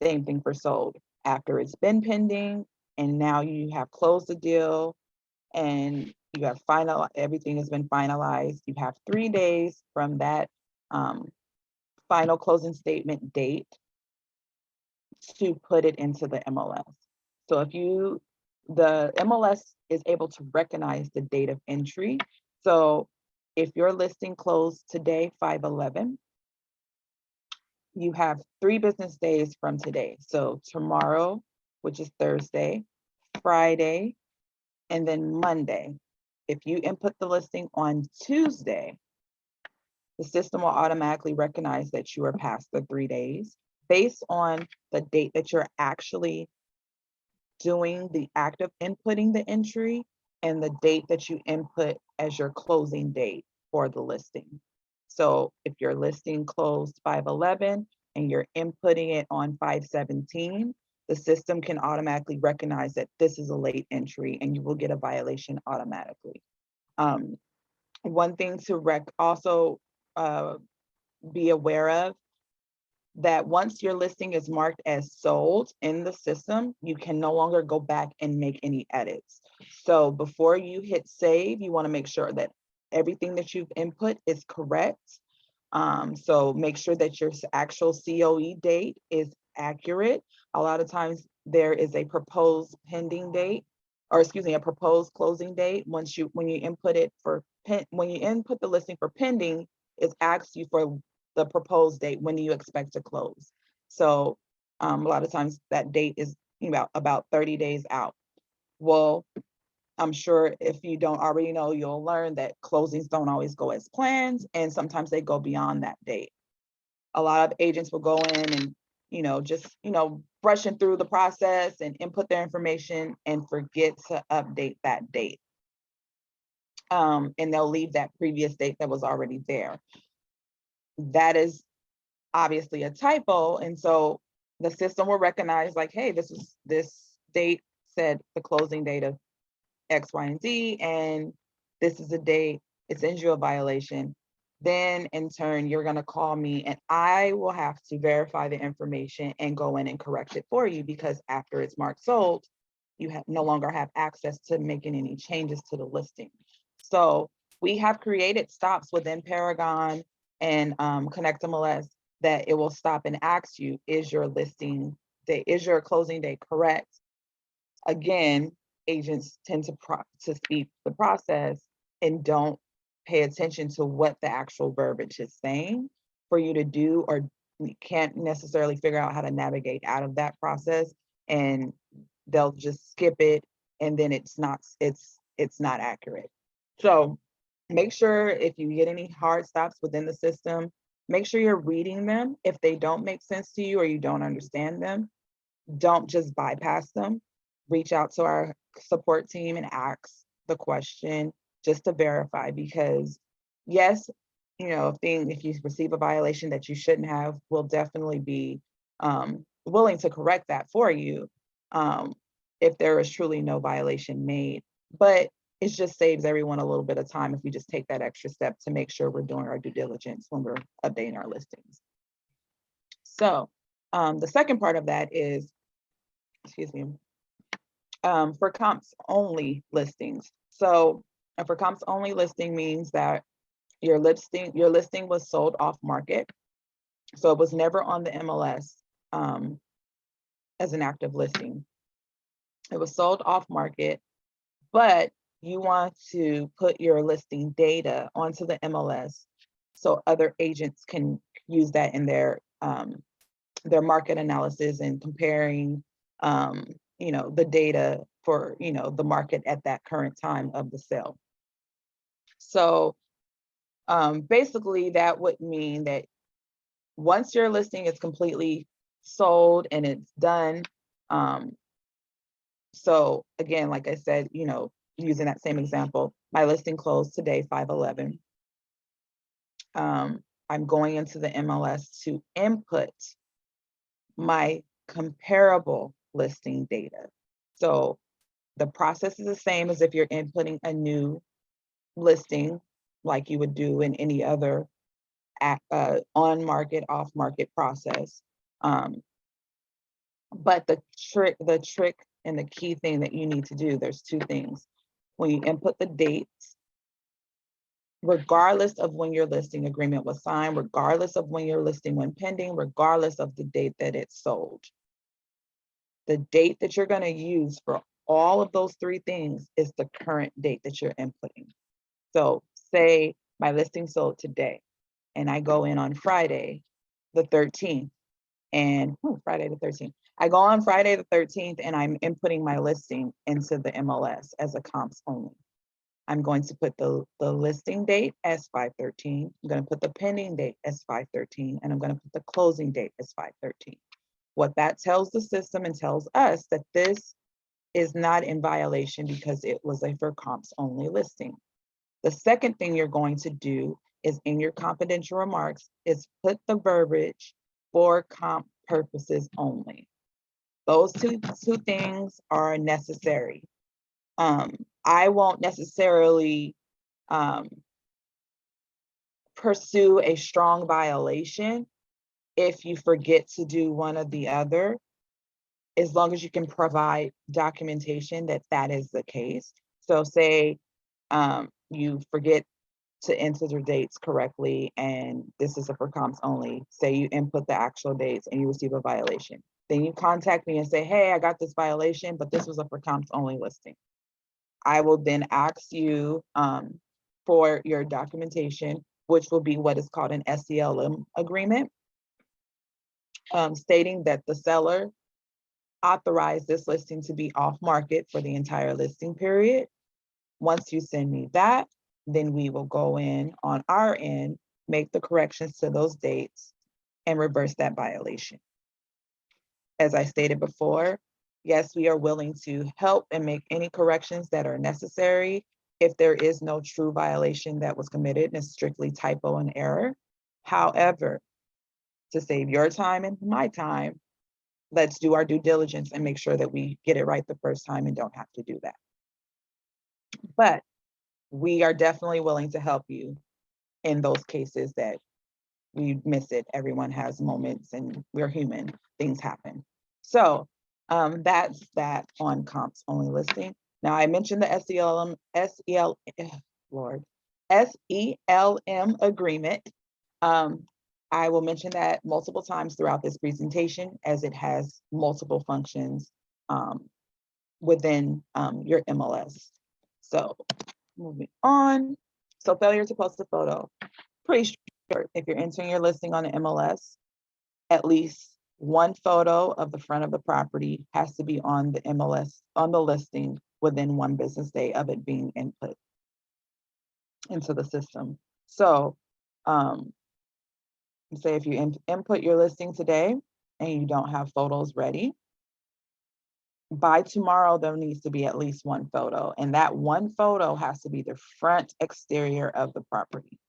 Same thing for sold. After it's been pending and now you have closed the deal and you have everything has been finalized, you have 3 days from that final closing statement date to put it into the MLS. So if the MLS is able to recognize the date of entry. So if your listing closed today, 5/11, you have 3 business days from today. So tomorrow, which is Thursday, Friday, and then Monday. If you input the listing on Tuesday, the system will automatically recognize that you are past the 3 days based on the date that you're actually doing the act of inputting the entry and the date that you input as your closing date for the listing. So if your listing closed 5/11 and you're inputting it on 5/17, the system can automatically recognize that this is a late entry and you will get a violation automatically. One thing to also be aware of, that once your listing is marked as sold in the system, you can no longer go back and make any edits. So before you hit save, you want to make sure that everything that you've input is correct. So make sure that your actual COE date is accurate. A lot of times there is a proposed pending date, or excuse me, a proposed closing date. When you input it for when you input the listing for pending, it asks you for the proposed date. When do you expect to close? So a lot of times that date is about 30 days out. Well, I'm sure if you don't already know, you'll learn that closings don't always go as planned, and sometimes they go beyond that date. A lot of agents will go in and, just, brushing through the process and input their information and forget to update that date. And they'll leave that previous date that was already there. That is obviously a typo. And so the system will recognize like, hey, this date said the closing date of X, Y, and Z, and this is the date, it sends you a violation. Then in turn, you're gonna call me and I will have to verify the information and go in and correct it for you, because after it's marked sold, you no longer have access to making any changes to the listing. So we have created stops within Paragon and ConnectMLS that it will stop and ask you, is your listing date, is your closing date correct? Again, agents tend to speed the process and don't pay attention to what the actual verbiage is saying for you to do, or can't necessarily figure out how to navigate out of that process, and they'll just skip it, and then it's not accurate. So make sure if you get any hard stops within the system, make sure you're reading them. If they don't make sense to you or you don't understand them, don't just bypass them. Reach out to our support team and ask the question just to verify, because yes, if you receive a violation that you shouldn't have, we'll definitely be willing to correct that for you if there is truly no violation made. But it just saves everyone a little bit of time if we just take that extra step to make sure we're doing our due diligence when we're updating our listings. So the second part of that is, excuse me, for comps only listings. So for comps only listing means that your listing was sold off market. So it was never on the MLS as an active listing. It was sold off market, but you want to put your listing data onto the MLS so other agents can use that in their market analysis and comparing the data for the market at that current time of the sale. So basically that would mean that once your listing is completely sold and it's done, so again, like I said, using that same example, my listing closed today, 5/11. I'm going into the MLS to input my comparable listing data. So the process is the same as if you're inputting a new listing like you would do in any other on market, off market process. But the trick and the key thing that you need to do, there's two things. When you input the dates, regardless of when your listing agreement was signed, regardless of when your listing went pending, regardless of the date that it's sold, the date that you're going to use for all of those three things is the current date that you're inputting. So say my listing sold today and I go in on Friday the 13th, and Friday the 13th. I go on Friday the 13th and I'm inputting my listing into the MLS as a comps only. I'm going to put the listing date as 5/13. I'm going to put the pending date as 5/13, and I'm going to put the closing date as 5/13. What that tells the system and tells us that this is not in violation because it was a for comps only listing. The second thing you're going to do is in your confidential remarks is put the verbiage for comp purposes only. Those two things are necessary. I won't necessarily pursue a strong violation if you forget to do one or the other, as long as you can provide documentation that that is the case. So say you forget to enter the dates correctly, and this is a for comps only. Say you input the actual dates and you receive a violation. Then you contact me and say, hey, I got this violation, but this was a for comps only listing. I will then ask you for your documentation, which will be what is called an SELM agreement, stating that the seller authorized this listing to be off market for the entire listing period. Once you send me that, then we will go in on our end, make the corrections to those dates, and reverse that violation. As I stated before, yes, we are willing to help and make any corrections that are necessary if there is no true violation that was committed and it's strictly typo and error. However, to save your time and my time, let's do our due diligence and make sure that we get it right the first time and don't have to do that. But we are definitely willing to help you in those cases that we miss it. Everyone has moments and we're human, things happen. So that's that on comps only listing. Now I mentioned the SELM agreement. I will mention that multiple times throughout this presentation as it has multiple functions within your MLS. So moving on. So failure to post a photo. Pretty sure if you're entering your listing on the MLS, at least one photo of the front of the property has to be on the MLS, on the listing within 1 business day of it being input into the system. So say if you input your listing today and you don't have photos ready, by tomorrow, there needs to be at least 1 photo, and that 1 photo has to be the front exterior of the property.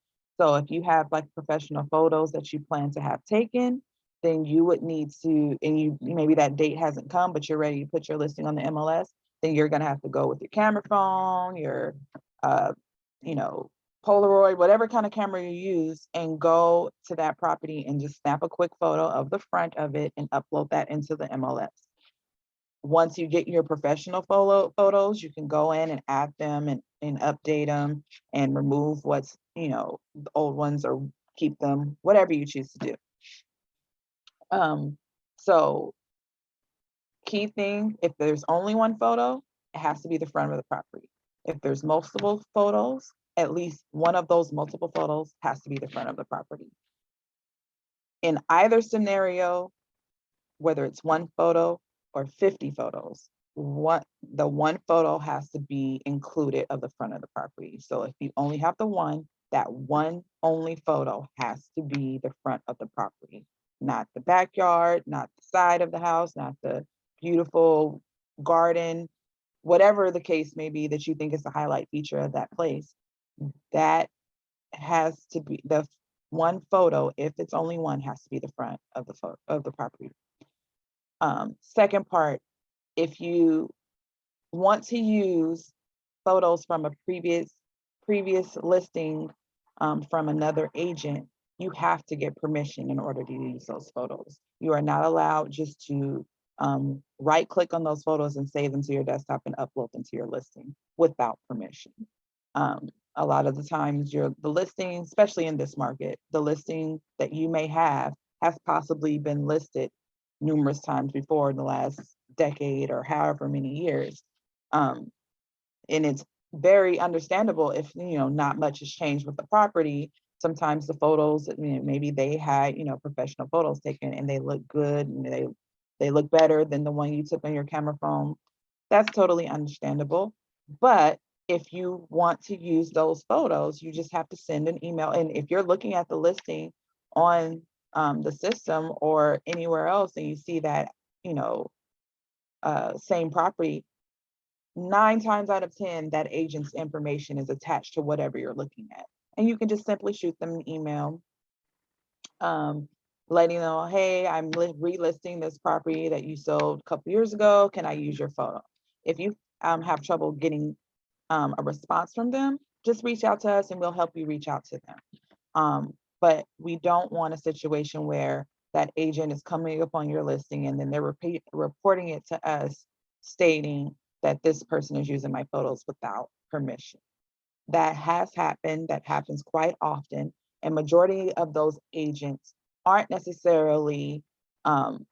So if you have like professional photos that you plan to have taken, then you would need to, and you maybe that date hasn't come, but you're ready to put your listing on the MLS, then you're gonna have to go with your camera phone, your you know, Polaroid, whatever kind of camera you use, and go to that property and just snap a quick photo of the front of it and upload that into the MLS. Once you get your professional photos, you can go in and add them and update them and remove what's, you know, the old ones or keep them, whatever you choose to do. So key thing, if there's only 1 photo, it has to be the front of the property. If there's multiple photos, at least one of those multiple photos has to be the front of the property. In either scenario, whether it's 1 photo or 50 photos, the 1 photo has to be included of the front of the property. So if you only have the 1, that 1 only photo has to be the front of the property, not the backyard, not the side of the house, not the beautiful garden, whatever the case may be that you think is the highlight feature of that place. That has to be the 1 photo, if it's only 1, has to be the front of the photo of the property. Second part, if you want to use photos from a previous listing from another agent, you have to get permission in order to use those photos. You are not allowed just to right click on those photos and save them to your desktop and upload them to your listing without permission. A lot of the times the listing, especially in this market, the listing that you may have has possibly been listed numerous times before in the last decade or however many years. And it's very understandable if, you know, not much has changed with the property. Sometimes the photos, you know, maybe they had, you know, professional photos taken and they look good and they look better than the one you took on your camera phone. That's totally understandable. But if you want to use those photos, you just have to send an email. And if you're looking at the listing on the system or anywhere else and you see that, you know, same property, 9 times out of 10, that agent's information is attached to whatever you're looking at. And you can just simply shoot them an email, letting them know, hey, I'm relisting this property that you sold a couple years ago. Can I use your photo? If you have trouble getting a response from them, just reach out to us and we'll help you reach out to them. But we don't want a situation where that agent is coming upon your listing and then they're reporting it to us stating that this person is using my photos without permission. that has happened, that happens quite often, and majority of those agents aren't necessarily,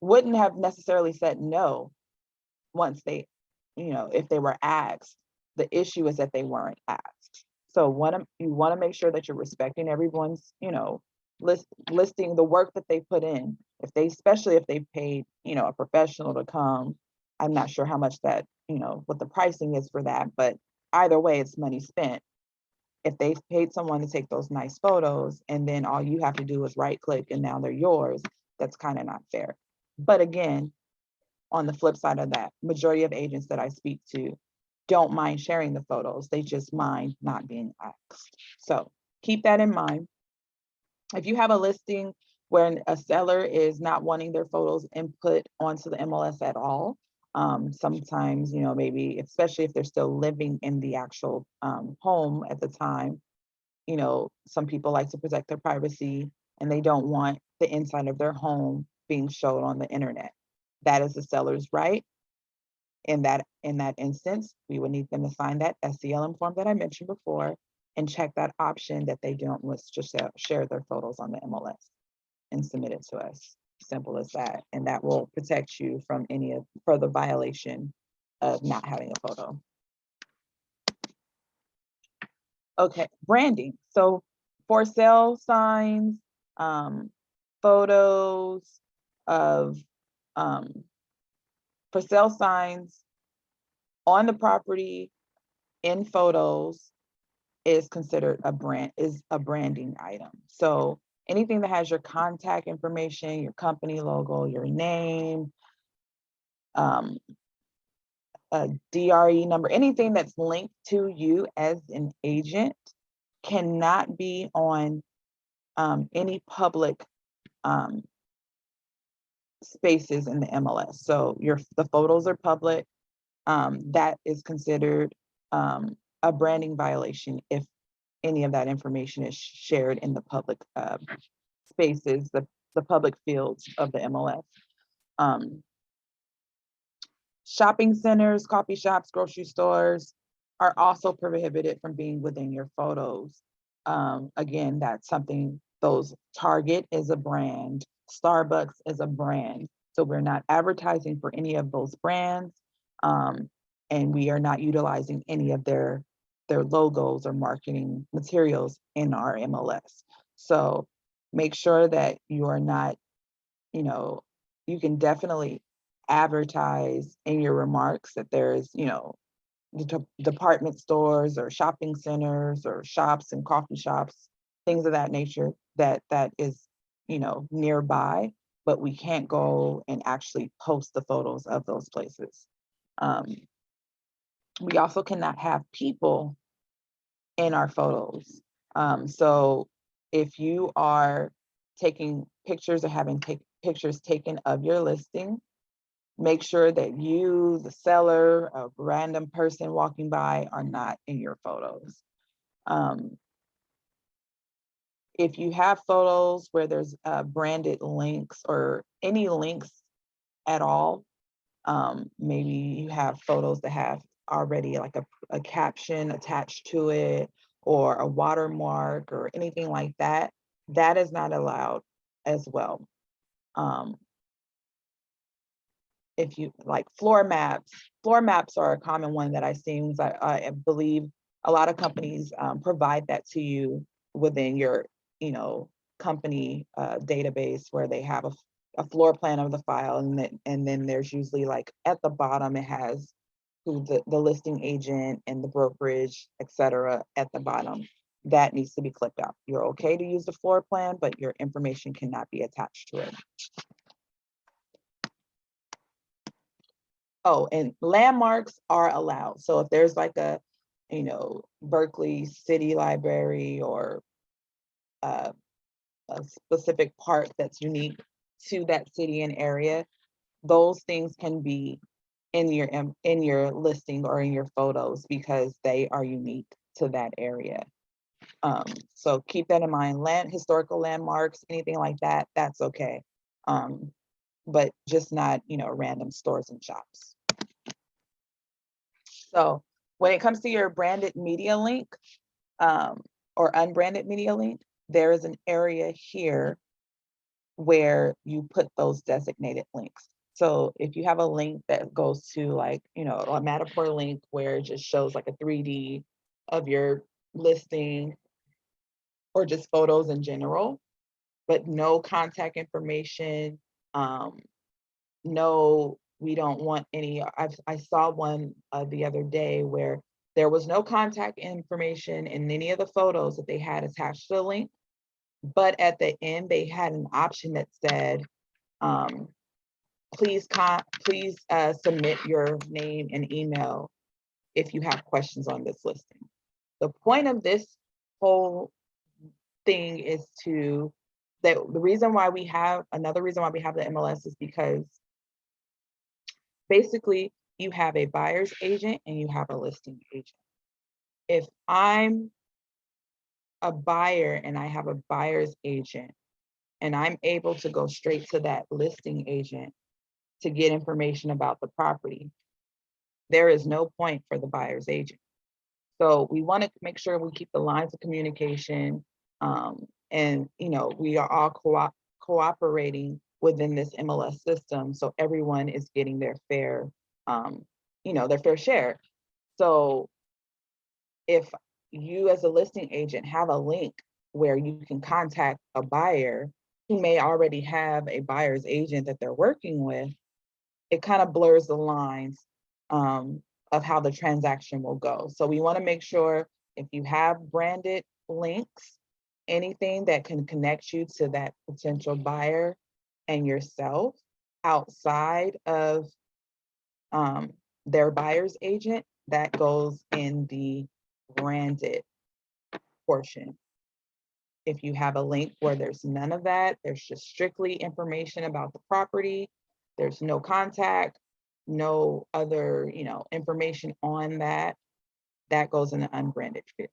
wouldn't have necessarily said no once they, if they were asked. The issue is that they weren't asked. So you want to make sure that you're respecting everyone's, listing the work that they put in. Especially if they paid, a professional to come. I'm not sure how much that, what the pricing is for that, but either way, it's money spent. If they've paid someone to take those nice photos and then all you have to do is right click and now they're yours, that's kind of not fair. But again, on the flip side of that, majority of agents that I speak to don't mind sharing the photos. They just mind not being asked. So keep that in mind. If you have a listing where a seller is not wanting their photos input onto the MLS at all, sometimes, maybe, especially if they're still living in the actual home at the time, some people like to protect their privacy and they don't want the inside of their home being shown on the internet. That is the seller's right. In that instance, we would need them to sign that SCLM form that I mentioned before and check that option that they don't want to share their photos on the MLS and submit it to us. Simple as that. And that will protect you from any further violation of not having a photo. Okay, branding. So for sale signs, photos of, for sale signs on the property in photos is considered a branding item. So anything that has your contact information, your company logo, your name, a DRE number, anything that's linked to you as an agent cannot be on any public spaces in the MLS. So the photos are public. That is considered a branding violation if any of that information is shared in the public spaces, the public fields of the MLS. Shopping centers, coffee shops, grocery stores are also prohibited from being within your photos. Again, that's something, Target is a brand, Starbucks is a brand. So we're not advertising for any of those brands. And we are not utilizing any of their logos or marketing materials in our MLS. So make sure that you are not, you can definitely advertise in your remarks that there's, department stores or shopping centers or shops and coffee shops, things of that nature that is, nearby, but we can't go and actually post the photos of those places. We also cannot have people in our photos. So if you are taking pictures or having pictures taken of your listing, make sure that you, the seller, a random person walking by are not in your photos. If you have photos where there's branded links or any links at all, maybe you have photos that have already like a caption attached to it or a watermark or anything like that, that is not allowed as well. If you like floor maps are a common one that I've seen. I believe a lot of companies provide that to you within your, company database where they have a floor plan of the file, and then there's usually like at the bottom it has who the listing agent and the brokerage, etc. at the bottom. That needs to be clicked out. You're okay to use the floor plan, but your information cannot be attached to it. Oh, and landmarks are allowed. So if there's like a, Berkeley City Library or a specific park that's unique to that city and area, those things can be in your listing or in your photos because they are unique to that area. So keep that in mind. Historical landmarks, anything like that, that's okay. But just not, random stores and shops. So when it comes to your branded media link, or unbranded media link, there is an area here where you put those designated links. So if you have a link that goes to like, you know, a Matterport link where it just shows like a 3D of your listing or just photos in general, but no contact information, no, we don't want any, I saw one the other day where there was no contact information in any of the photos that they had attached to the link. But at the end, they had an option that said, please submit your name and email if you have questions on this listing. The point of this whole thing is another reason why we have the MLS is because basically you have a buyer's agent and you have a listing agent. If I'm a buyer and I have a buyer's agent and I'm able to go straight to that listing agent to get information about the property, there is no point for the buyer's agent. So we want to make sure we keep the lines of communication, and you know, we are all cooperating within this MLS system, so everyone is getting their fair, their fair share. So if you as a listing agent have a link where you can contact a buyer who may already have a buyer's agent that they're working with, it kind of blurs the lines of how the transaction will go. So we want to make sure if you have branded links, anything that can connect you to that potential buyer and yourself outside of their buyer's agent, that goes in the branded portion. If you have a link where there's none of that, there's just strictly information about the property, there's no contact, no other, information on that, that goes in the unbranded field.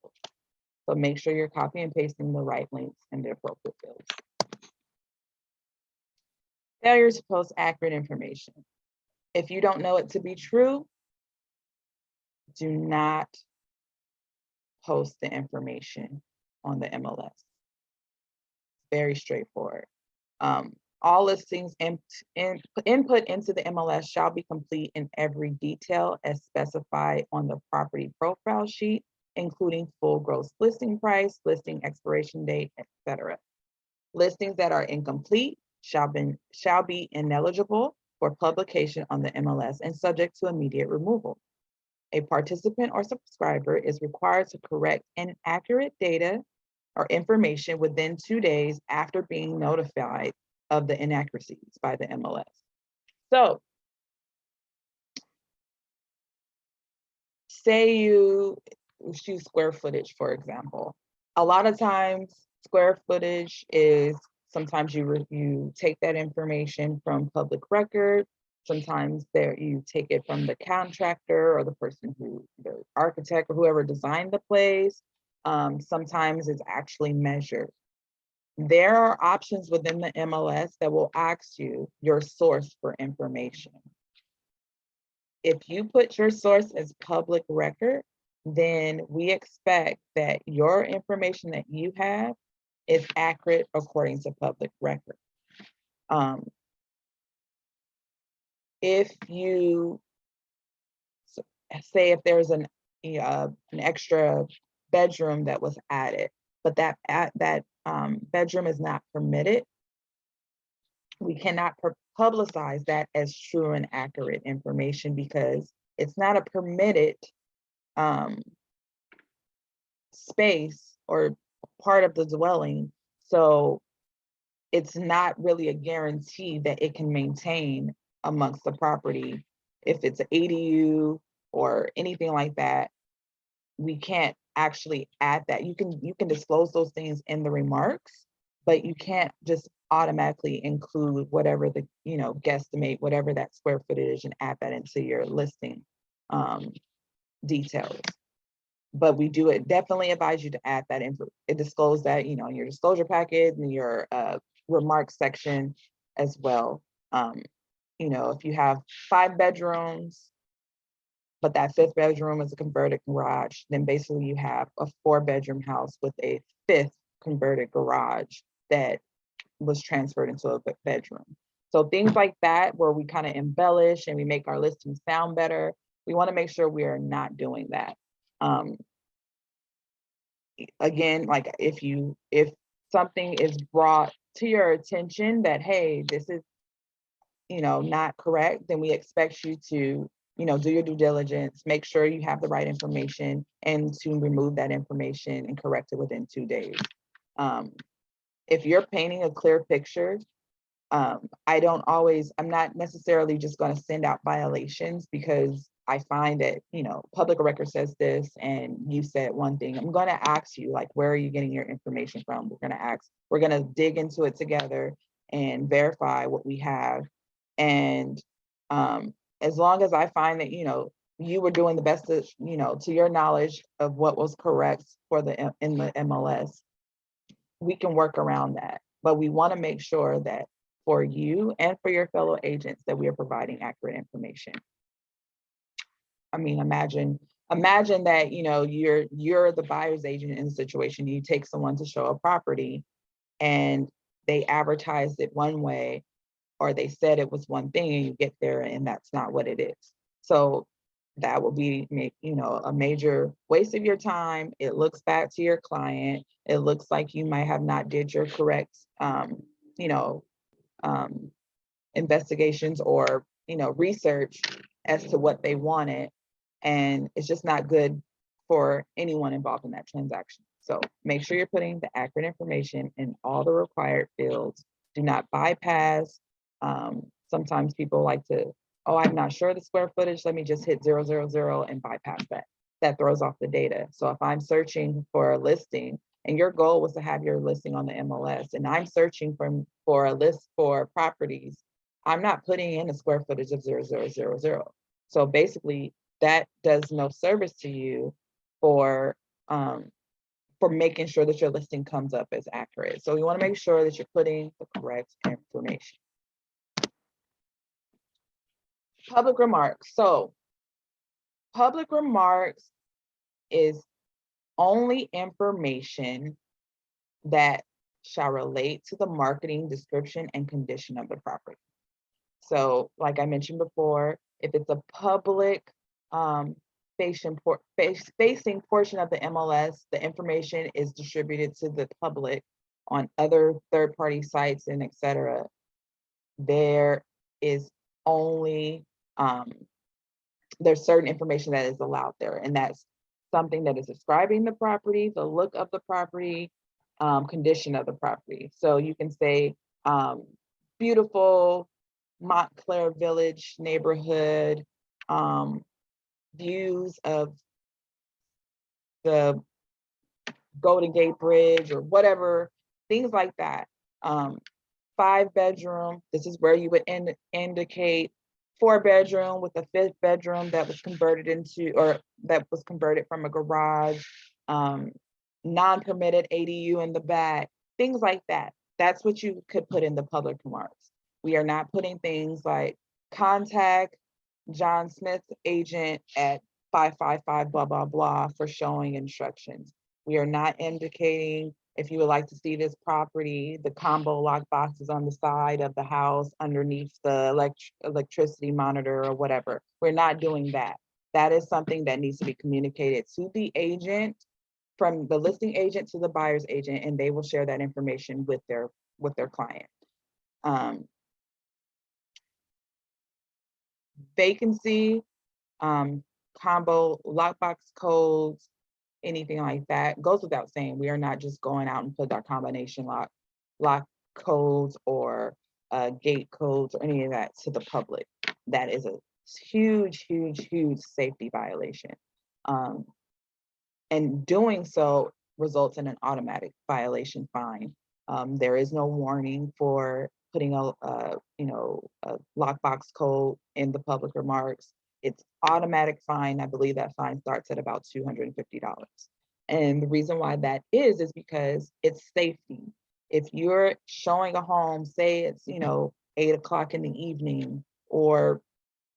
So make sure you're copy and pasting the right links in the appropriate fields. Failure to post accurate information. If you don't know it to be true, do not post the information on the MLS. Very straightforward. All listings input into the MLS shall be complete in every detail as specified on the property profile sheet, including full gross listing price, listing expiration date, etc. Listings that are incomplete shall be ineligible for publication on the MLS and subject to immediate removal. A participant or subscriber is required to correct inaccurate data or information within 2 days after being notified of the inaccuracies by the MLS. So, say you choose square footage, for example. A lot of times, square footage is, sometimes you take that information from public record. Sometimes you take it from the contractor or the person the architect or whoever designed the place. Sometimes it's actually measured. There are options within the MLS that will ask you your source for information. If you put your source as public record, then we expect that your information that you have is accurate according to public record. If you say if there's an extra bedroom that was added, but that bedroom is not permitted, we cannot publicize that as true and accurate information because it's not a permitted space or part of the dwelling. So it's not really a guarantee that it can maintain amongst the property. If it's an ADU or anything like that, we can't actually add that. You can disclose those things in the remarks, but you can't just automatically include whatever the, guesstimate, whatever that square footage and add that into your listing details. But we definitely advise you to add that info. It disclose that, in your disclosure packet and your remarks section as well. If you have 5 bedrooms, but that 5th bedroom is a converted garage, then basically you have a 4-bedroom house with a 5th converted garage that was transferred into a bedroom. So things like that, where we kind of embellish and we make our listing sound better, we want to make sure we are not doing that. Again, like if something is brought to your attention that, hey, this is, not correct, then we expect you to, do your due diligence, make sure you have the right information, and to remove that information and correct it within 2 days. If you're painting a clear picture, I'm not necessarily just going to send out violations because I find that, public record says this and you said one thing. I'm going to ask you, like, where are you getting your information from? We're going to dig into it together and verify what we have. And as long as I find that, you were doing the best to your knowledge of what was correct in the MLS, we can work around that. But we want to make sure that for you and for your fellow agents that we are providing accurate information. I mean, imagine that, you're the buyer's agent in the situation. You take someone to show a property and they advertised it one way, or they said it was one thing, and you get there and that's not what it is. So that will be, a major waste of your time. It looks back to your client. It looks like you might have not did your correct, investigations or, research as to what they wanted. And it's just not good for anyone involved in that transaction. So make sure you're putting the accurate information in all the required fields. Do not bypass. Sometimes people like to, I'm not sure the square footage, let me just hit 000 and bypass that. That throws off the data. So if I'm searching for a listing and your goal was to have your listing on the MLS, and I'm searching for a list for properties, I'm not putting in a square footage of 000. So basically that does no service to you for making sure that your listing comes up as accurate. So you want to make sure that you're putting the correct information. Public remarks. So public remarks is only information that shall relate to the marketing description and condition of the property. So like I mentioned before, if it's a public facing portion of the MLS, the information is distributed to the public on other third-party sites and etc. There is only there's certain information that is allowed there, and that's something that is describing the property, the look of the property, condition of the property. So you can say beautiful Montclair Village neighborhood, views of the Golden Gate Bridge or whatever, things like that. 5-bedroom, this is where you would indicate 4-bedroom with a 5th bedroom that was converted from a garage, non-permitted ADU in the back, things like that. That's what you could put in the public remarks. We are not putting things like contact John Smith's agent at 555 blah, blah, blah for showing instructions. We are not indicating if you would like to see this property, the combo lock boxes on the side of the house underneath the electricity monitor or whatever. We're not doing that. That is something that needs to be communicated to the agent, from the listing agent to the buyer's agent, and they will share that information with their client. Vacancy, combo lockbox codes, anything like that goes without saying. We are not just going out and put our combination lock codes or gate codes or any of that to the public. That is a huge, huge, huge safety violation. And doing so results in an automatic violation fine. There is no warning for putting a lockbox code in the public remarks. It's automatic fine. I believe that fine starts at about $250. And the reason why that is because it's safety. If you're showing a home, say it's 8 o'clock in the evening, or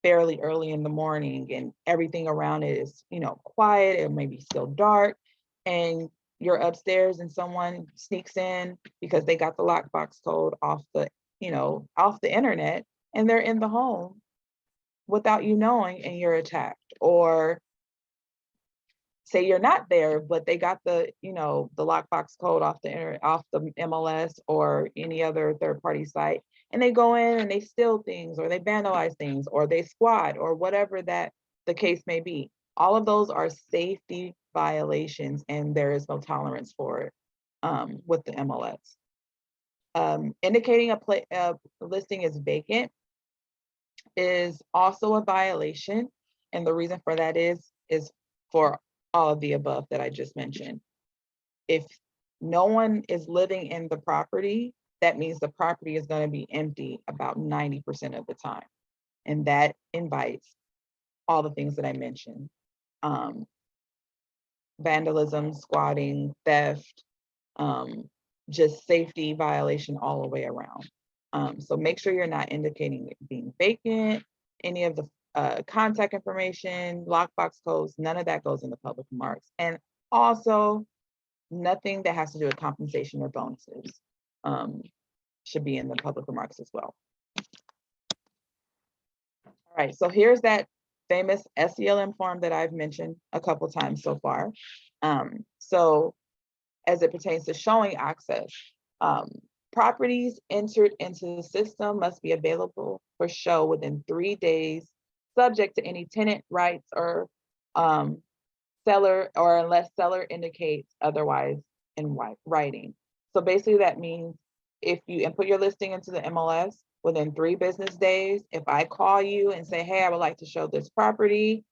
fairly early in the morning and everything around it is, quiet, it may be still dark, and you're upstairs and someone sneaks in because they got the lockbox code off the internet, and they're in the home without you knowing, and you're attacked. Or say you're not there, but they got the lockbox code off the internet, off the MLS or any other third-party site, and they go in and they steal things, or they vandalize things, or they squat, or whatever that the case may be. All of those are safety violations, and there is no tolerance for it with the MLS. Indicating a listing is vacant is also a violation, and the reason for that is for all of the above that I just mentioned. If no one is living in the property, that means the property is going to be empty about 90% of the time, and that invites all the things that I mentioned: vandalism, squatting, theft, just safety violation all the way around. So make sure you're not indicating it being vacant, any of the contact information, lockbox codes, none of that goes in the public remarks. And also nothing that has to do with compensation or bonuses should be in the public remarks as well. All right, so here's that famous SELM form that I've mentioned a couple times so far. So as it pertains to showing access, properties entered into the system must be available for show within 3 days, subject to any tenant rights or seller, or unless seller indicates otherwise in writing. So basically that means if you input your listing into the MLS within 3 business days, if I call you and say, hey, I would like to show this property,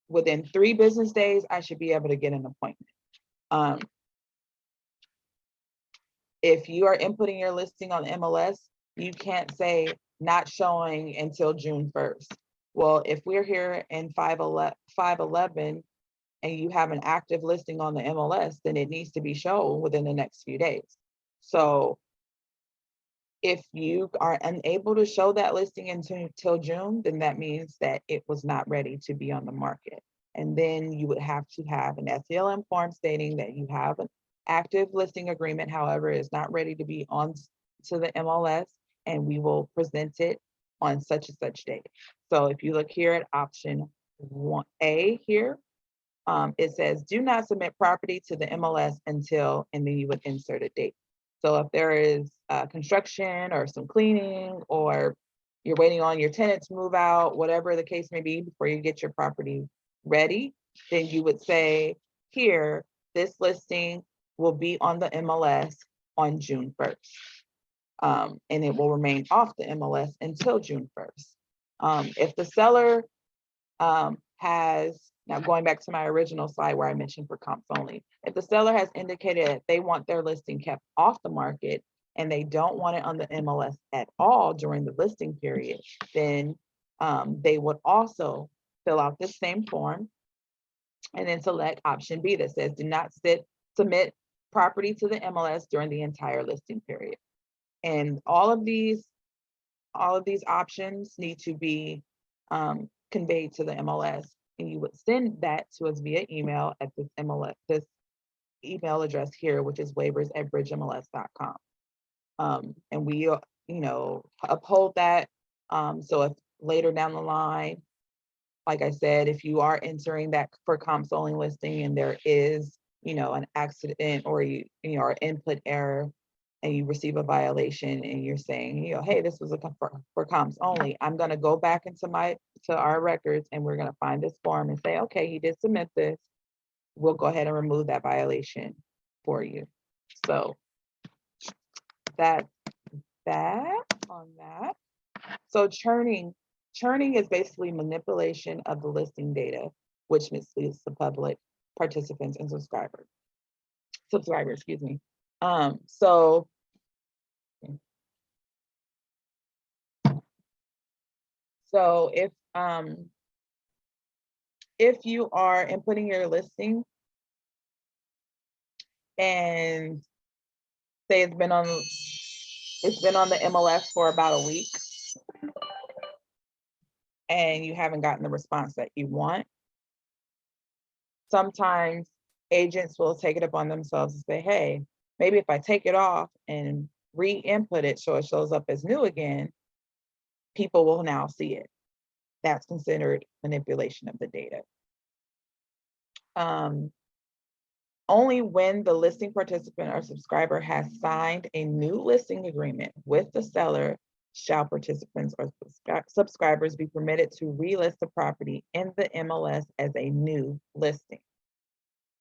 within 3 business days, I should be able to get an appointment. If you are inputting your listing on MLS, you can't say not showing until June 1st. Well, if we're here in 5/11 and you have an active listing on the MLS, then it needs to be shown within the next few days. So if you are unable to show that listing until June, then that means that it was not ready to be on the market. And then you would have to have an SELM form stating that you have an active listing agreement, however, is not ready to be on to the MLS, and we will present it on such and such date. So if you look here at option 1A here, it says, do not submit property to the MLS until, and then you would insert a date. So if there is construction or some cleaning, or you're waiting on your tenant to move out, whatever the case may be, before you get your property ready, then you would say here, this listing will be on the MLS on June 1st. And it will remain off the MLS until June 1st. If the seller has, now going back to my original slide where I mentioned for comps only, if the seller has indicated that they want their listing kept off the market and they don't want it on the MLS at all during the listing period, then they would also fill out this same form and then select option B that says, do not submit property to the MLS during the entire listing period. And all of these options need to be conveyed to the MLS, and you would send that to us via email at this email address here, which is waivers@bridgemls.com. And we, uphold that. So if later down the line, like I said, if you are entering that for comps only listing and there is, an accident or or input error, and you receive a violation and you're saying, hey, this was for comps only, I'm going to go back into our records and we're going to find this form and say, okay, he did submit this. We'll go ahead and remove that violation for you. So that's that on that. So churning is basically manipulation of the listing data, which misleads the public, participants, and subscribers, excuse me. So if you are inputting your listing and say it's been on the MLS for about a week, and you haven't gotten the response that you want, sometimes agents will take it upon themselves and say, hey, maybe if I take it off and re-input it so it shows up as new again, people will now see it. That's considered manipulation of the data. Only when the listing participant or subscriber has signed a new listing agreement with the seller shall participants or subscribers be permitted to relist the property in the MLS as a new listing.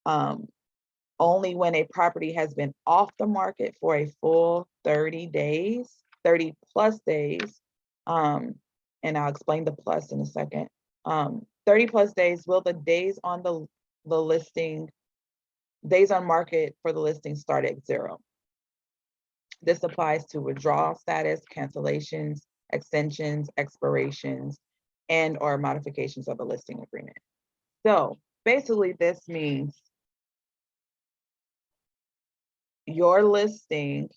Only when a property has been off the market for a full 30 days, 30 plus days, and I'll explain the plus in a second. 30 plus days will the days on the listing, days on market for the listing start at 0. This applies to withdrawal status, cancellations, extensions, expirations, and or modifications of a listing agreement. So basically this means your listing,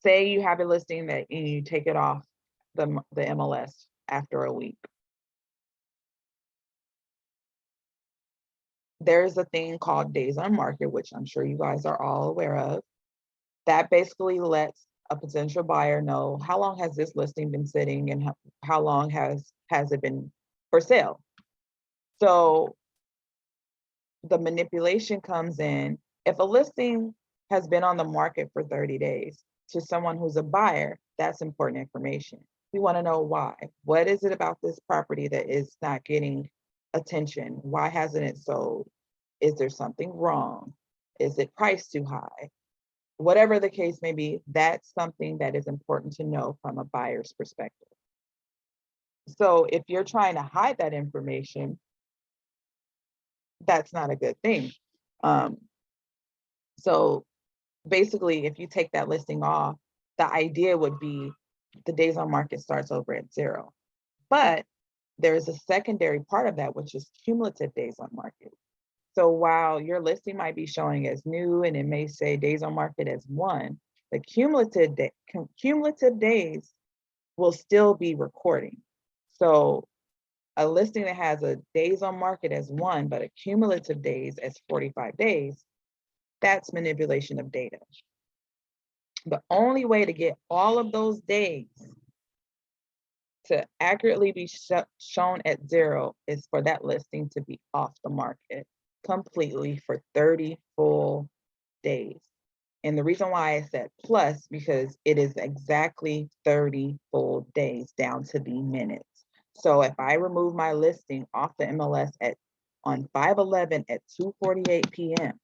say you have a listing that you take it off the MLS after a week. There's a thing called days on market, which I'm sure you guys are all aware of. That basically lets a potential buyer know how long has this listing been sitting and how long has it been for sale. So the manipulation comes in, if a listing has been on the market for 30 days, to someone who's a buyer, that's important information. We want to know why. What is it about this property that is not getting attention? Why hasn't it sold? Is there something wrong? Is it priced too high? Whatever the case may be, that's something that is important to know from a buyer's perspective. So if you're trying to hide that information, that's not a good thing. So basically, if you take that listing off, the idea would be the days on market starts over at 0. But there's a secondary part of that, which is cumulative days on market. So while your listing might be showing as new and it may say days on market as 1, the cumulative days will still be recording. So a listing that has a days on market as 1, but a cumulative days as 45 days, that's manipulation of data. The only way to get all of those days to accurately be shown at 0 is for that listing to be off the market completely for 30 full days. And the reason why I said plus, because it is exactly 30 full days down to the minutes. So if I remove my listing off the MLS on 5/11 at 2:48 p.m.,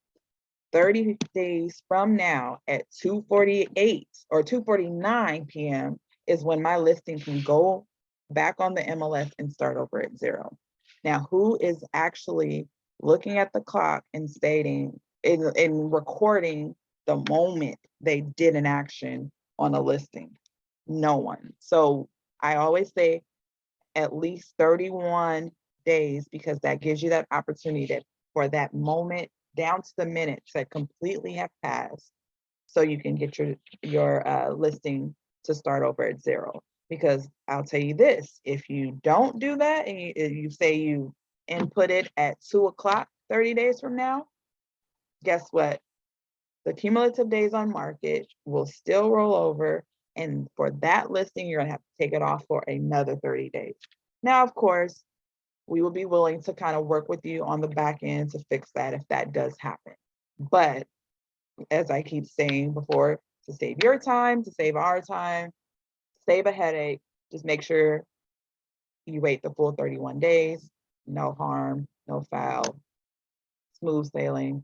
30 days from now at 2:48 or 2:49 p.m. is when my listing can go back on the MLS and start over at 0. Now, who is actually looking at the clock and stating and recording the moment they did an action on a listing? No one. So I always say at least 31 days, because that gives you that opportunity for that moment down to the minutes that completely have passed, so you can get your listing to start over at 0. Because I'll tell you this, if you don't do that and you say you input it at 2 o'clock 30 days from now, guess what? The cumulative days on market will still roll over, and for that listing, you're gonna have to take it off for another 30 days. Now, of course, we will be willing to kind of work with you on the back end to fix that if that does happen. But as I keep saying before, to save your time, to save our time, save a headache, just make sure you wait the full 31 days, no harm, no foul, smooth sailing,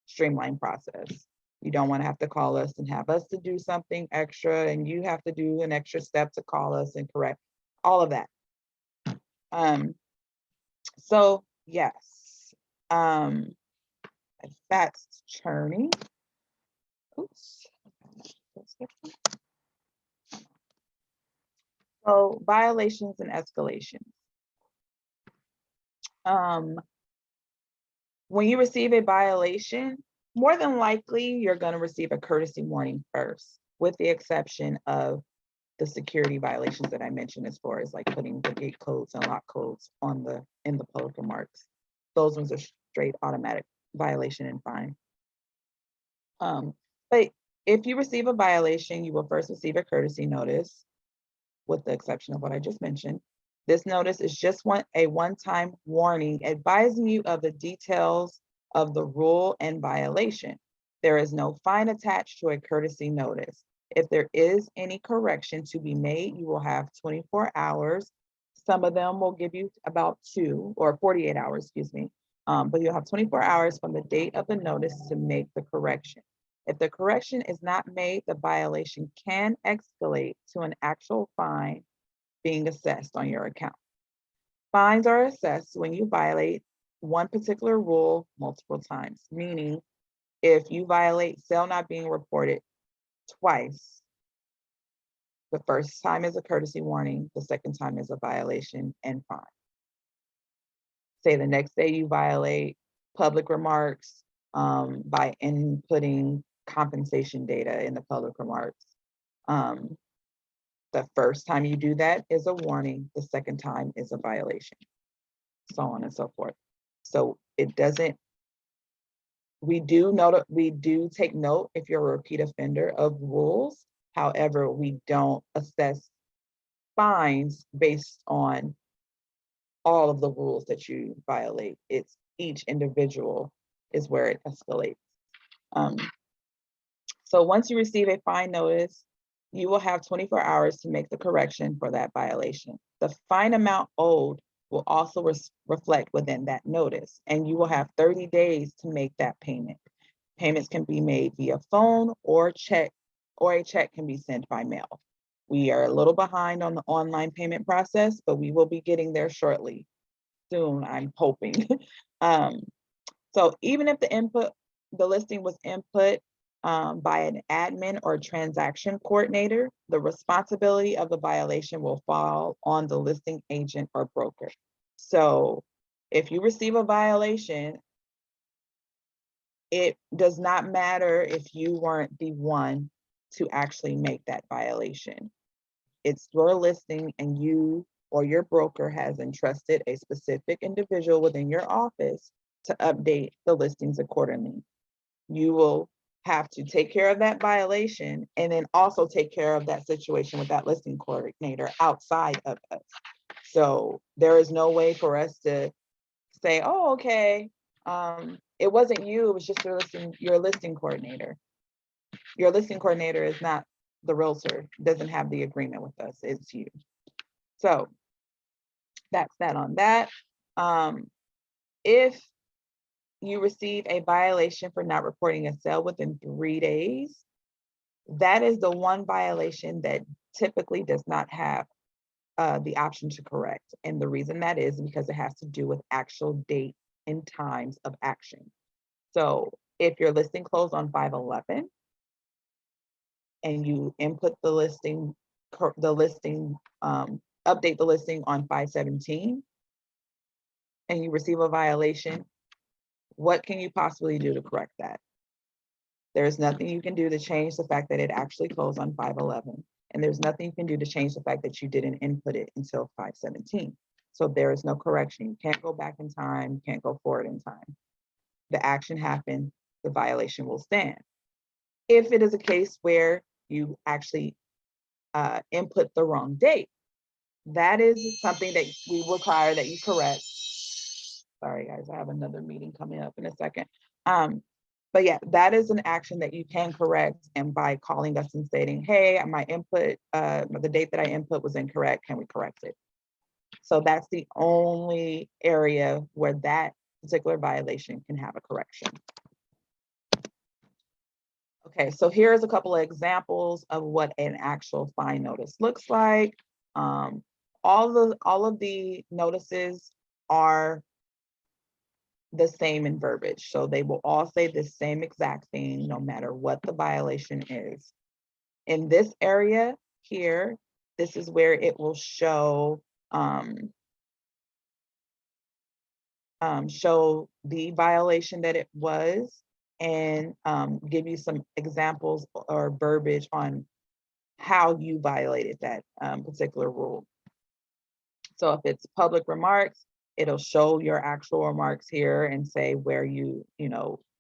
streamlined process. You don't want to have to call us and have us to do something extra, and you have to do an extra step to call us and correct all of that. So yes, that's churning. Oops. So violations and escalations. When you receive a violation, more than likely you're going to receive a courtesy warning first, with the exception of the security violations that I mentioned as far as like putting the gate codes and lock codes in the public remarks. Those ones are straight automatic violation and fine. But if you receive a violation, you will first receive a courtesy notice, with the exception of what I just mentioned. This notice is just a one-time warning advising you of the details of the rule and violation. There is no fine attached to a courtesy notice. If there is any correction to be made, you will have 24 hours. Some of them will give you about 2 or 48 hours, excuse me. But you'll have 24 hours from the date of the notice to make the correction. If the correction is not made, the violation can escalate to an actual fine being assessed on your account. Fines are assessed when you violate one particular rule multiple times, meaning if you violate sale not being reported twice, the first time is a courtesy warning, the second time is a violation and fine. Say the next day you violate public remarks by inputting compensation data in the public remarks. The first time you do that is a warning, the second time is a violation, so on and so forth. So it doesn't, we do take note if you're a repeat offender of rules. However, we don't assess fines based on all of the rules that you violate. It's each individual is where it escalates. So once you receive a fine notice, you will have 24 hours to make the correction for that violation. The fine amount owed will also reflect within that notice, and you will have 30 days to make that payment. Payments can be made via phone or check, or a check can be sent by mail. We are a little behind on the online payment process, but we will be getting there shortly. Soon, I'm hoping. So even if the listing was input by an admin or transaction coordinator, the responsibility of the violation will fall on the listing agent or broker. So if you receive a violation, it does not matter if you weren't the one to actually make that violation. It's your listing and you or your broker has entrusted a specific individual within your office to update the listings accordingly. You will have to take care of that violation and then also take care of that situation with that listing coordinator outside of us. So there is no way for us to say, oh, okay, it wasn't you, it was just your listing coordinator. Your listing coordinator is not the realtor, doesn't have the agreement with us, it's you. So that's that on that. If you receive a violation for not reporting a sale within 3 days, that is the one violation that typically does not have the option to correct. And the reason that is because it has to do with actual date and times of action. So if your listing closed on 5/11 and you input the listing, update the listing on 5/17 and you receive a violation, what can you possibly do to correct that? There's nothing you can do to change the fact that it actually closed on 5/11. And there's nothing you can do to change the fact that you didn't input it until 5/17. So there is no correction. You can't go back in time, you can't go forward in time. The action happened, the violation will stand. If it is a case where you actually input the wrong date, that is something that we require that you correct. Sorry, guys, I have another meeting coming up in a second. But yeah, that is an action that you can correct, and by calling us and stating, hey, my input, the date that I input was incorrect, can we correct it? So that's the only area where that particular violation can have a correction. Okay, so here's a couple of examples of what an actual fine notice looks like. All of the notices are the same in verbiage. So they will all say the same exact thing, no matter what the violation is. In this area here, this is where it will show show the violation that it was and give you some examples or verbiage on how you violated that particular rule. So if it's public remarks, it'll show your actual remarks here and say where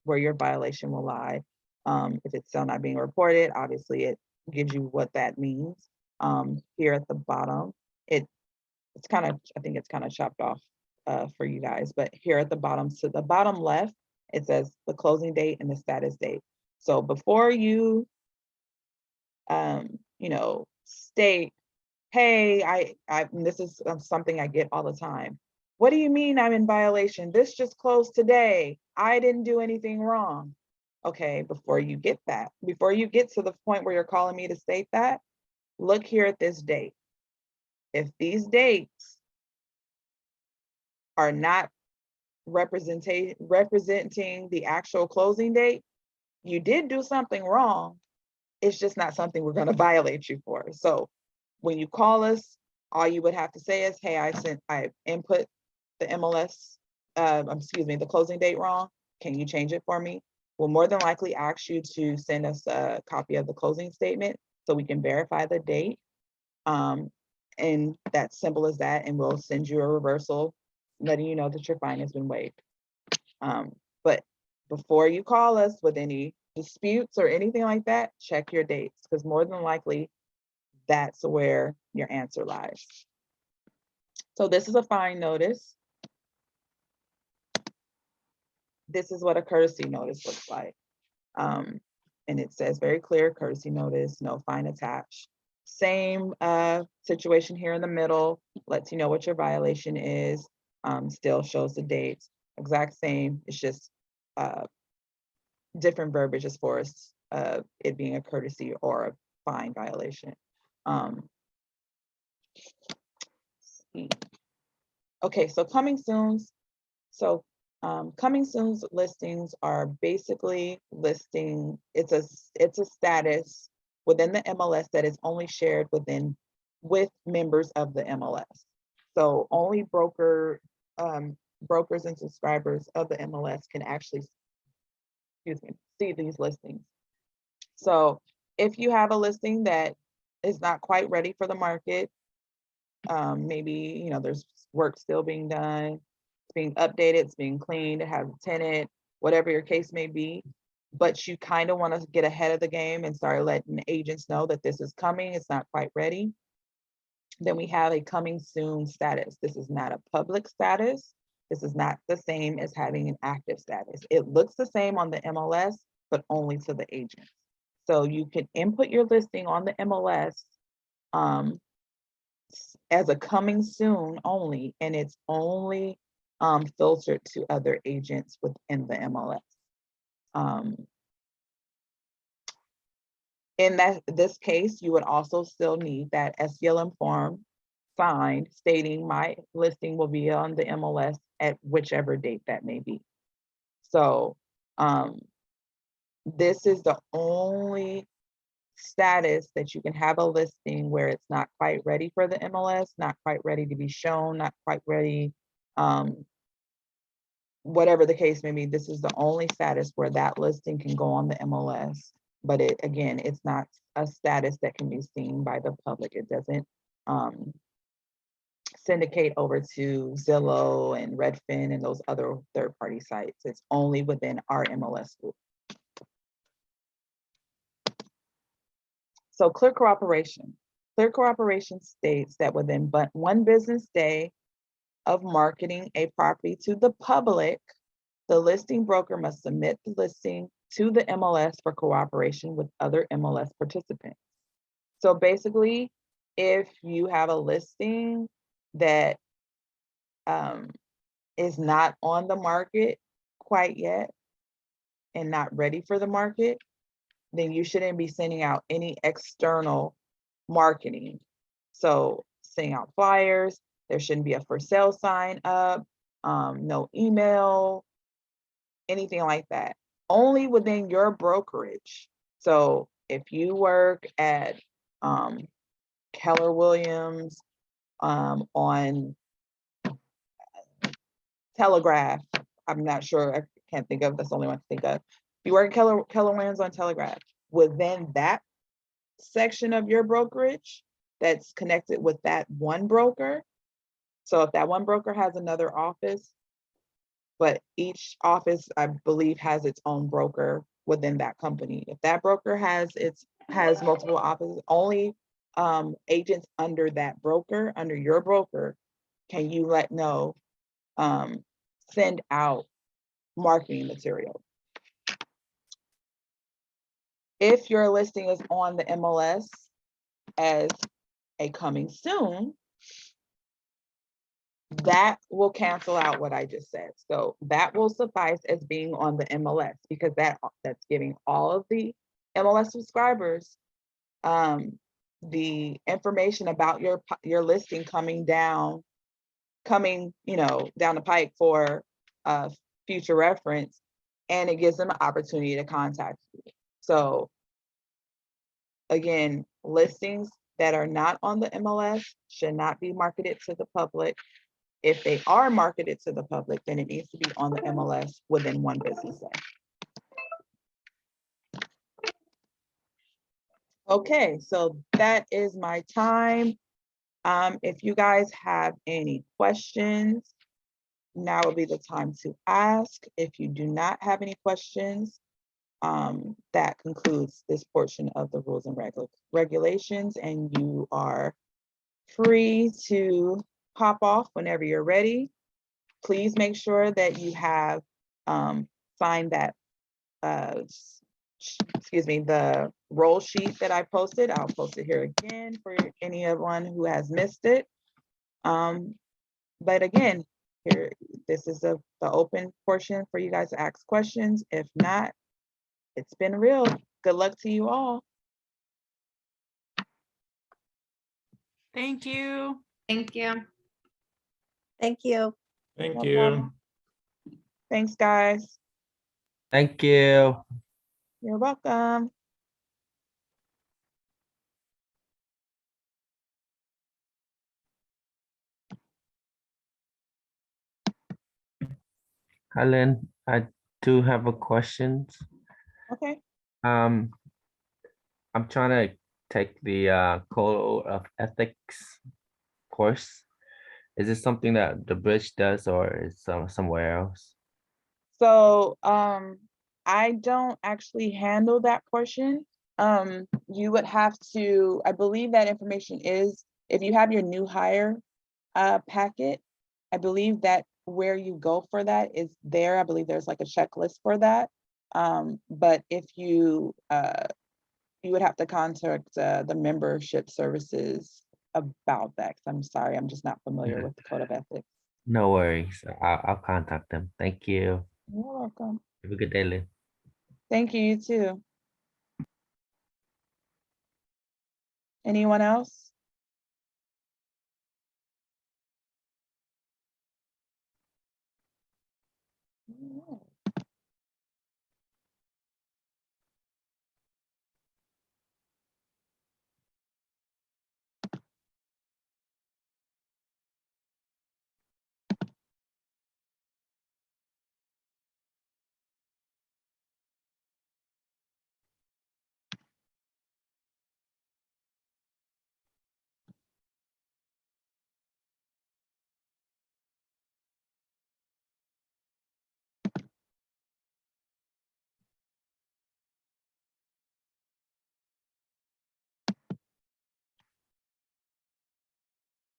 where your violation will lie. If it's still not being reported, obviously it gives you what that means. Here at the bottom, it's kind of, I think it's kind of chopped off for you guys, but here at the bottom, so the bottom left, it says the closing date and the status date. So before you, state, hey, this is something I get all the time. What do you mean I'm in violation? This just closed today. I didn't do anything wrong. Okay, before you get to the point where you're calling me to state that, look here at this date. If these dates are not representing the actual closing date, you did do something wrong. It's just not something we're going to violate you for. So when you call us, all you would have to say is, hey, I input the MLS, the closing date wrong. Can you change it for me? We'll more than likely ask you to send us a copy of the closing statement so we can verify the date. And that's simple as that. And we'll send you a reversal letting you know that your fine has been waived. But before you call us with any disputes or anything like that, check your dates, because more than likely that's where your answer lies. So this is a fine notice. This is what a courtesy notice looks like. And it says very clear, courtesy notice, no fine attached. Same situation here in the middle, lets you know what your violation is, still shows the dates, exact same, it's just different verbiage as far as it being a courtesy or a fine violation. Okay, so coming soons. So coming soon's listings are basically listing, it's a status within the MLS that is only shared with members of the MLS. So only brokers and subscribers of the MLS can actually, see these listings. So if you have a listing that is not quite ready for the market, maybe there's work still being done, it's being updated, it's being cleaned, it has a tenant, whatever your case may be, but you kind of want to get ahead of the game and start letting agents know that this is coming, it's not quite ready, then we have a coming soon status. This is not a public status. This is not the same as having an active status. It looks the same on the MLS, but only to the agent. So you can input your listing on the MLS as a coming soon only, and it's only filtered to other agents within the MLS. In this case, you would also still need that SCLM form signed stating my listing will be on the MLS at whichever date that may be. So this is the only status that you can have a listing where it's not quite ready for the MLS, not quite ready to be shown, not quite ready, whatever the case may be. This is the only status where that listing can go on the MLS. But it's not a status that can be seen by the public. It doesn't syndicate over to Zillow and Redfin and those other third-party sites. It's only within our MLS group. So clear cooperation. Clear cooperation states that within but 1 business day of marketing a property to the public, the listing broker must submit the listing to the MLS for cooperation with other MLS participants. So basically, if you have a listing that is not on the market quite yet and not ready for the market, then you shouldn't be sending out any external marketing. So sending out flyers, there shouldn't be a for sale sign up, no email, anything like that. Only within your brokerage. So if you work at Keller Williams on Telegraph, I'm not sure, I can't think of, that's the only one to think of. If you work at Keller Williams on Telegraph, within that section of your brokerage that's connected with that one broker. So if that one broker has another office, but each office, I believe, has its own broker within that company. If that broker has multiple offices, only agents under that broker, under your broker, can you send out marketing material. If your listing is on the MLS as a coming soon, that will cancel out what I just said. So that will suffice as being on the MLS, because that's giving all of the MLS subscribers the information about your listing coming down the pike for future reference, and it gives them an opportunity to contact you. So again, listings that are not on the MLS should not be marketed to the public. If they are marketed to the public, then it needs to be on the MLS within 1 business day. Okay, so that is my time. If you guys have any questions, now would be the time to ask. If you do not have any questions, that concludes this portion of the rules and regulations, and you are free to hop off whenever you're ready. Please make sure that you have signed that, the roll sheet that I posted. I'll post it here again for anyone who has missed it. But again, this is the open portion for you guys to ask questions. If not, it's been real. Good luck to you all. Thank you. Thank you. Thank you. Thank No you. problem. Thanks, guys. Thank you. You're welcome. Helen, I do have a question. Okay. I'm trying to take the code of ethics course. Is this something that the bridge does, or is somewhere else? So I don't actually handle that portion. You would have to, I believe that information is, if you have your new hire packet, I believe that where you go for that is there. I believe there's like a checklist for that. But if you would have to contact the membership services about that. 'Cause I'm sorry, I'm just not familiar with the code of ethics. No worries. I'll contact them. Thank you. You're welcome. Have a good day, Lynn. Thank you, you too. Anyone else?